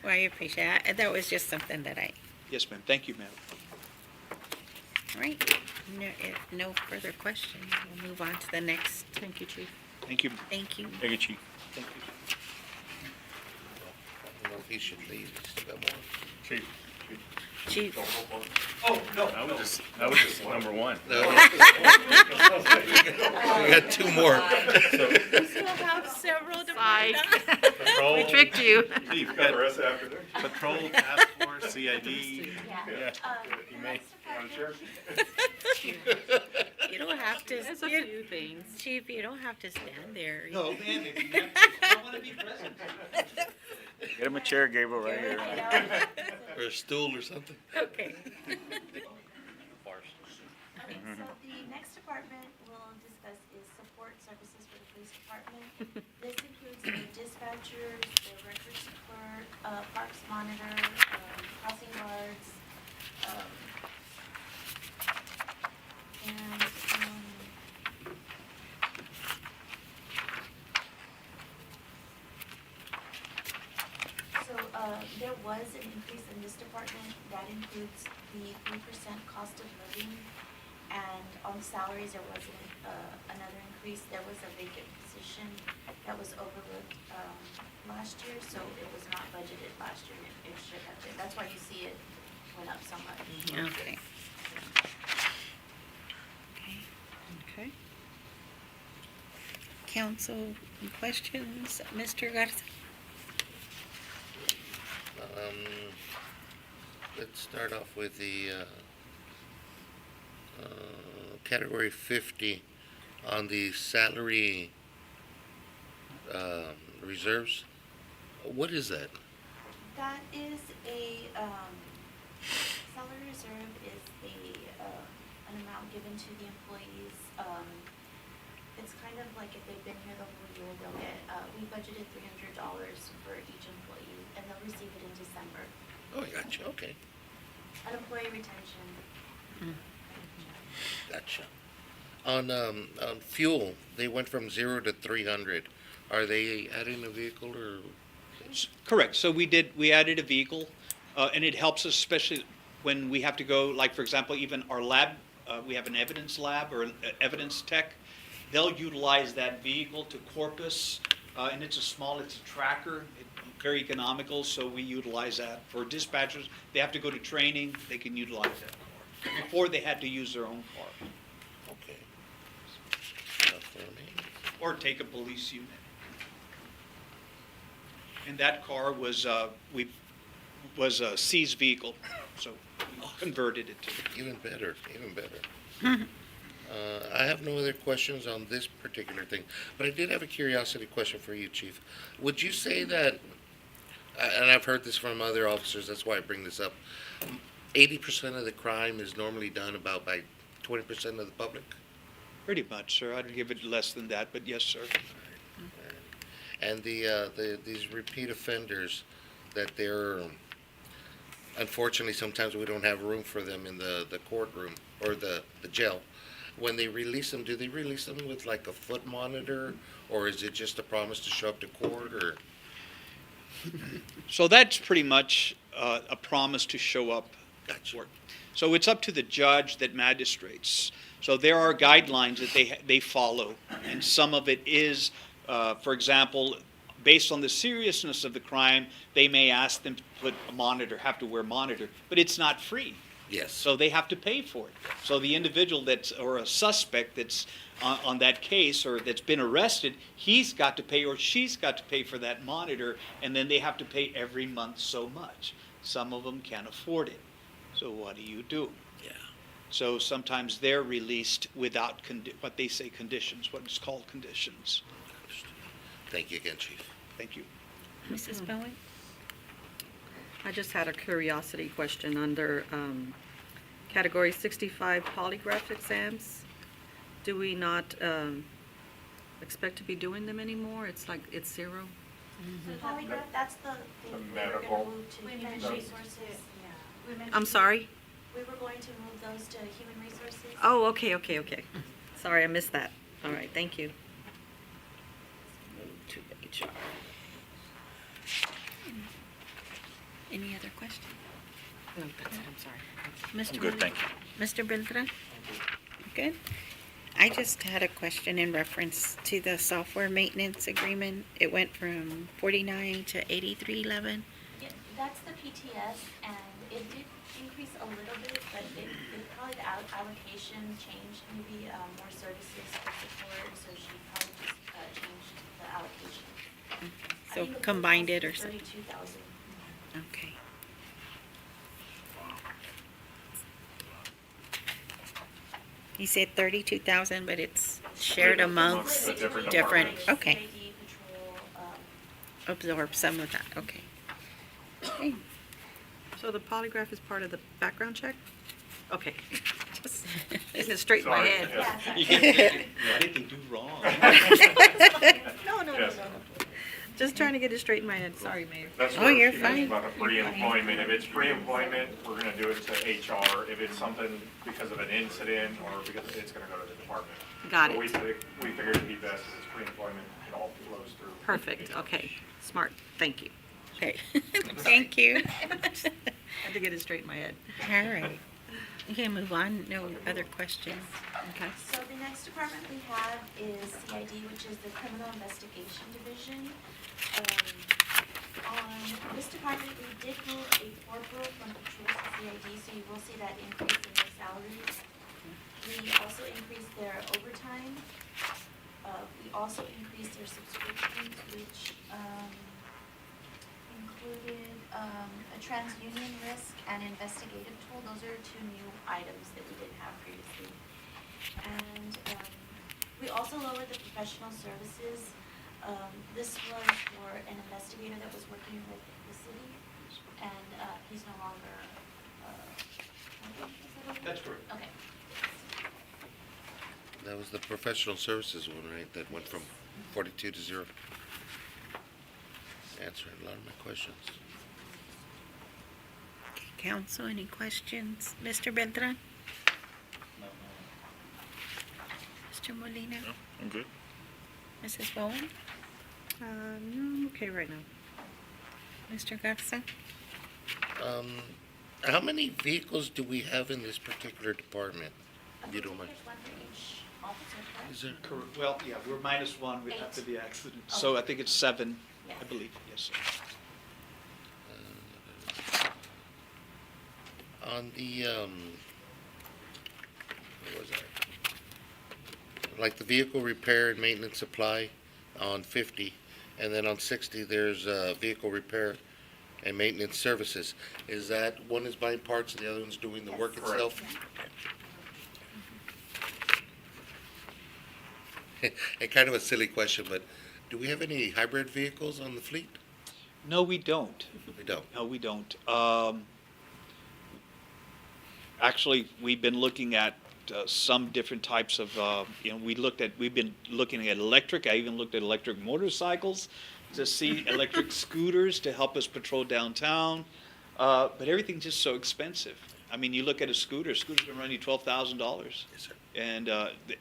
Well, I appreciate it. That was just something that Yes, ma'am. Thank you, ma'am. all right. If no further questions, we'll move on to the next. Thank you, Chief. Thank you. Thank you. Thank you, Chief. Thank you. I don't know if he should leave. He's got more. Chief, Chief. Oh, no. that was just number one. No. We got two more. We still have several to Patrol. We tricked you. Chief, Got the rest after there. Patrol, task force, CID. Yeah. You may. You don't have to. There's a you- few things. Chief, you don't have to stand there. No, man, I want to be present. Get him a chair, Gabriel, right here. Or a stool or something. Okay. Okay, so the next department we'll discuss is support services for the police department. This includes the dispatchers, the records clerk, parks monitor, crossing guards, and, so, there was an increase in this department. That includes the 3% cost of living. And on salaries, there was another increase. There was a vacant position that was overlooked last year, so it was not budgeted last year. It should have been. That's why you see it went up so much. Okay. Okay. Council questions, Mr. Garza? Let's start off with the category 50 on the salary reserves. What is that? That is a, salary reserve is an amount given to the employees. It's kind of like if they've been here the whole year, they'll get, we budgeted $300 for each employee, and they'll receive it in December. Oh, gotcha, okay, An employee retention. gotcha. On fuel, they went from 0 to 300. Are they adding a vehicle or? Correct. So we added a vehicle, and it helps us especially when we have to go, like, for example, even our lab, we have an evidence lab or evidence tech. They'll utilize that vehicle to Corpus, and it's a tracker, very economical, so we utilize that. For dispatchers, they have to go to training, they can utilize that car. Before, they had to use their own car. Okay. Enough for me. Or take a police unit. And that car was a seized vehicle, so we converted it to. Even better, even better. I have no other questions on this particular thing, but I did have a curiosity question for you, Chief. Would you say that, and I've heard this from other officers, that's why I bring this up, 80% of the crime is normally done about by 20% of the public? Pretty much, sir. I'd give it less than that, but yes, sir. And these repeat offenders, that they're, unfortunately, sometimes we don't have room for them in the courtroom or the jail. When they release them, do they release them with like a foot monitor, or is it just a promise to show up to court, or? So that's pretty much a promise to show up at court. So it's up to the judge that magistrates. So there are guidelines that they follow, and some of it is, for example, based on the seriousness of the crime, they may ask them to put a monitor, have to wear a monitor, but it's not free. Yes. So they have to pay for it. So the individual or a suspect that's on that case or that's been arrested, he's got to pay or she's got to pay for that monitor, and then they have to pay every month so much. Some of them can't afford it. So what do you do? Yeah. So sometimes they're released without what they say conditions, what is called conditions. Thank you again, Chief. Thank you. Mrs. Bowen? I just had a curiosity question under Category 65 polygraph exams. Do we not expect to be doing them anymore? It's like, it's zero? The polygraph, that's the thing we were medical. gonna move to human resources. We mentioned- I'm sorry? We were going to move those to human resources. Oh, okay. Sorry, I missed that. All right, thank you. Move to HR. Any other questions? No, that's it, I'm sorry. Mr. I'm good, thank you. Mr. Beltran? Good. I just had a question in reference to the software maintenance agreement. It went from 49 to 8311. Yeah, that's the PTS, and it did increase a little bit, but it probably the allocation changed, maybe more services for support, so she probably just changed the allocation. I So think the combined full it or cost something? is 32,000. Okay. You said 32,000, but it's shared amongst The different different, departments. okay. CID, patrol, Absorb some of that, okay. Okay. So the polygraph is part of the background check? Okay. Just getting it straight in my Sorry, head. yeah. You get, what did they do wrong? No. Yes. Just trying to get it straight in my head. Sorry, Mayor. That's Oh, where you're she mentioned fine. about the pre-employment. If it's pre-employment, we're gonna do it to HR. If it's something because of an incident or because it's gonna go to the department. Got But it. we figured it'd be best if it's pre-employment, it all flows through. Perfect, okay. Smart, thank you. Okay, thank you. Had to get it straight in my head. All right. Okay, move on. No other questions. Okay. So the next department we have is CID, which is the Criminal Investigation Division. On this department, we did move a corporal from patrol to CID, so you will see that increase in their salaries. We also increased their overtime. We also increased their subscriptions, which included a TransUnion risk and investigative tool. Those are two new items that we didn't have previously. And we also lowered the professional services. This was for an investigator that was working with the city. And he's no longer, is that okay? That's correct. Okay. That was the professional services one, right? That went from 42 to 0. Answering a lot of my questions. Council, any questions? Mr. Beltran? Mr. Molina? I'm good. Mrs. Bowen? No, I'm okay right now. Mr. Garza? How many vehicles do we have in this particular department? If you don't mind. There's one for each officer, correct? Is there? Correct. Well, yeah, we're minus one after the accident. So I think it's 7, I believe, yes, sir. On the, what was that? Like the vehicle repair and maintenance supply on 50, and then on 60, there's, vehicle repair and maintenance services. Is that, one is buying parts and the other one's doing the work itself? And kind of a silly question, but do we have any hybrid vehicles on the fleet? No, we don't. We don't. No, we don't. Actually, we've been looking at some different types of, we've been looking at electric. I even looked at electric motorcycles to see electric scooters to help us patrol downtown. But everything's just so expensive. I mean, you look at a scooter's gonna run you $12,000. Yes, sir. And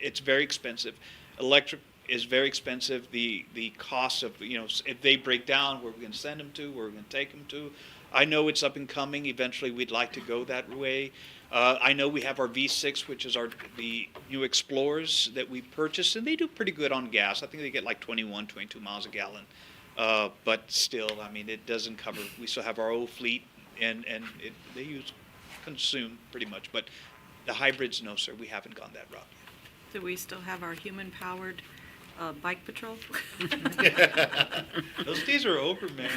it's very expensive. Electric is very expensive. The cost of, if they break down, where we're going to send them to, where we're going to take them to. I know it's up and coming. Eventually, we'd like to go that way. I know we have our V6, which is the new Explorers that we purchased, and they do pretty good on gas. I think they get like 21, 22 miles a gallon. But still, I mean, it doesn't cover. We still have our old fleet, and they consume pretty much. But the hybrids, no, sir, we haven't gone that route yet. Do we still have our human-powered bike patrol? Those days are over, man.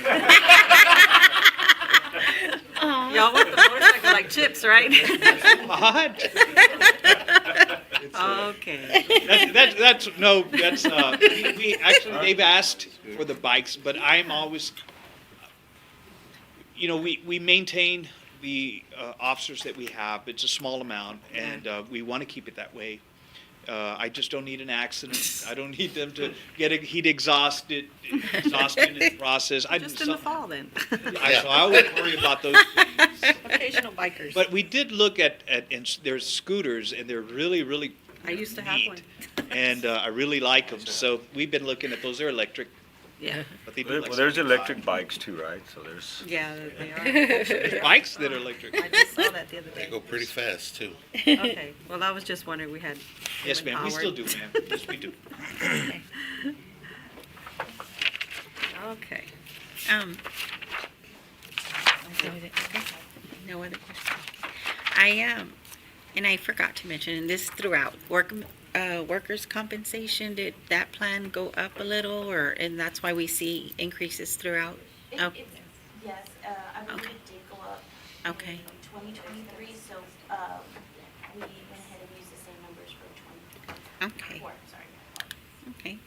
Y'all want the motorcycle like chips, right? What? Okay. That's we actually, they've asked for the bikes, but I'm always, we maintain the officers that we have. It's a small amount, and we want to keep it that way. I just don't need an accident. I don't need them to get heat exhausted in the process. Just in the fall, then. So I always worry about those things. Occasional bikers. But we did look at and there's scooters, and they're really, really I used to have one. and I really like them. So we've been looking at those. They're electric. Yeah. But they do Well, there's electric bikes too, right? So there's. Yeah, they are. There's bikes that are electric. I just saw that the other They day. go pretty fast, too. Okay, well, I was just wondering, we had Yes, ma'am. We still human-powered. do, ma'am. Yes, we do. Okay. No other questions? And I forgot to mention, and this throughout, workers' compensation, did that plan go up a little, and that's why we see increases throughout? Oh, Yes, I believe Okay. it did go up. Okay. In 2023, so we went ahead and used the same numbers for 2024, Okay. sorry. Okay.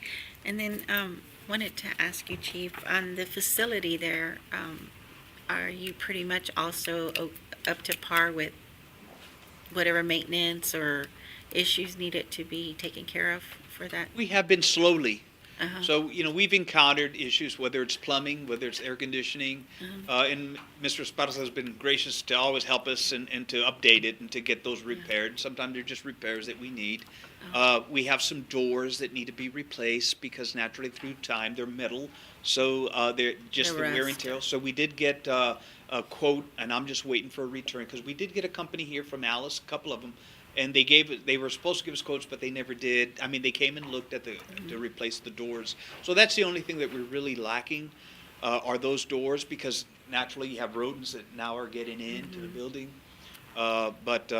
And then, wanted to ask you, Chief, on the facility there, are you pretty much also up to par with whatever maintenance or issues needed to be taken care of for that? We have been slowly. Uh-huh. So, we've encountered issues, whether it's plumbing, whether it's air conditioning, and Mr. Esparza has been gracious to always help us and to update it and to get those repaired. Sometimes they're just repairs that we need. We have some doors that need to be replaced because naturally through time, they're metal, so they're just the wear and rust. tear. So we did get a quote, and I'm just waiting for a return, because we did get a company here from Alice, a couple of them, and they were supposed to give us quotes, but they never did. I mean, they came and looked at to replace the doors. So that's the only thing that we're really lacking, are those doors, because naturally you have rodents that now are getting into the building. But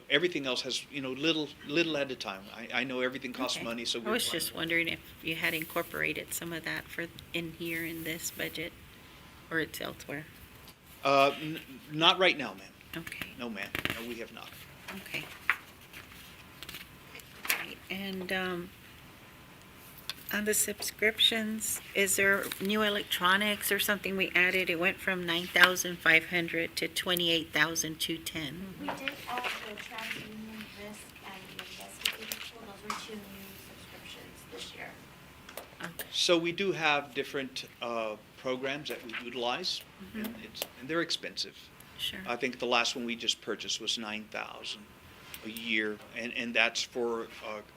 everything else has, little at a time. I know everything costs Okay. money, so I we're was trying. just wondering if you had incorporated some of that in here in this budget, or it's elsewhere? Not right now, ma'am. Okay. No, ma'am. No, we have not. Okay. Right, and, On the subscriptions, is there new electronics or something we added? It went from 9,500 to 28,210. We did add the TransUnion Risk and the Investigative Tool. Those were two new subscriptions this year. So we do have different programs that we utilize, and they're expensive. Sure. I think the last one we just purchased was 9,000 a year, and that's for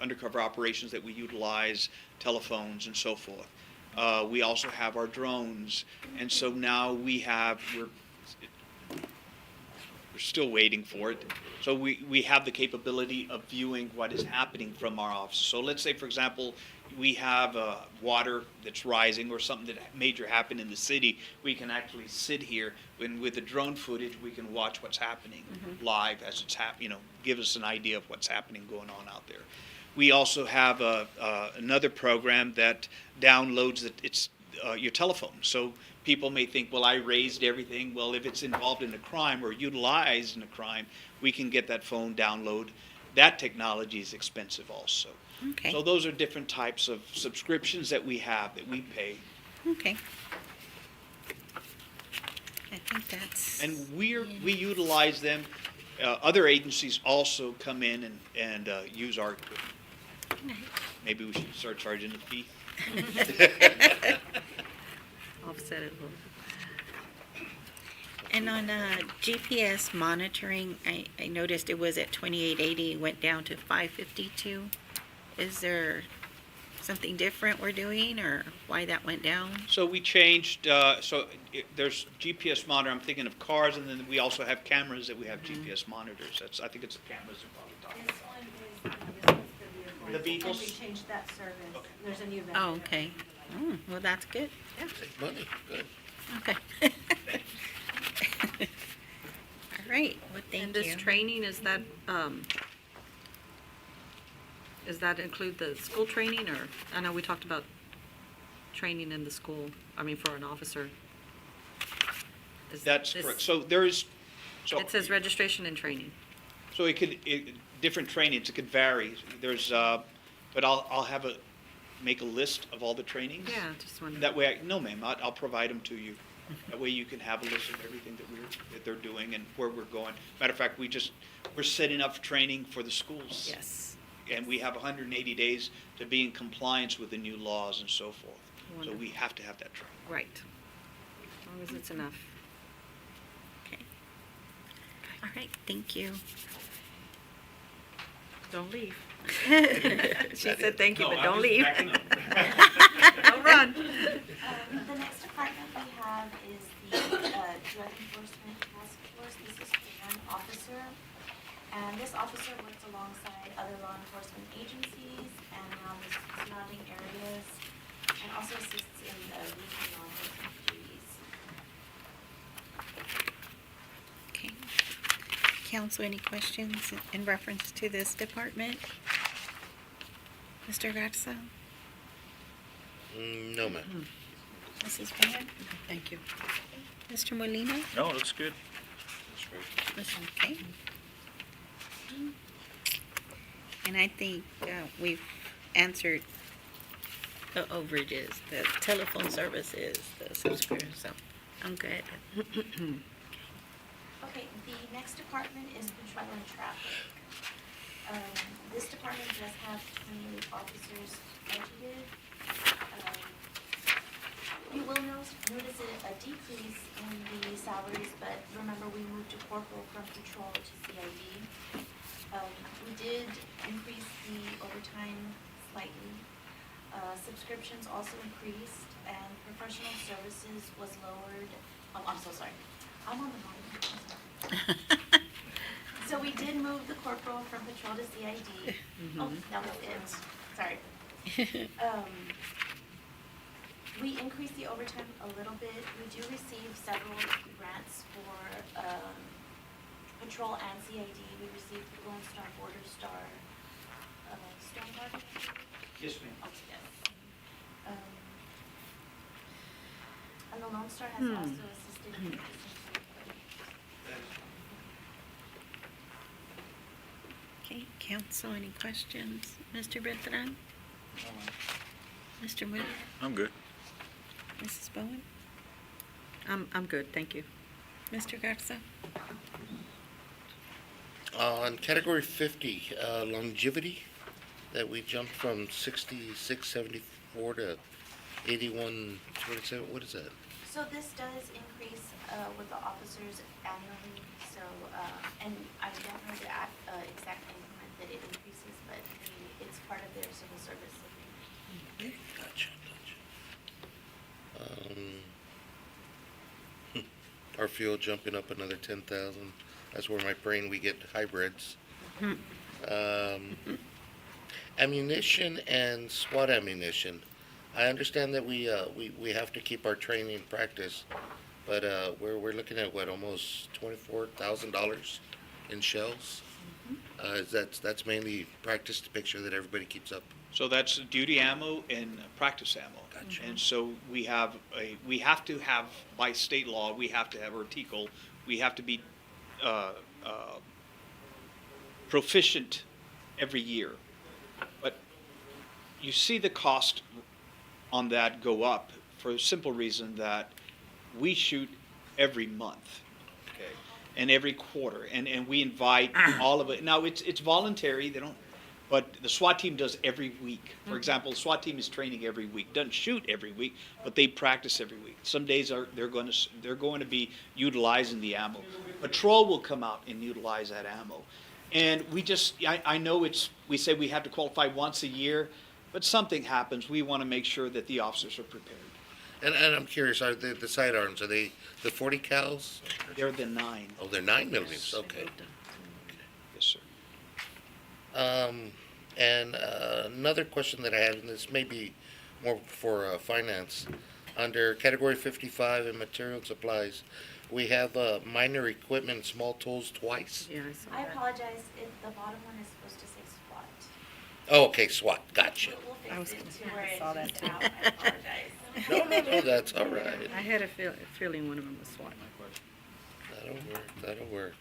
undercover operations that we utilize, telephones and so forth. We also have our drones, and so now we're still waiting for it. So we have the capability of viewing what is happening from our office. So let's say, for example, we have water that's rising or something that major happened in the city. We can actually sit here, and with the drone footage, we can watch what's happening live as it's give us an idea of what's happening going on out there. We also have another program that downloads your telephone. So people may think, well, I raised everything. Well, if it's involved in a crime or utilized in a crime, we can get that phone download. That technology is expensive also. Okay. So those are different types of subscriptions that we have that we pay. Okay. I think that's. And we utilize them. Other agencies also come in and use our equipment. Maybe we should start charging a fee. Offset it a little. And on GPS monitoring, I noticed it was at 2880, went down to 552. Is there something different we're doing, or why that went down? So we changed, there's GPS monitor, I'm thinking of cars, and then we also have cameras that we have GPS monitors. I think it's the cameras that probably This talking one is The vehicles? And we changed that service. There's a new vendor. Oh, okay. Well, that's good. Money, good. Okay. All right, well, thank you. And this training, does that include the school training, or, I know we talked about training in the school, for an officer. That's this- correct. It says registration and training. So different trainings, it could vary. But I'll make a list of all the trainings. Yeah, just wondering. That way, no ma'am, I'll provide them to you. That way you can have a list of everything that they're doing and where we're going. Matter of fact, we're setting up training for the schools. Yes. And we have 180 days to be in compliance with the new laws and so forth. So Wonderful. we have to have that training. Right. As long as it's enough. Okay. All right, thank you. Don't leave. She said thank you, No, but I'm don't just leave. backing up. Don't run. The next department we have is the Drug Enforcement Task Force. This is one officer, and this officer works alongside other law enforcement agencies and around the surrounding areas, and also assists in the routine law enforcement duties. Okay. Council, any questions in reference to this department? Mr. Garza? No, ma'am. Mrs. Brand? Thank you. Mr. Molina? No, it looks good. Okay. And I think we've answered the overages, the telephone services, the subscription, so I'm good. Okay, the next department is controlling traffic. This department does have 28 officers budgeted. You will notice a decrease in the salaries, but remember we moved to corporal from patrol to CID. We did increase the overtime slightly. Subscriptions also increased, and professional services was lowered. Oh, I'm so sorry. I'm on the wrong one. I'm sorry. So we did move the corporal from patrol to CID. Oh, that was it. Sorry. We increased the overtime a little bit. We do receive several grants for patrol and CID. We received the Lone Star, Border Star, Stone Guard. Yes, ma'am. Oh, yes. And the Lone Star has also assisted in purchasing some equipment. Okay, council, any questions? Mr. Beltran? Mr. Moody? I'm good. Mrs. Bowen? I'm good, thank you. Mr. Garza? On category 50, longevity, that we jumped from 6674 to 8127, what is that? So this does increase with the officers annually, so, and I don't know the exact increment that it increases, but it's part of their civil service agreement. Gotcha. Our fuel jumping up another 10,000. That's where my brain, we get hybrids. Ammunition and SWAT ammunition. I understand that we have to keep our training and practice, but we're looking at what, almost $24,000 in shells. That's mainly practice to make sure that everybody keeps up. So that's duty ammo and practice ammo. Gotcha. And so we have to have, by state law, we have to have, or TCO, we have to be proficient every year. But you see the cost on that go up for the simple reason that we shoot every month, okay, and every quarter, and we invite all of it. Now, it's voluntary, they don't, but the SWAT team does every week. For example, the SWAT team is training every week, doesn't shoot every week, but they practice every week. Some days they're going to be utilizing the ammo. Patrol will come out and utilize that ammo. And I know we say we have to qualify once a year, but something happens, we want to make sure that the officers are prepared. And I'm curious, are the sidearms, are they the 40 cals? They're the 9. Oh, they're 9 millimeters, okay. Yes, sir. And another question that I had, and this may be more for finance, under category 55 in material and supplies, we have minor equipment, small tools twice. Yeah, I saw I that. apologize, the bottom one is supposed to say SWAT. Oh, okay, SWAT, gotcha. We'll fix it to where it saw that just too. out. I apologize. No, that's all right. I had a feeling one of them was SWAT. That'll work.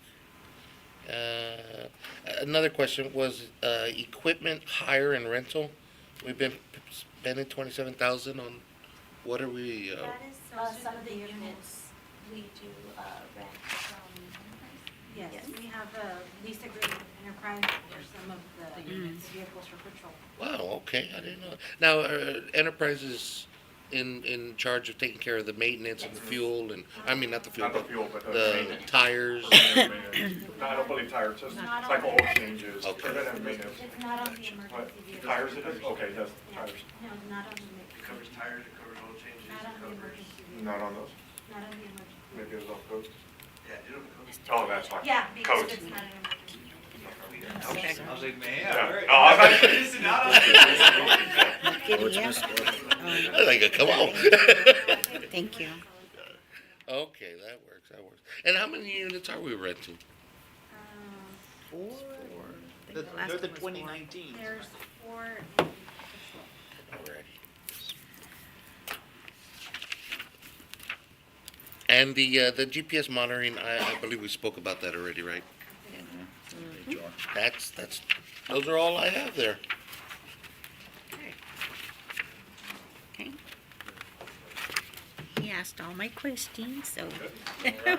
Another question was equipment hire and rental. We've been spending 27,000 on, what are we? That is some of the units we do rent from Enterprise. Yes, we have a lease agreement with Enterprise for some of the units, vehicles for patrol. Wow, okay, I didn't know. Now, Enterprise is in charge of taking care of the maintenance and the fuel and, I mean, not the fuel, Not the but fuel, but the the maintenance. tires. No, I don't believe tires, just Not cycle on oil the- changes, Okay. preventive maintenance. It's not on the What, emergency vehicle. tires it is? Okay, yes, Yeah. tires. No, not on the, Covers tires, it covers oil changes, not on the emergency vehicle. Not on those? Not on the emergency. Maybe it was off code? Yeah, you don't. Oh, that's fine. Yeah, because Codes. it's not an emergency. Okay. I was like, man, Yeah. Oh, I thought- Missing out on I think, come on. Thank you. Okay, that works. And how many units are we renting? Four. I think the last They're the one was four. 2019. There's 4 in patrol. Alrighty. And the GPS monitoring, I believe we spoke about that already, right? That's, those are all I have there. Okay. He asked all my questions, so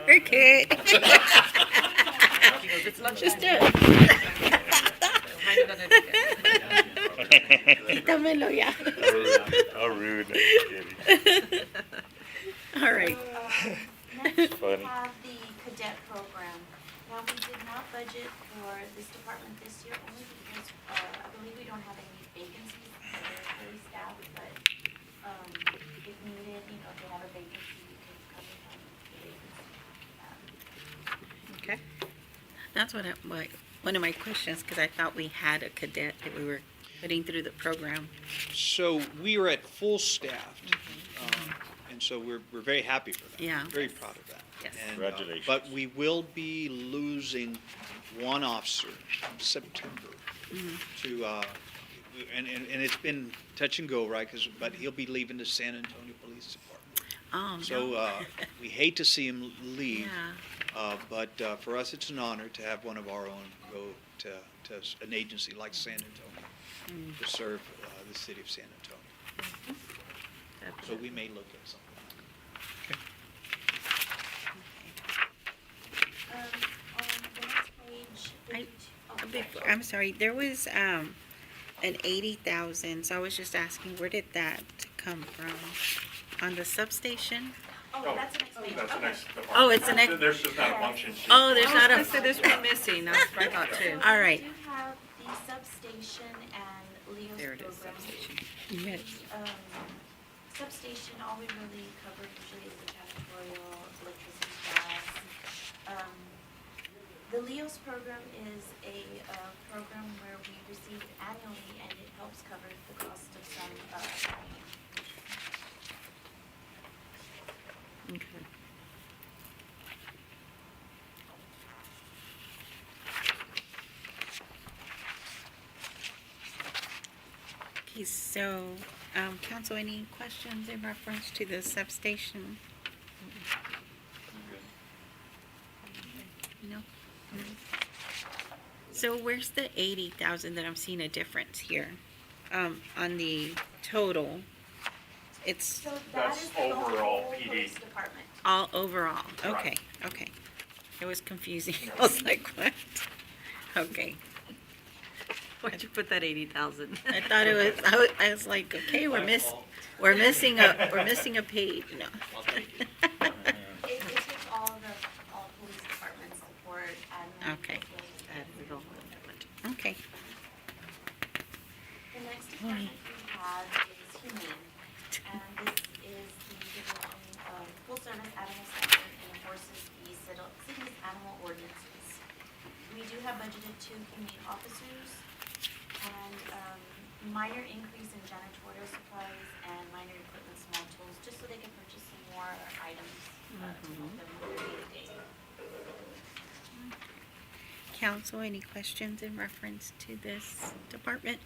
we're good. Just do it. Quítamelo ya. How rude. All right. Next, Funny. we have the cadet program. Now, we did not budget for this department this year only because I believe we don't have any vacancies. They're fully staffed, but if needed, if they have a vacancy, we can come in on the vacancy. Okay. That's one of my questions, because I thought we had a cadet that we were putting through the program. So we are at full staffed, and so we're very happy for that. Yeah. Very proud of that. Yes. And, Congratulations. But we will be losing one officer in September to, and it's been touch and go, right? But he'll be leaving the San Antonio Police Department. Oh, So no. we hate to see him leave, Yeah. but for us, it's an honor to have one of our own go to an agency like San Antonio to serve the city of San Antonio. So we may look at something. On the next page, I'm sorry, there was, an 80,000, so I was just asking, where did that come from? On the substation? oh, that's the next page. That's the Okay. next department. Oh, it's the next- There's just not a function sheet. Oh, there's not a. So there's one missing, that's what I thought too. All right. We do have the substation and Leo's There it is, program. substation. Yes. Substation, all we really cover usually is the janitorial, electricity, gas. The Leo's program is a program where we receive annually, and it helps cover the cost of some training. Okay. Okay, so, council, any questions in reference to the substation? No? No. So where's the 80,000 that I'm seeing a difference here? On the total, it's So that That's is the overall whole PD. police department. all overall, okay, okay. It was confusing, I was like, what? Okay. Why'd you put that 80,000? I thought it was, I was like, okay, we're missing a page, no. It takes all police department support, admin. Okay. Added it all in. Okay. The next department we have is humane, and this is the division of full-service animal center and enforces the city's animal ordinances. We do have budgeted 2 humane officers, and minor increase in janitorial supplies and minor equipment, small tools, just so they can purchase some more items to help them with their day-to-day. Council, any questions in reference to this department?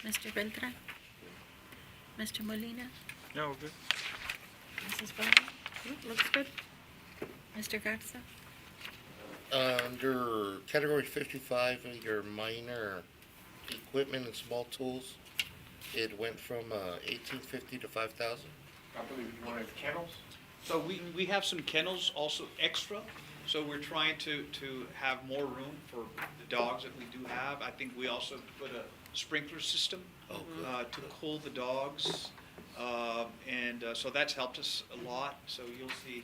Mr. Beltran? Mr. Molina? No, good. Mrs. Brown? Looks good. Mr. Garza? Under category 55, your minor equipment and small tools, it went from 1,850 to 5,000. I believe you wanted kennels? So we have some kennels also extra, so we're trying to have more room for the dogs that we do have. I think we also put a sprinkler system to cool the dogs, and so that's helped us a lot, so you'll see,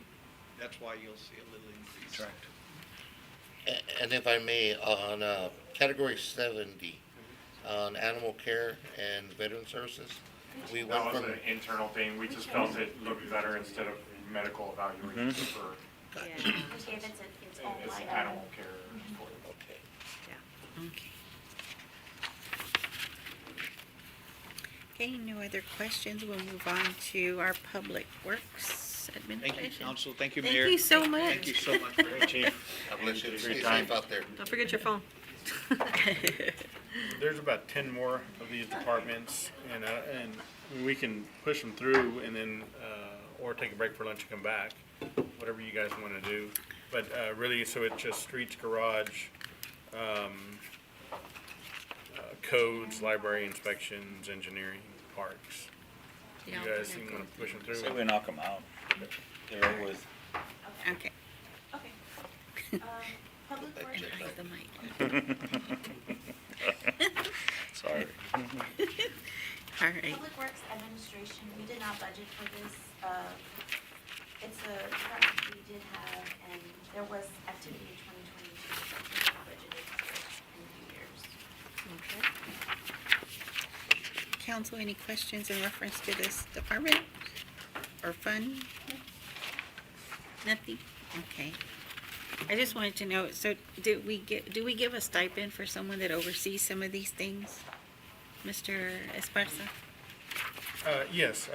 that's why you'll see a little increase. Correct. And if I may, on category 70, on animal care and veteran services, we went That was from, an internal thing. We just felt it looked better instead of medical evaluation for, We gave it its own it's line animal item. care. okay. Okay. Okay, no other questions. We'll move on to our Public Works Administration. Thank you, council, thank you, Thank Mayor. you so much. Thank you so much for your Chief. God bless you. Your Stay time. safe out there. Don't forget your phone. There's about 10 more of these departments, and we can push them through and then, or take a break for lunch and come back, whatever you guys want to do. But really, so it's just streets, garage, codes, library inspections, engineering, parks. You Yeah, guys I'm want gonna to push them through? Say we knock them out. Get over with. Okay. Okay. Public Works, Behind the mic. Sorry. All right. Public Works Administration, we did not budget for this. It's a department we did have, and there was activity in 2022 that we not budgeted for in a few years. Okay. Council, any questions in reference to this department or fund? Nothing? Okay. I just wanted to know, so do we give a stipend for someone that oversees some of these things? Mr. Esparza? Yes,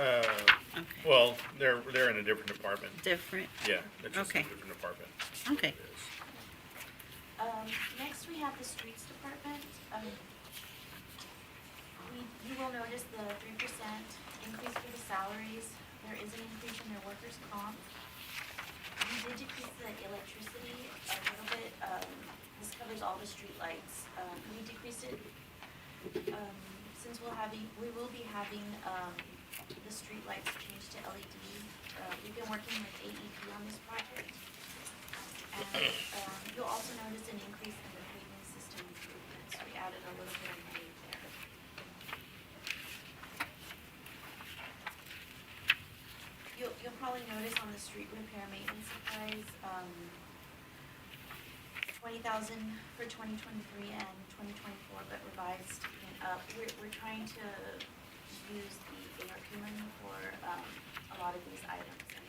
Okay. well, they're in a different department. Different? Yeah, it's just a Okay. different department. Okay. Next, we have the Streets Department. You will notice the 3% increase for the salaries. There is an increase in their workers' comp. We did decrease the electricity a little bit. This covers all the streetlights. We decreased it since we will be having, the street lights changed to LED, we've been working with AEP on this project. And, you'll also notice an increase in the paving system improvements, we added a little bit of money there. You'll probably notice on the street repair maintenance supplies, 20,000 for 2023 and 2024, but revised and up. We're trying to use the ARP money for a lot of these items and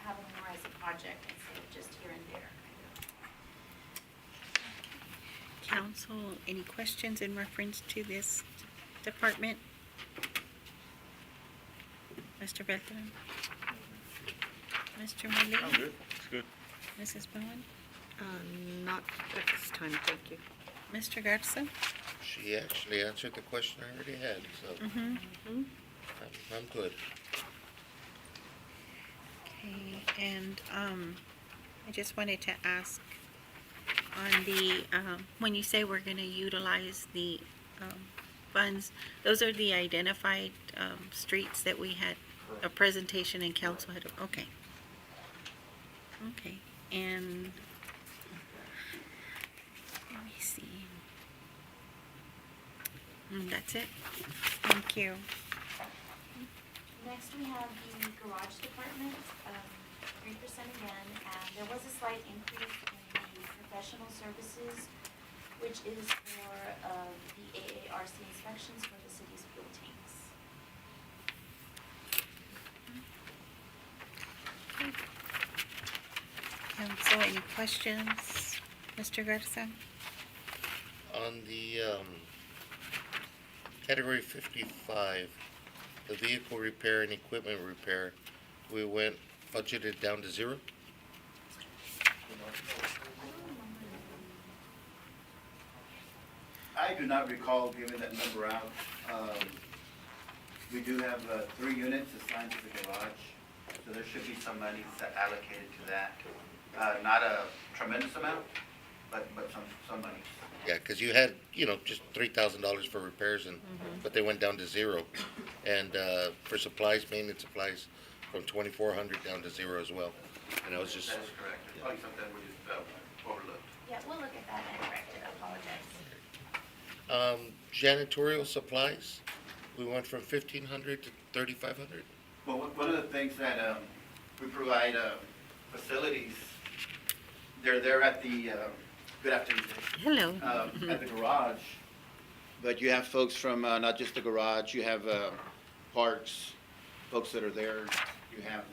have them more as a project instead of just here and there. Council, any questions in reference to this department? Mr. Bethlehem? Mr. Molina? I'm good, it's good. Mrs. Bowen? Not at this time, thank you. Mr. Garza? She actually answered the question I already had, so Mm-hmm. I'm good. Okay, and I just wanted to ask on the, when you say we're gonna utilize the funds, those are the identified streets that we had a presentation and council had, okay. Okay, and let me see. That's it. Thank you. Next, we have the garage department, 3% again, and there was a slight increase in the professional services, which is for the AARC inspections for the city's fuel tanks. Council, any questions? Mr. Garza? On the category 55, the vehicle repair and equipment repair, we went budgeted down to zero? I do not recall giving that number out. We do have 3 units assigned to the garage, so there should be some money allocated to that. Not a tremendous amount, but some money. Yeah, because you had, just $3,000 for repairs, and but they went down to zero. And for supplies, maintenance supplies, from 2,400 down to zero as well. And I was just, That is correct. It's probably something we just overlooked. Yeah, we'll look at that and correct it, I apologize. janitorial supplies, we went from 1,500 to 3,500. Well, one of the things that we provide facilities, they're there at the, good afternoon. Hello. At the garage, but you have folks from not just the garage, you have parks, folks that are there, you have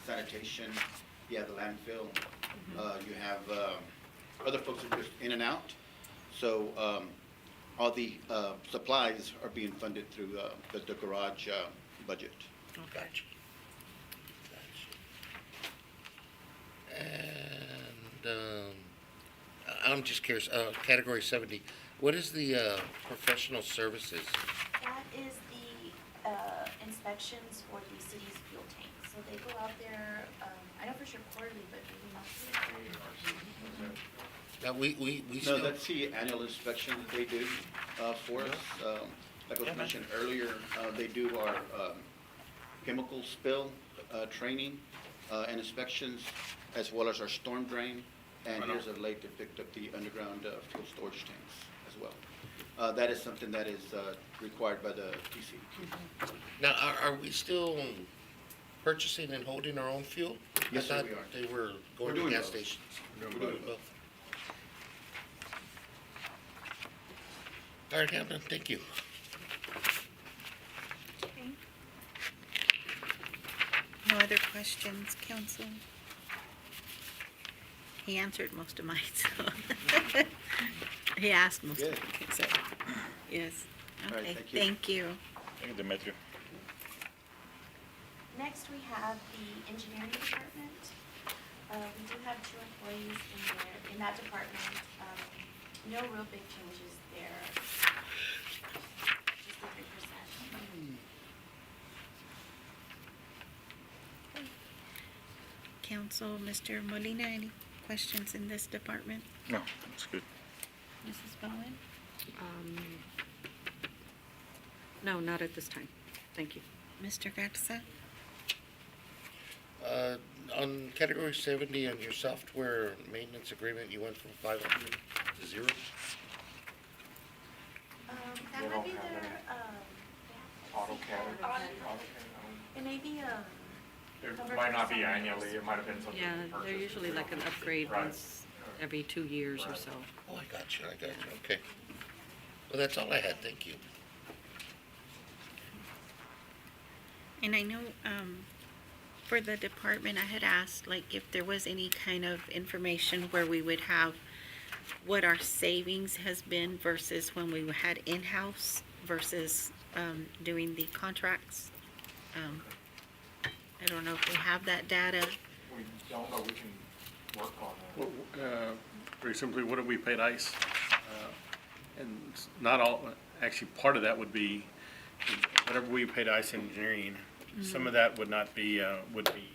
sanitation, you have the landfill, you have other folks that are just in and out. So all the supplies are being funded through the garage budget. Gotcha. And I'm just curious, category 70, what is the professional services? That is the inspections for the city's fuel tanks. So they go out there, I know for sure quarterly, but maybe monthly. Now, we No, still, that's the annual inspection that they do for us. Like was mentioned earlier, they do our chemical spill training and inspections, as well as our storm drain. And here's of late, they picked up the underground fuel storage tanks as well. That is something that is required by the TC. now, are we still purchasing and holding our own fuel? Yes, sir, I thought we are. they were We're going to doing gas both. stations. We're We're doing doing both. All right, Hampton, thank you. Okay. No other questions, council? He answered most of mine, so. He asked most of Good. it, so, yes. All right, Okay, thank you. thank you. Thank you, Demetrio. Next, we have the engineering department. We do have 2 employees in that department. No real big changes there. Just the 3%. Council, Mr. Molina, any questions in this department? No, that's good. Mrs. Bowen? No, not at this time. Thank you. Mr. Garza? On category 70 on your software maintenance agreement, you went from 500 to 0? That might be their, AutoCAD. it may be, It might not be annually, it might have been something. Yeah, we they're purchased usually like an recently. upgrade Right. once every 2 years or so. Oh, I got you, okay. Well, that's all I had, thank you. And I know, for the department, I had asked, like, if there was any kind of information where we would have what our savings has been versus when we had in-house versus, doing the contracts. I don't know if we have that data. We don't know, we can work on that. Well, very simply, what have we paid ICE? And it's not all, actually, part of that would be whatever we paid ICE Engineering. Some of that would not be, would be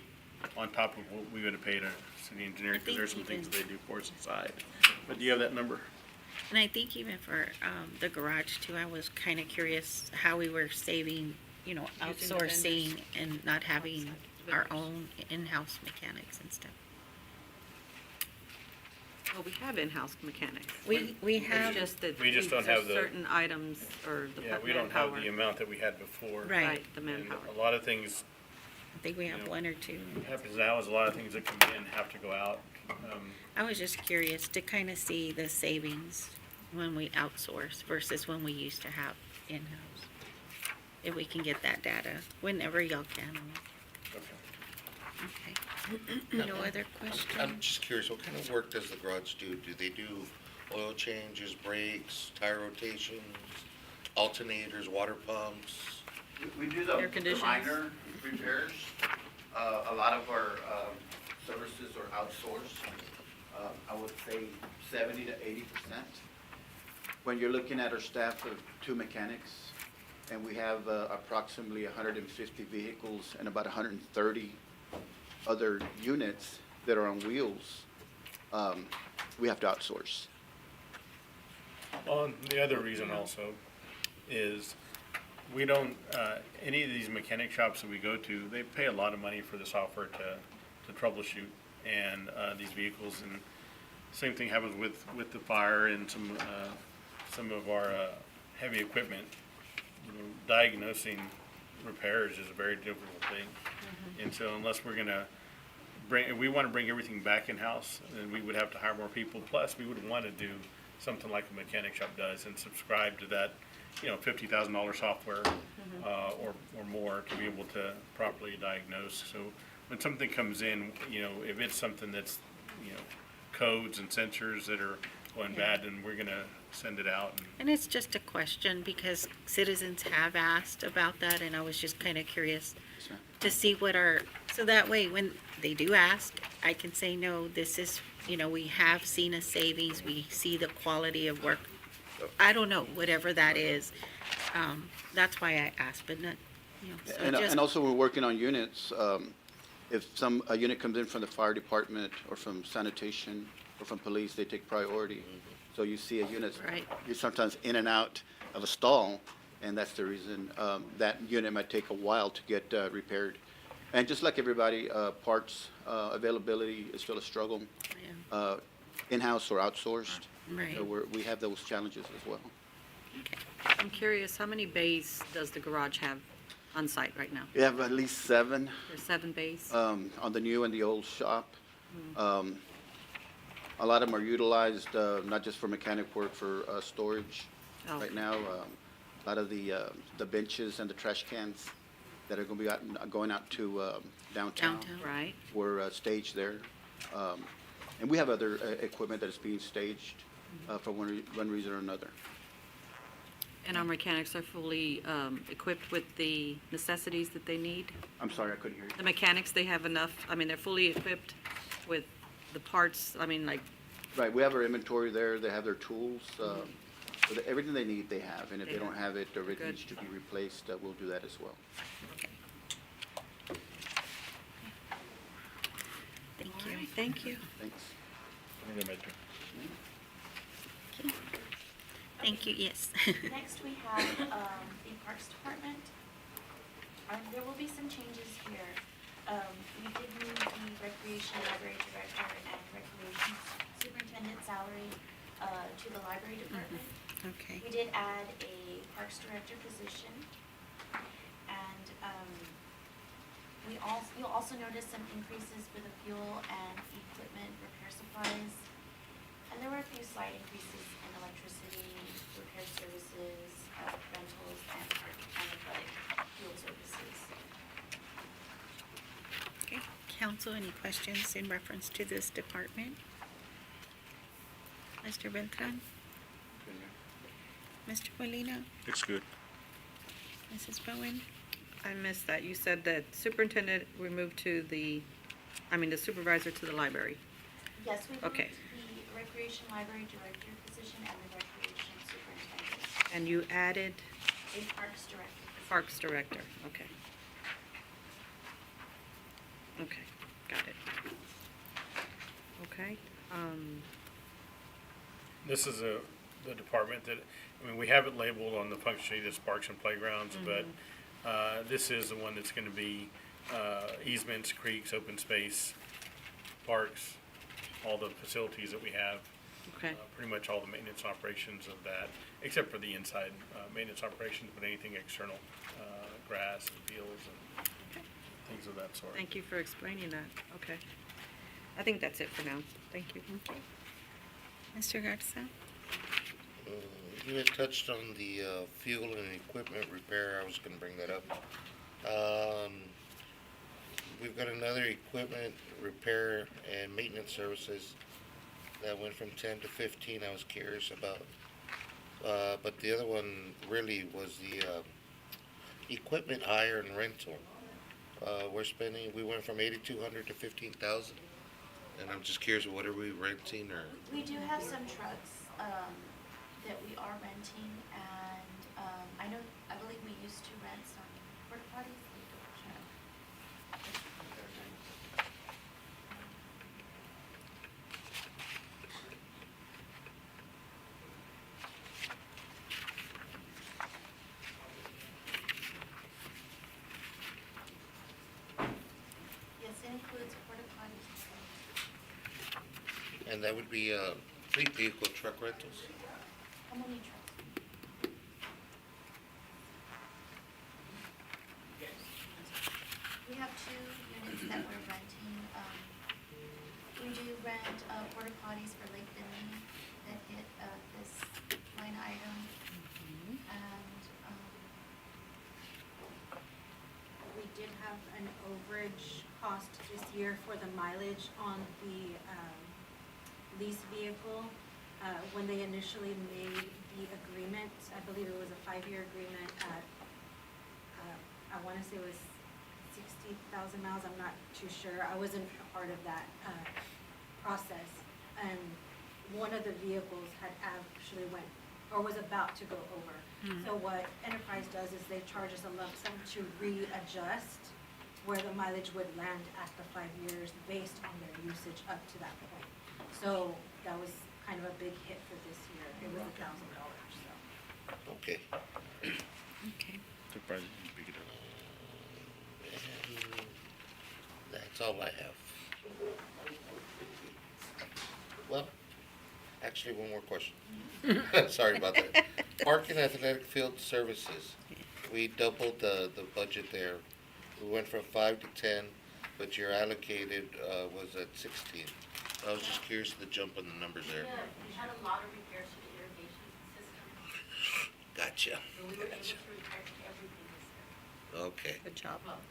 on top of what we would have paid a city engineer, because think there's some things even- they do for us inside. But do you have that number? And I think even for, the garage too, I was kind of curious how we were saving, Using the outsourcing and not having Outside our vendors. own in-house mechanics and stuff. Well, we have in-house mechanics. We have. It's just that We just don't there's have the- certain items or the Yeah, we don't have manpower. the amount that we had before. Right. The And manpower. a lot of things, I think we have know, one or two. what happens now is a lot of things that come in have to go out. I was just curious to kind of see the savings when we outsource versus when we used to have in-house. If we can get that data, whenever y'all can. Okay. No other I'm questions? just curious, what kind of work does the garage do? Do they do oil changes, brakes, tire rotations, alternators, water pumps? We do Air the conditioners. minor repairs. A lot of our services are outsourced. I would say 70 to 80%. When you're looking at our staff of 2 mechanics, and we have approximately 150 vehicles and about 130 other units that are on wheels, we have to outsource. Well, and the other reason also is we don't, any of these mechanic shops that we go to, they pay a lot of money for the software to troubleshoot and these vehicles. And same thing happens with the fire and some of our heavy equipment. You know, diagnosing repairs is a very difficult thing. And so unless we're gonna if we wanna bring everything back in-house, then we would have to hire more people. Plus, we would wanna do something like a mechanic shop does and subscribe to that, $50,000 software, or more to be able to properly diagnose. So when something comes in, if it's something that's, codes and sensors that are going bad, then we're gonna send it out. And it's just a question because citizens have asked about that and I was just kind of curious to see so that way when they do ask, I can say, no, this is, we have seen a savings, we see the quality of work. I don't know, whatever that is. That's why I asked, but not, so just. And also, we're working on units. If a unit comes in from the fire department or from sanitation or from police, they take priority. So you see a unit, Right. you're sometimes in and out of a stall, and that's the reason that unit might take a while to get repaired. And just like everybody, parts availability is still a struggle, in-house or outsourced. Right. So we have those challenges as well. I'm curious, how many bays does the garage have on site right now? We have at least 7. There's 7 bays? On the new and the old shop. A lot of them are utilized, not just for mechanic work, for storage Oh. right now. A lot of the benches and the trash cans that are going to be going out to downtown. Right. Were staged there. And we have other equipment that is being staged for one reason or another. And our mechanics are fully equipped with the necessities that they need? I'm sorry, I couldn't hear you. The mechanics, they have enough, they're fully equipped with the parts, like, Right, we have our inventory there, they have their tools, so everything they need, they have, and if They they don't have. have it or it Good. needs to be replaced, we'll do that as well. Thank you. Thanks. Thank you, yes. Next, we have the Parks Department. There will be some changes here. We did move the Recreation Library Director and Recreation Superintendent salary to the Library Department. Okay. We did add a Parks Director position. And you'll also notice some increases for the fuel and equipment repair supplies. And there were a few slight increases in electricity, repair services, rentals, and athletic fuel services. Okay, council, any questions in reference to this department? Mr. Beltran? Mr. Molina? Looks good. Mrs. Bowen? I missed that. You said that superintendent we moved to the supervisor to the library. Yes, we moved Okay. the Recreation Library Director position and the Recreation Superintendent. And you added A Parks Director. Parks Director. Okay. Okay, got it. Okay, This is the department that, I mean, we have it labeled on the function sheet as Parks and Playgrounds, but this is the one that's going to be easements, creeks, open space, parks, all the facilities that we have. okay. Pretty much all the maintenance operations of that, except for the inside maintenance operations, but anything external, grass and fields and things of that sort. Thank you for explaining that. Okay. I think that's it for now. Thank you. Okay. Mr. Garza? You had touched on the fuel and equipment repair. I was gonna bring that up. We've got another equipment repair and maintenance services that went from 10 to 15. I was curious about. But the other one really was the equipment hire and rental. We went from 8,200 to 15,000. And I'm just curious, what are we renting or? We do have some trucks that we are renting, and I believe we used to rent some porta potties. Let me double check. Yes, it includes porta potties. And that would be fleet vehicle truck rentals. How many trucks? We have 2 units that we're renting. We do rent porta potties for Lake Finley that hit this line item. And We did have an overage cost this year for the mileage on the lease vehicle. When they initially made the agreement, I believe it was a 5-year agreement at, I want to say it was 60,000 miles, I'm not too sure. I wasn't a part of that process. And one of the vehicles had actually went, or was about to go over. So what Enterprise does is they charge us a lump sum to readjust where the mileage would land at the 5 years based on their usage up to that point. So that was kind of a big hit for this year. It was $1,000, so. Okay. Okay. Surprising you pick it up. And that's all I have. Well, actually, one more question. Sorry about that. Park and athletic field services. We doubled the budget there. We went from 5 to 10, but your allocated was at 16. I was just curious the jump in the numbers there. We had a lot of repairs to the irrigation system. Gotcha. So we were able Gotcha. to repair everything this year. Okay. Good job. Well,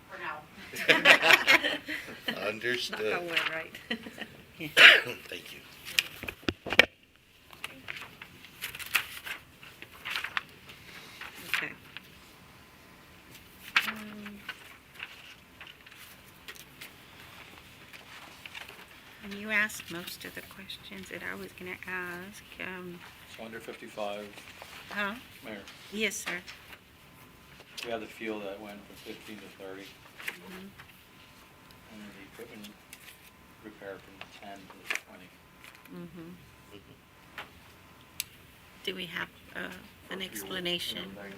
for now. Understood. Knock on wood, right? Thank you. Okay. And you asked most of the questions that I was gonna ask. So under 55, Huh? Mayor, Yes, sir. we have the fuel that went from 15 to 30, Mhm. and the equipment repair from 10 to 20. Mhm. Do we have an explanation? I mean,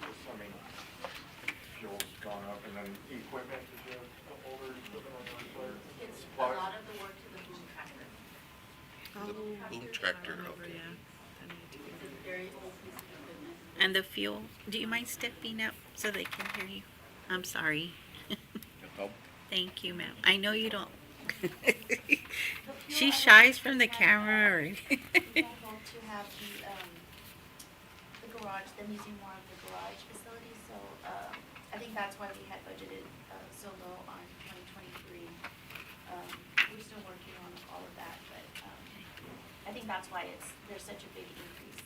fuel's gone up, and then equipment, did you have older equipment on your flare? It's a lot of the work to the boom tractor. The boom tractor, okay. It's a very old piece of equipment. And the fuel, do you mind stepping up so they can hear you? I'm sorry. Thank you, ma'am. I know you don't. She shies from the camera. Or We don't want to have the garage, them using more of the garage facility, so, I think that's why we had budgeted, so low on 2023. We're still working on all of that, but, I think that's why there's such a big increase.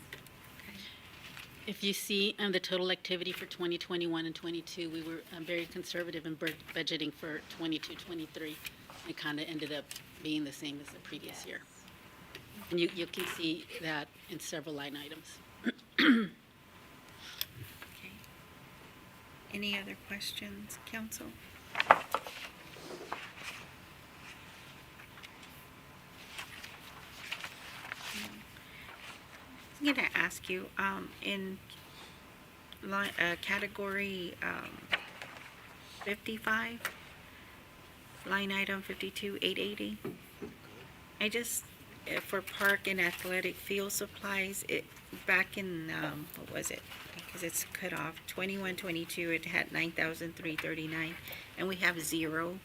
If you see the total activity for 2021 and 22, we were very conservative in budgeting for 22, 23. It kind of ended up being the same as the previous year. And you can see that in several line items. Okay. Any other questions, council? I'm going to ask you, in category 55, line item 52,880, I just, for park and athletic field supplies, back in, what was it? Because it's cut off, 21, 22, it had 9,339, and we have 0.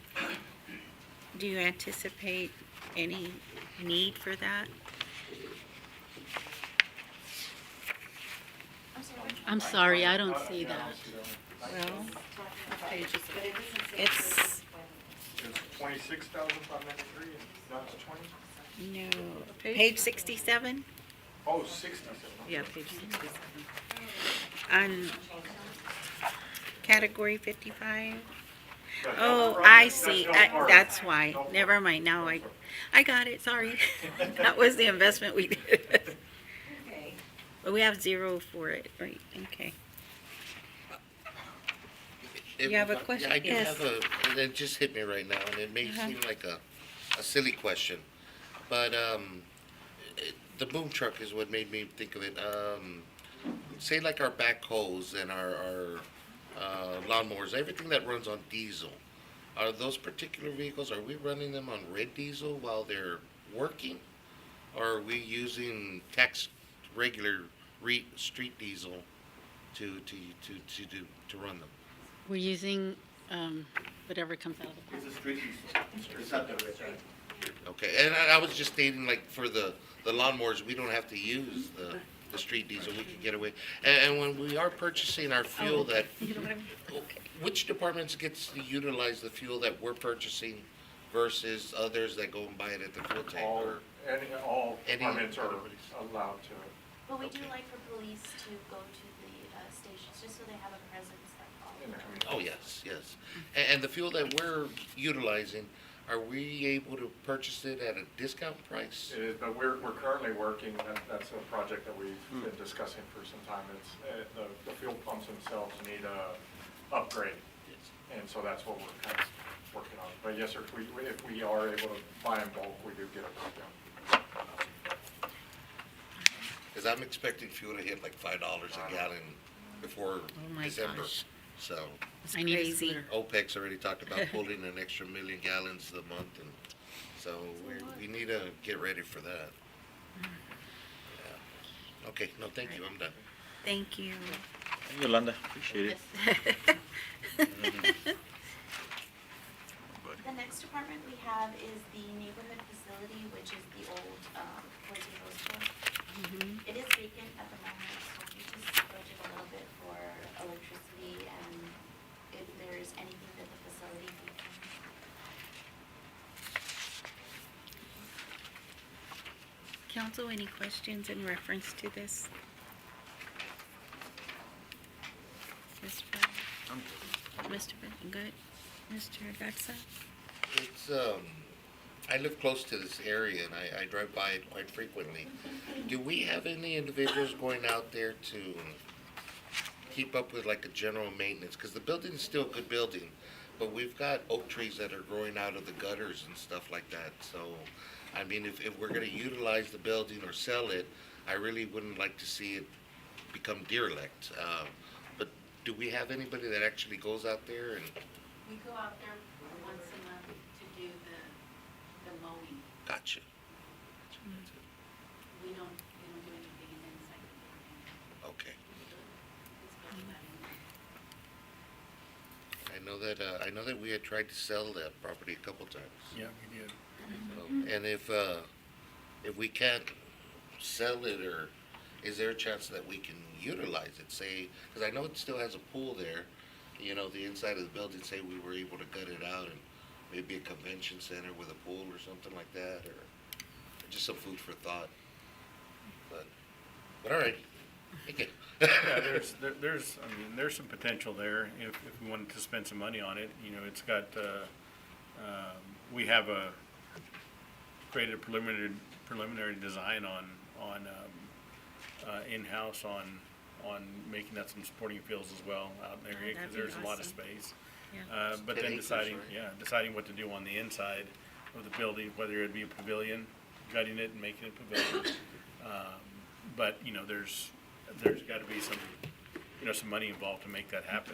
Do you anticipate any need for that? I'm sorry, I don't see that. Well, It's 26,593, not 20? no, page 67? Oh, 67. Yeah, page 67. On category 55? Oh, I see, that's why, never mind, now I got it, sorry. That was the investment we did. But we have 0 for it, right, okay. You have a question? Yeah, I do Yes. have and it just hit me right now, and it may seem like a silly question, but the boom truck is what made me think of it. Say like our backhoes and our lawnmowers, everything that runs on diesel, are those particular vehicles, are we running them on red diesel while they're working? Or are we using regular street diesel to run them? We're using whatever comes out of the It's a street diesel. It's not the red. Okay, and I was just stating, like, for the lawnmowers, we don't have to use the street diesel, we can get away. And when we are purchasing our fuel that, which departments gets to utilize the fuel that we're purchasing versus others that go and buy it at the fuel tank? All Any- departments are allowed to. But we do like for police to go to the stations, just so they have a presence at all. Oh, yes, yes. And the fuel that we're utilizing, are we able to purchase it at a discount price? It is, but we're currently working, that's a project that we've been discussing for some time. It's, the fuel pumps themselves need a upgrade. And so that's what we're kind of working on. But yes, sir, if we are able to buy in bulk, we do get a discount. Because I'm expecting fuel to hit like $5 a gallon before my December. gosh. So It's crazy. OPEC's already talked about pulling an extra 1 million gallons a month, and so we need to get ready for that. Yeah. Okay, no, thank you, I'm done. Thank you. Yolanda, appreciate it. The next department we have is the neighborhood facility, which is the old, Portillo store. It is vacant at the moment, so we just budget a little bit for electricity and if there's anything that the facility needs. Council, any questions in reference to this? Mr. Good? Mr. Garza? It's, I live close to this area, and I drive by it quite frequently. Do we have any individuals going out there to keep up with like a general maintenance? Because the building is still a good building, but we've got oak trees that are growing out of the gutters and stuff like that. So, I mean, if we're gonna utilize the building or sell it, I really wouldn't like to see it become derelict. But do we have anybody that actually goes out there and, We go out there once a month to do the mowing. gotcha? We don't do anything inside. Okay. It's just that I know that we had tried to sell that property a couple times. Yeah, we did. And if we can't sell it, or is there a chance that we can utilize it, say, because I know it still has a pool there, you know, the inside of the building, say we were able to gut it out and maybe a convention center with a pool or something like that, or just some food for thought. But all right. Okay. Yeah, there's some potential there if we wanted to spend some money on it. You know, it's got, we have created a preliminary design on in-house on making that some sporting fields as well out in the area, because there's a lot of space. Yeah. But 10 then acres, deciding, right? deciding what to do on the inside of the building, whether it be a pavilion, gutting it and making it a pavilion. But, you know, there's gotta be some money involved to make that happen.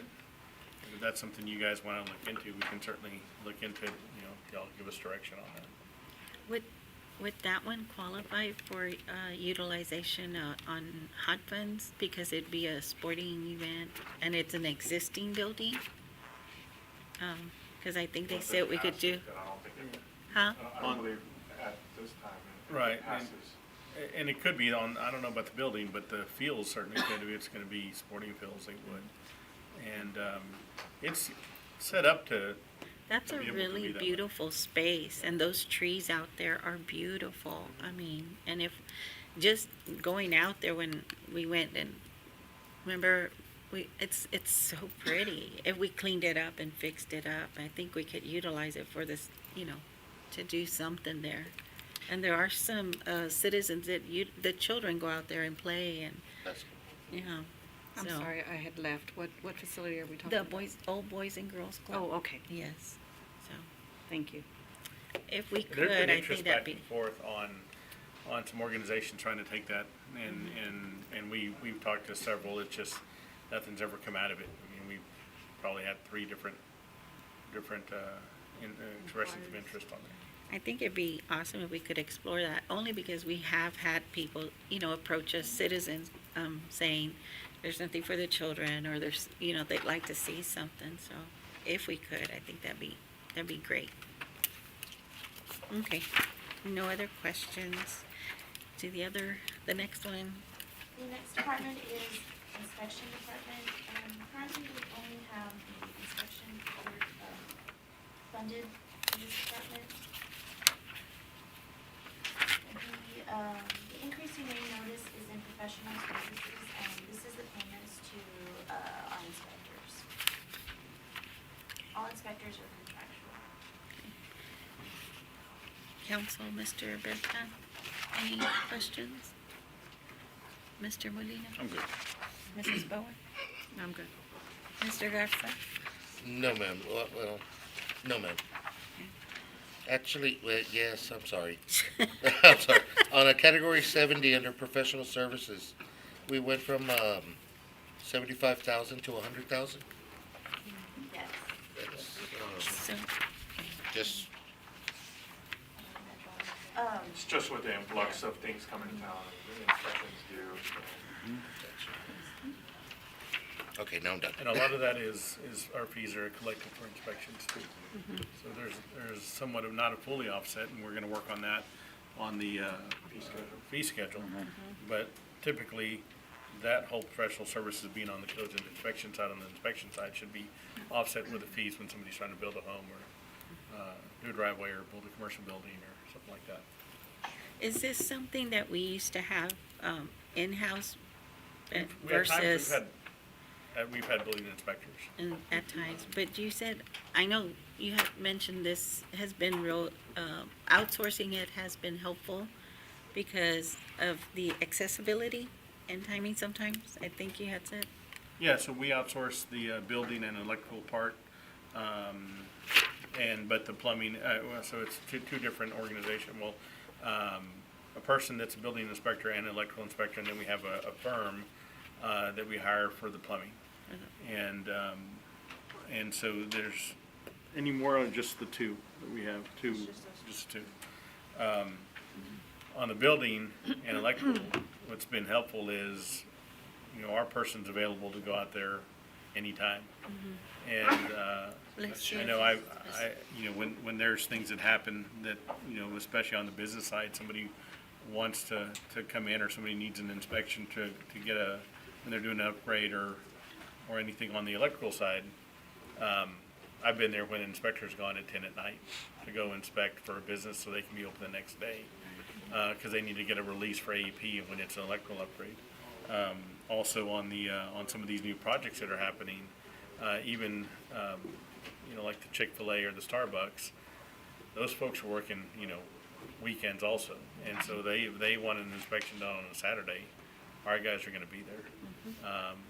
And if that's something you guys wanna look into, we can certainly look into it, you know, y'all give us direction on that. Would that one qualify for utilization on HUD funds because it'd be a sporting event and it's an existing building? Because I think they said we could do, I don't think it, huh? I don't believe at this time it Right, passes. and it could be on, I don't know about the building, but the fields certainly could be, it's gonna be sporting fields, they would. And, it's set up to, That's to a be able to really be that way. beautiful space, and those trees out there are beautiful. I mean, and if, just going out there when we went and, remember, it's so pretty. If we cleaned it up and fixed it up, I think we could utilize it for this, you know, to do something there. And there are some citizens that the children go out there and play and, That's you know. I'm so- sorry, I had left. What facility are we talking The about? Old Boys and Girls Club. Oh, okay. Yes, so, Thank you. if we there's could, been I interest think that'd back be. and forth on some organizations trying to take that, and we've talked to several, it's just, nothing's ever come out of it. I mean, we've probably had 3 different expressions of interest on it. I think it'd be awesome if we could explore that, only because we have had people, you know, approach us, citizens, saying there's nothing for the children, or there's, you know, they'd like to see something, so if we could, I think that'd be great. Okay, no other questions? To the next one, The next department is inspection department, and currently we only have the inspection court, funded in this department. The increase you may notice is in professional services, and this is the payments to, our inspectors. All inspectors are contractual. Council, Mr. Berta, any questions? Mr. Molina? I'm good. Mrs. Bowen? I'm good. Mr. Garza? No, ma'am. Well, no, ma'am. Actually, yes, I'm sorry. I'm sorry. On a category 70 under professional services, we went from 75,000 to 100,000. Yes. That's So, just It's just with the influx of things coming to town, and the inspections due. okay. Now I'm done. And a lot of that is our fees are collected for inspections too. So there's somewhat of, not a fully offset, and we're gonna work on that on the fee schedule. But typically, that whole professional services being on the codes and inspection side, on the inspection side, should be offset with the fees when somebody's trying to build a home or do a driveway or build a commercial building or something like that. is this something that we used to have in-house We have times versus we've had building inspectors. at times? But you said, I know you have mentioned this has been real, outsourcing it has been helpful because of the accessibility and timing sometimes, I think you had said. Yeah, so we outsource the building and electrical part, but the plumbing, so it's two different organizations. Well, a person that's a building inspector and an electrical inspector, and then we have a firm that we hire for the plumbing. And so there's any more on just the two that we have, just two. On the building and electrical, what's been helpful is, you know, our person's available to go out there anytime. And, I know you know, when there's things that happen that, you know, especially on the business side, somebody wants to come in, or somebody needs an inspection to get when they're doing an upgrade or anything on the electrical side. I've been there when inspectors gone at 10 at night to go inspect for a business so they can be open the next day, because they need to get a release for AEP when it's an electrical upgrade. Also on some of these new projects that are happening, even you know, like the Chick-fil-A or the Starbucks, those folks are working, you know, weekends also, and so they want an inspection done on a Saturday. Our guys are going to be there.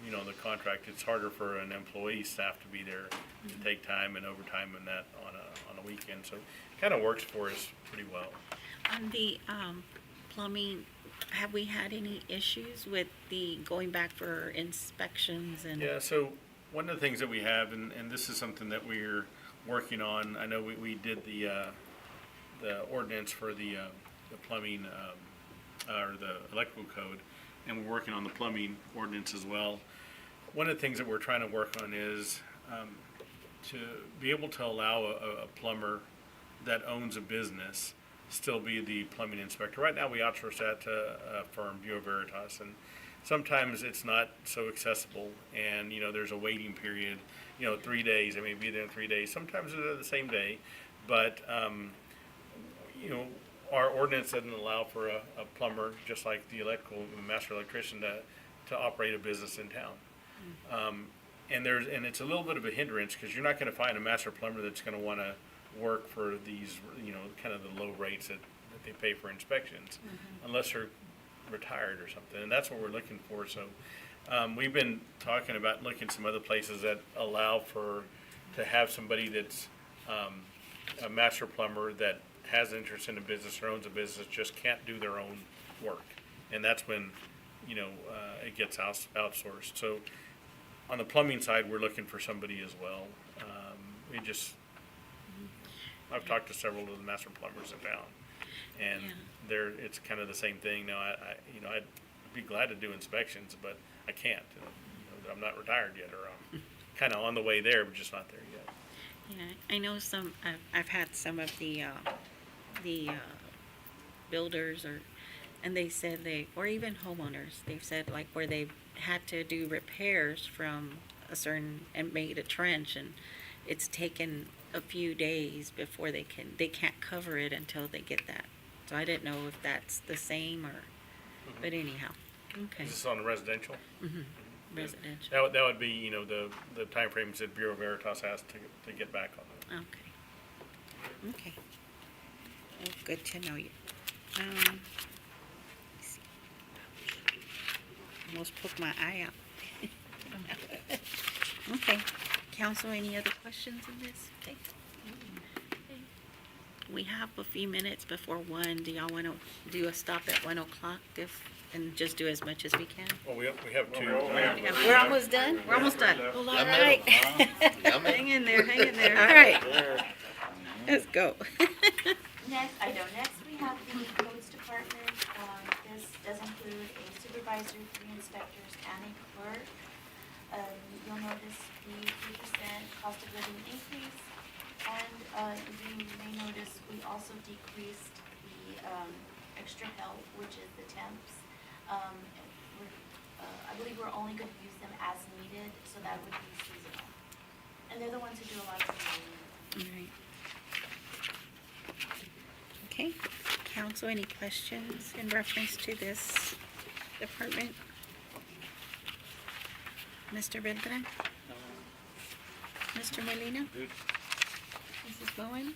You know, the contract, it's harder for an employee staff to be there to take time and overtime and that on a weekend. So it kind of works for us pretty well. On the plumbing, have we had any issues with the going back for inspections and? Yeah, so one of the things that we have, and this is something that we're working on, I know we did the ordinance for the plumbing or the electrical code, and we're working on the plumbing ordinance as well. One of the things that we're trying to work on is to be able to allow a plumber that owns a business still be the plumbing inspector. Right now, we outsource that to a firm, Bureau Veritas, and sometimes it's not so accessible, and, you know, there's a waiting period, you know, 3 days, they may be there in 3 days, sometimes they're the same day, but, you know, our ordinance doesn't allow for a plumber, just like the master electrician, to operate a business in town. And it's a little bit of a hindrance, because you're not gonna find a master plumber that's gonna wanna work for these, you know, kind of the low rates that they pay for inspections, unless they're retired or something, and that's what we're looking for. So we've been talking about looking at some other places that allow to have somebody that's a master plumber that has interest in a business or owns a business, just can't do their own work, and that's when, you know, it gets outsourced. So on the plumbing side, we're looking for somebody as well. I've talked to several of the master plumbers in town, and it's kind of the same thing. Now, I'd be glad to do inspections, but I can't. You know, I'm not retired yet, or I'm kind of on the way there, but just not there yet. Yeah, I know I've had some of the builders, and they said or even homeowners, they've said, like, where they've had to do repairs from a certain, and made a trench, and it's taken a few days before they can't cover it until they get that. So I didn't know if that's the same, or, but anyhow, okay. Is this on the residential? Residential. That would be, you know, the timeframes that Bureau Veritas has to get back on that. Okay. Well, good to know you. Let's see. Almost poked my eye out. Okay. Council, any other questions on this? Okay. We have a few minutes before 1. Do y'all want to do a stop at 1 o'clock and just do as much as we can? Well, we have two. We're almost done? We're almost done. Well, all right. Hang in there, hang in there. All right. Let's go. Next we have the codes department. This does include a supervisor, 3 inspectors, and a clerk. You'll notice the 3% cost of living increase, and you may notice we also decreased the extra help, which is the temps. I believe we're only going to use them as needed, so that would be seasonal. And they're the ones who do a lot of the All right. Okay. Council, any questions in reference to this department? Mr. Beltran? Mr. Molina? Mrs. Bowen?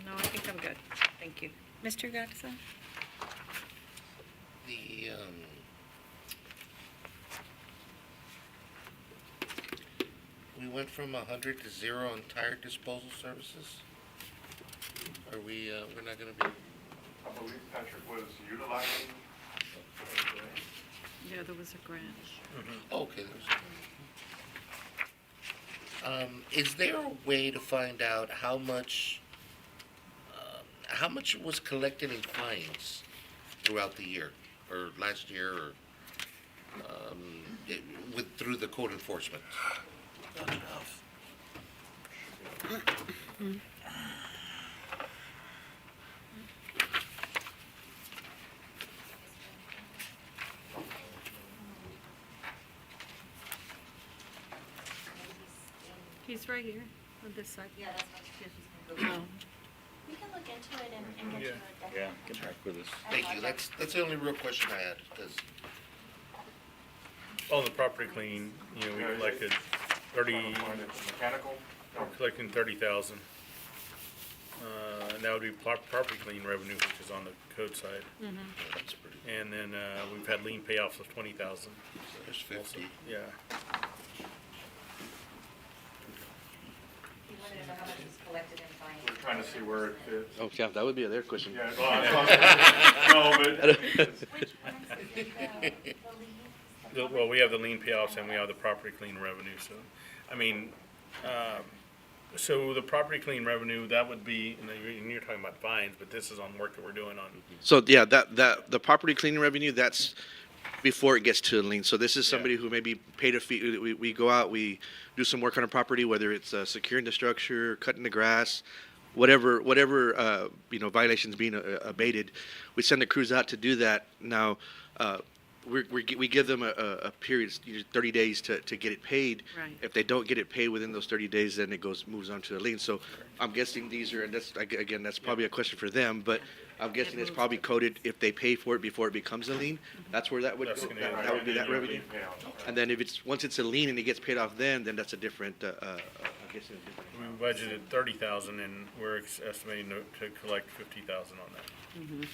No, I think I'm good. Thank you. Mr. Garza? We went from 100 to 0 on tire disposal services. Are we, we're not gonna be, I believe Patrick was utilizing Yeah, there was a grant. Okay. Is there a way to find out how much was collected in fines throughout the year, or last year, or through the code enforcement? Not enough. He's right here on this side. Yeah, that's what she's gonna go. We can look into it and get you a Yeah, definite. get back with us. Thank you. That's the only real question I had, because On the property clean, you know, we collected Mechanical? we're collecting 30,000. And that would be property clean revenue, which is on the code side. that's pretty. And then, we've had lien payoffs of 20,000. There's 50. Yeah. You wanted to know how much was collected in fines. We're trying to see where it fits. Oh, yeah, that would be their question. Yeah, well, no, but. Which ones is it, the lead? Well, we have the lien payoffs and we have the property clean revenue, so, I mean, so the property clean revenue, that would be, and you're talking about fines, but this is on work that we're doing on. So, yeah, the property cleaning revenue, that's before it gets to the lien. So this is somebody who maybe paid a fee, we go out, we do some work on a property, whether it's securing the structure, cutting the grass, whatever, violations being abated, we send the crews out to do that. Now, we give them a period, 30 days to get it paid. Right. If they don't get it paid within those 30 days, then it moves on to the lien. So I'm guessing these are, and that's probably a question for them, but I'm guessing it's probably coded if they pay for it before it becomes a lien. That's where that would go. That would be that revenue. And then once it's a lien and it gets paid off, then that's a different, I'm guessing a different. We budgeted 30,000 and we're estimating to collect 50,000 on that.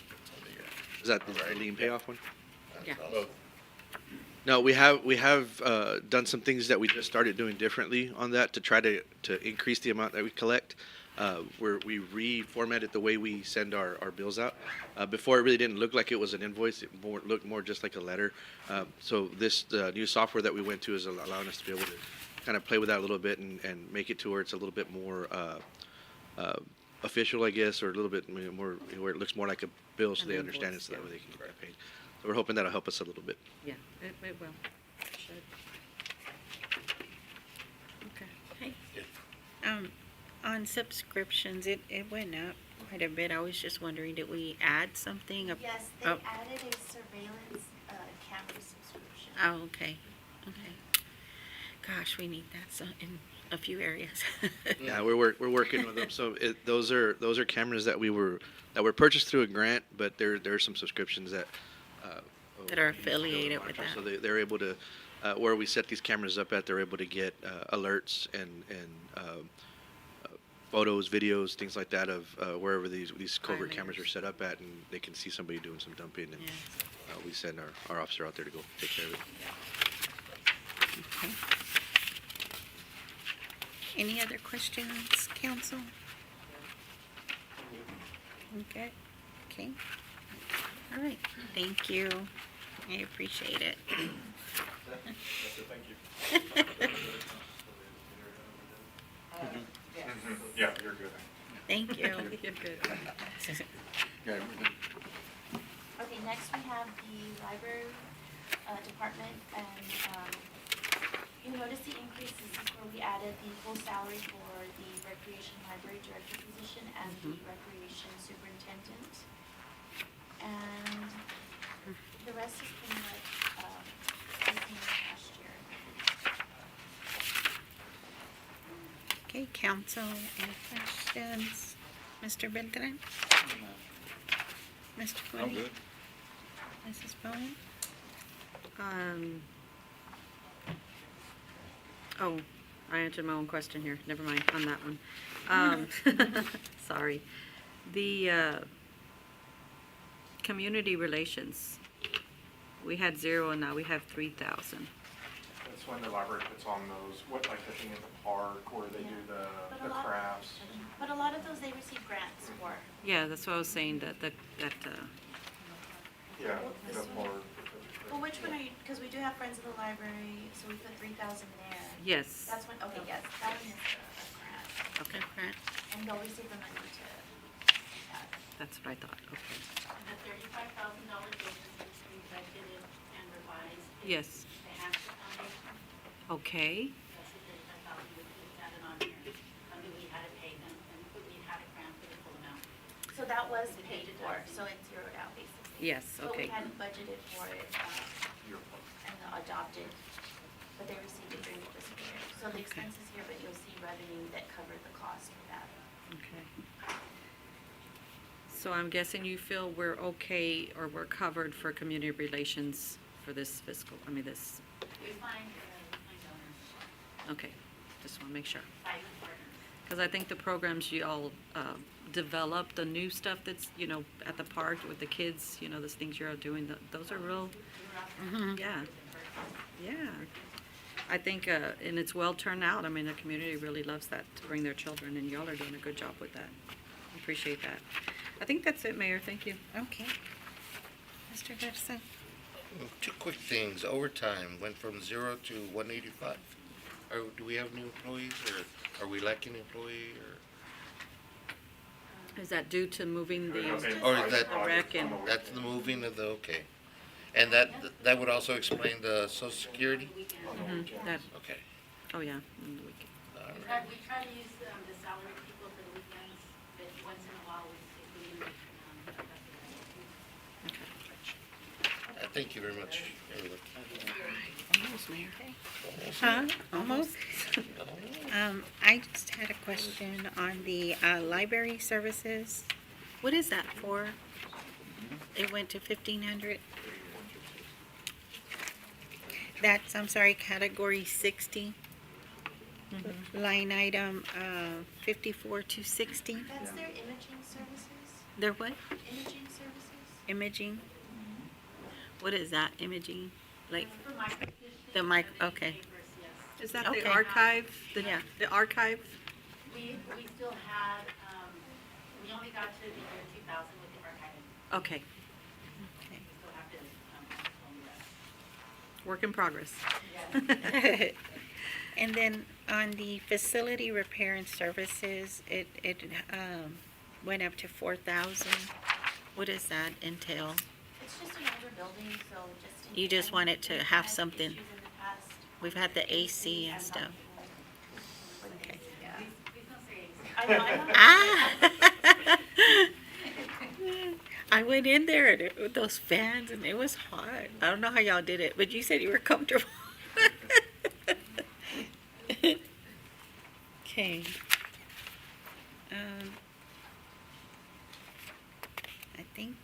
Is that the lien payoff one? Yeah. Both. No, we have done some things that we just started doing differently on that to try to increase the amount that we collect. We reformatted the way we send our bills out. Before, it really didn't look like it was an invoice. It looked more just like a letter. So this new software that we went to is allowing us to be able to kind of play with that a little bit and make it to where it's a little bit more official, I guess, or a little bit more where it looks more like a bill, so An they invoice, understand it, so that yeah. way they can get paid. So we're hoping that'll help us a little bit. Yeah, it will. It should. Okay. On subscriptions, it went up quite a bit. I was just wondering, did we add something? Yes, they Oh. added a surveillance camera subscription. Oh, okay, okay. Gosh, we need that in a few areas. Yeah, we're working with them. So those are cameras that were purchased through a grant, but there are some subscriptions that That are affiliated with So that. they're able to where we set these cameras up at, they're able to get alerts and photos, videos, things like that of wherever these covert cameras are set up at, and they can see somebody doing some dumping, and we send our officer out there to go take care of it. Okay. Any other questions, council? Okay, okay. All right, thank you. I appreciate it. Thank you. Yeah, you're good. Thank you. You're good. Okay, next we have the library department, and you notice the increase. This is where we added the full salary for the recreation library director position and the recreation superintendent. And the rest is pretty much the same as last year. Okay, council, any questions? Mr. Beltran? Mr. I'm Flynn? good. Mrs. Bowen? Oh, I answered my own question here. Never mind on that one. Sorry. The community relations, we had 0 and now we have 3,000. That's when the library puts on those, like the thing at the park, where they do But the a lot- crafts. But a lot of those they receive grants for. Yeah, that's what I was saying, that Yeah, the park. Well, which one are you, because we do have Friends of the Library, so we put 3,000 there. Yes. That's one, okay, yes, that one is a grant. Okay, grant. And they'll receive the money to, That's what I thought, okay. And the $35,000 business is budgeted and revised. Yes. The Hampshire Foundation, Okay, that's the 35,000 we added on here. We had to pay them, and we had a grant for the full amount. so that was paid for, so it's zeroed out basically. Yes, But we okay. hadn't budgeted for it, and adopted, but they received it during the fiscal year. So the expenses here, but you'll see revenue that covered the cost for that. okay. So I'm guessing you feel we're okay, or we're covered for community relations for this fiscal, this, We find donors, okay, just want to make sure. private partners. Because I think the programs you all develop, the new stuff that's, at the park with the kids, those things you're all doing, those are real, yeah, yeah. I think, and it's well turned out. The community really loves that, to bring their children, and y'all are doing a good job with that. Appreciate that. I think that's it, Mayor, thank you. Okay. Mr. Garza? Two quick things. Overtime went from 0 to 185. Do we have new employees, or are we lacking employee, Is that due to moving the or is that, the rec and, that's the moving of the, okay. And that would also explain the social security? that, Okay. oh, yeah, on the weekend. All We right. try to use the salary people for the weekends, but once in a while, we use, Thank you very much, everyone. Almost, Mayor. Huh? Almost? I just had a question on the library services. What is that for? It went to 1,500? That's, I'm sorry, category 60, line item 54-260. That's their imaging services, Their what? imaging services. Imaging? What is that, imaging? Like, for micro. the mic, okay. Is that Okay. the archive? Yeah. The archive? We still had, we only got to the year 2000 with the archiving. Okay, We still have to, own that. work in progress. And then on the facility repair and services, it went up to 4,000. What does that entail? It's just an older building, so just. in You just case want it to we've have had something. issues in the past. We've had the AC and stuff. Okay. Yeah. Please don't say I know. Ah! I went in there and with those fans and it was hot. I don't know how y'all did it, but you said you were comfortable. Okay. I think.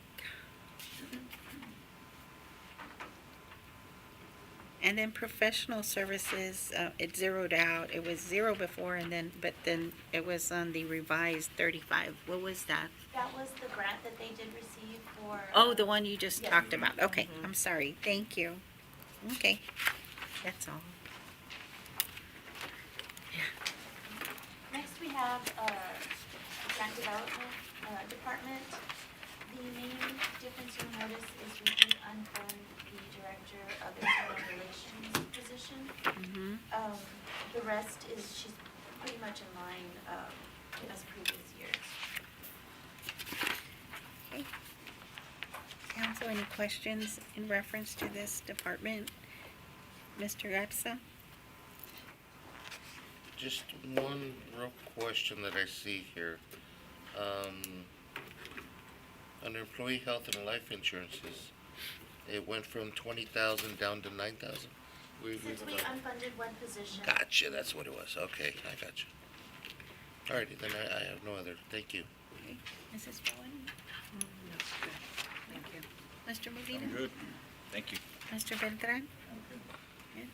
And then professional services, it zeroed out. It was 0 before but then it was on the revised 35. What was that? That was the grant that they did receive for. Oh, the one you just Yes. talked about. Okay, I'm sorry. Thank you. Okay, that's all. Next, we have, grant development, department. The main difference you'll notice is we did unfund the director of internal relations position. The rest is, she's pretty much in line, as previous years. Okay. Council, any questions in reference to this department? Mr. Garza? Just one real question that I see here. Under employee health and life insurances, it went from 20,000 down to 9,000? Since we unfunded one position. Gotcha, that's what it was. Okay, I got you. All righty, then I have no other. Thank you. Mrs. Bowen? Thank you. Mr. Medina? Good. Thank you. Mr. Beltran? Good.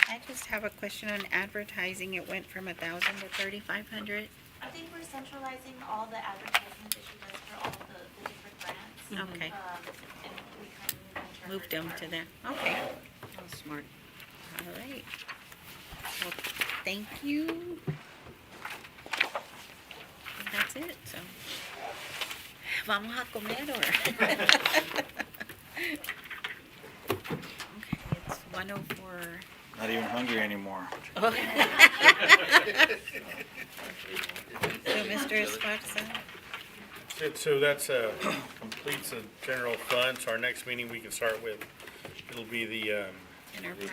I just have a question on advertising. It went from 1,000 to 3,500. I think we're centralizing all the advertisement that she does for all the different grants. Okay. And we kind of Moved them to there. Okay. That was smart. All right. Well, thank you. That's it, so. Vamos a comer or? 104. Not even hungry anymore. So, Mr. Esparza? So that's completes the general fund. So our next meeting, we can start with, it'll be the, Enterprise.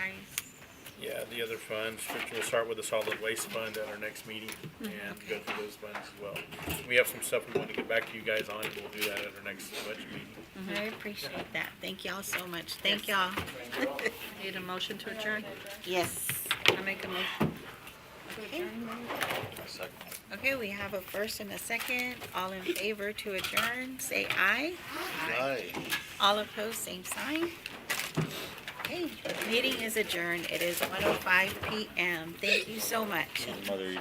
yeah, the other funds. We'll start with the solid waste fund at our next meeting and go through those funds as well. We have some stuff we want to get back to you guys on, and we'll do that at our next budget meeting. I appreciate that. Thank y'all so much. Thank y'all. Need a motion to adjourn? Yes. I make a motion. Okay. Okay, we have a first and a second. All in favor to adjourn, say aye. Aye. All opposed, same sign. Okay, meeting is adjourned. It is 1:05 PM. Thank you so much. Mother, you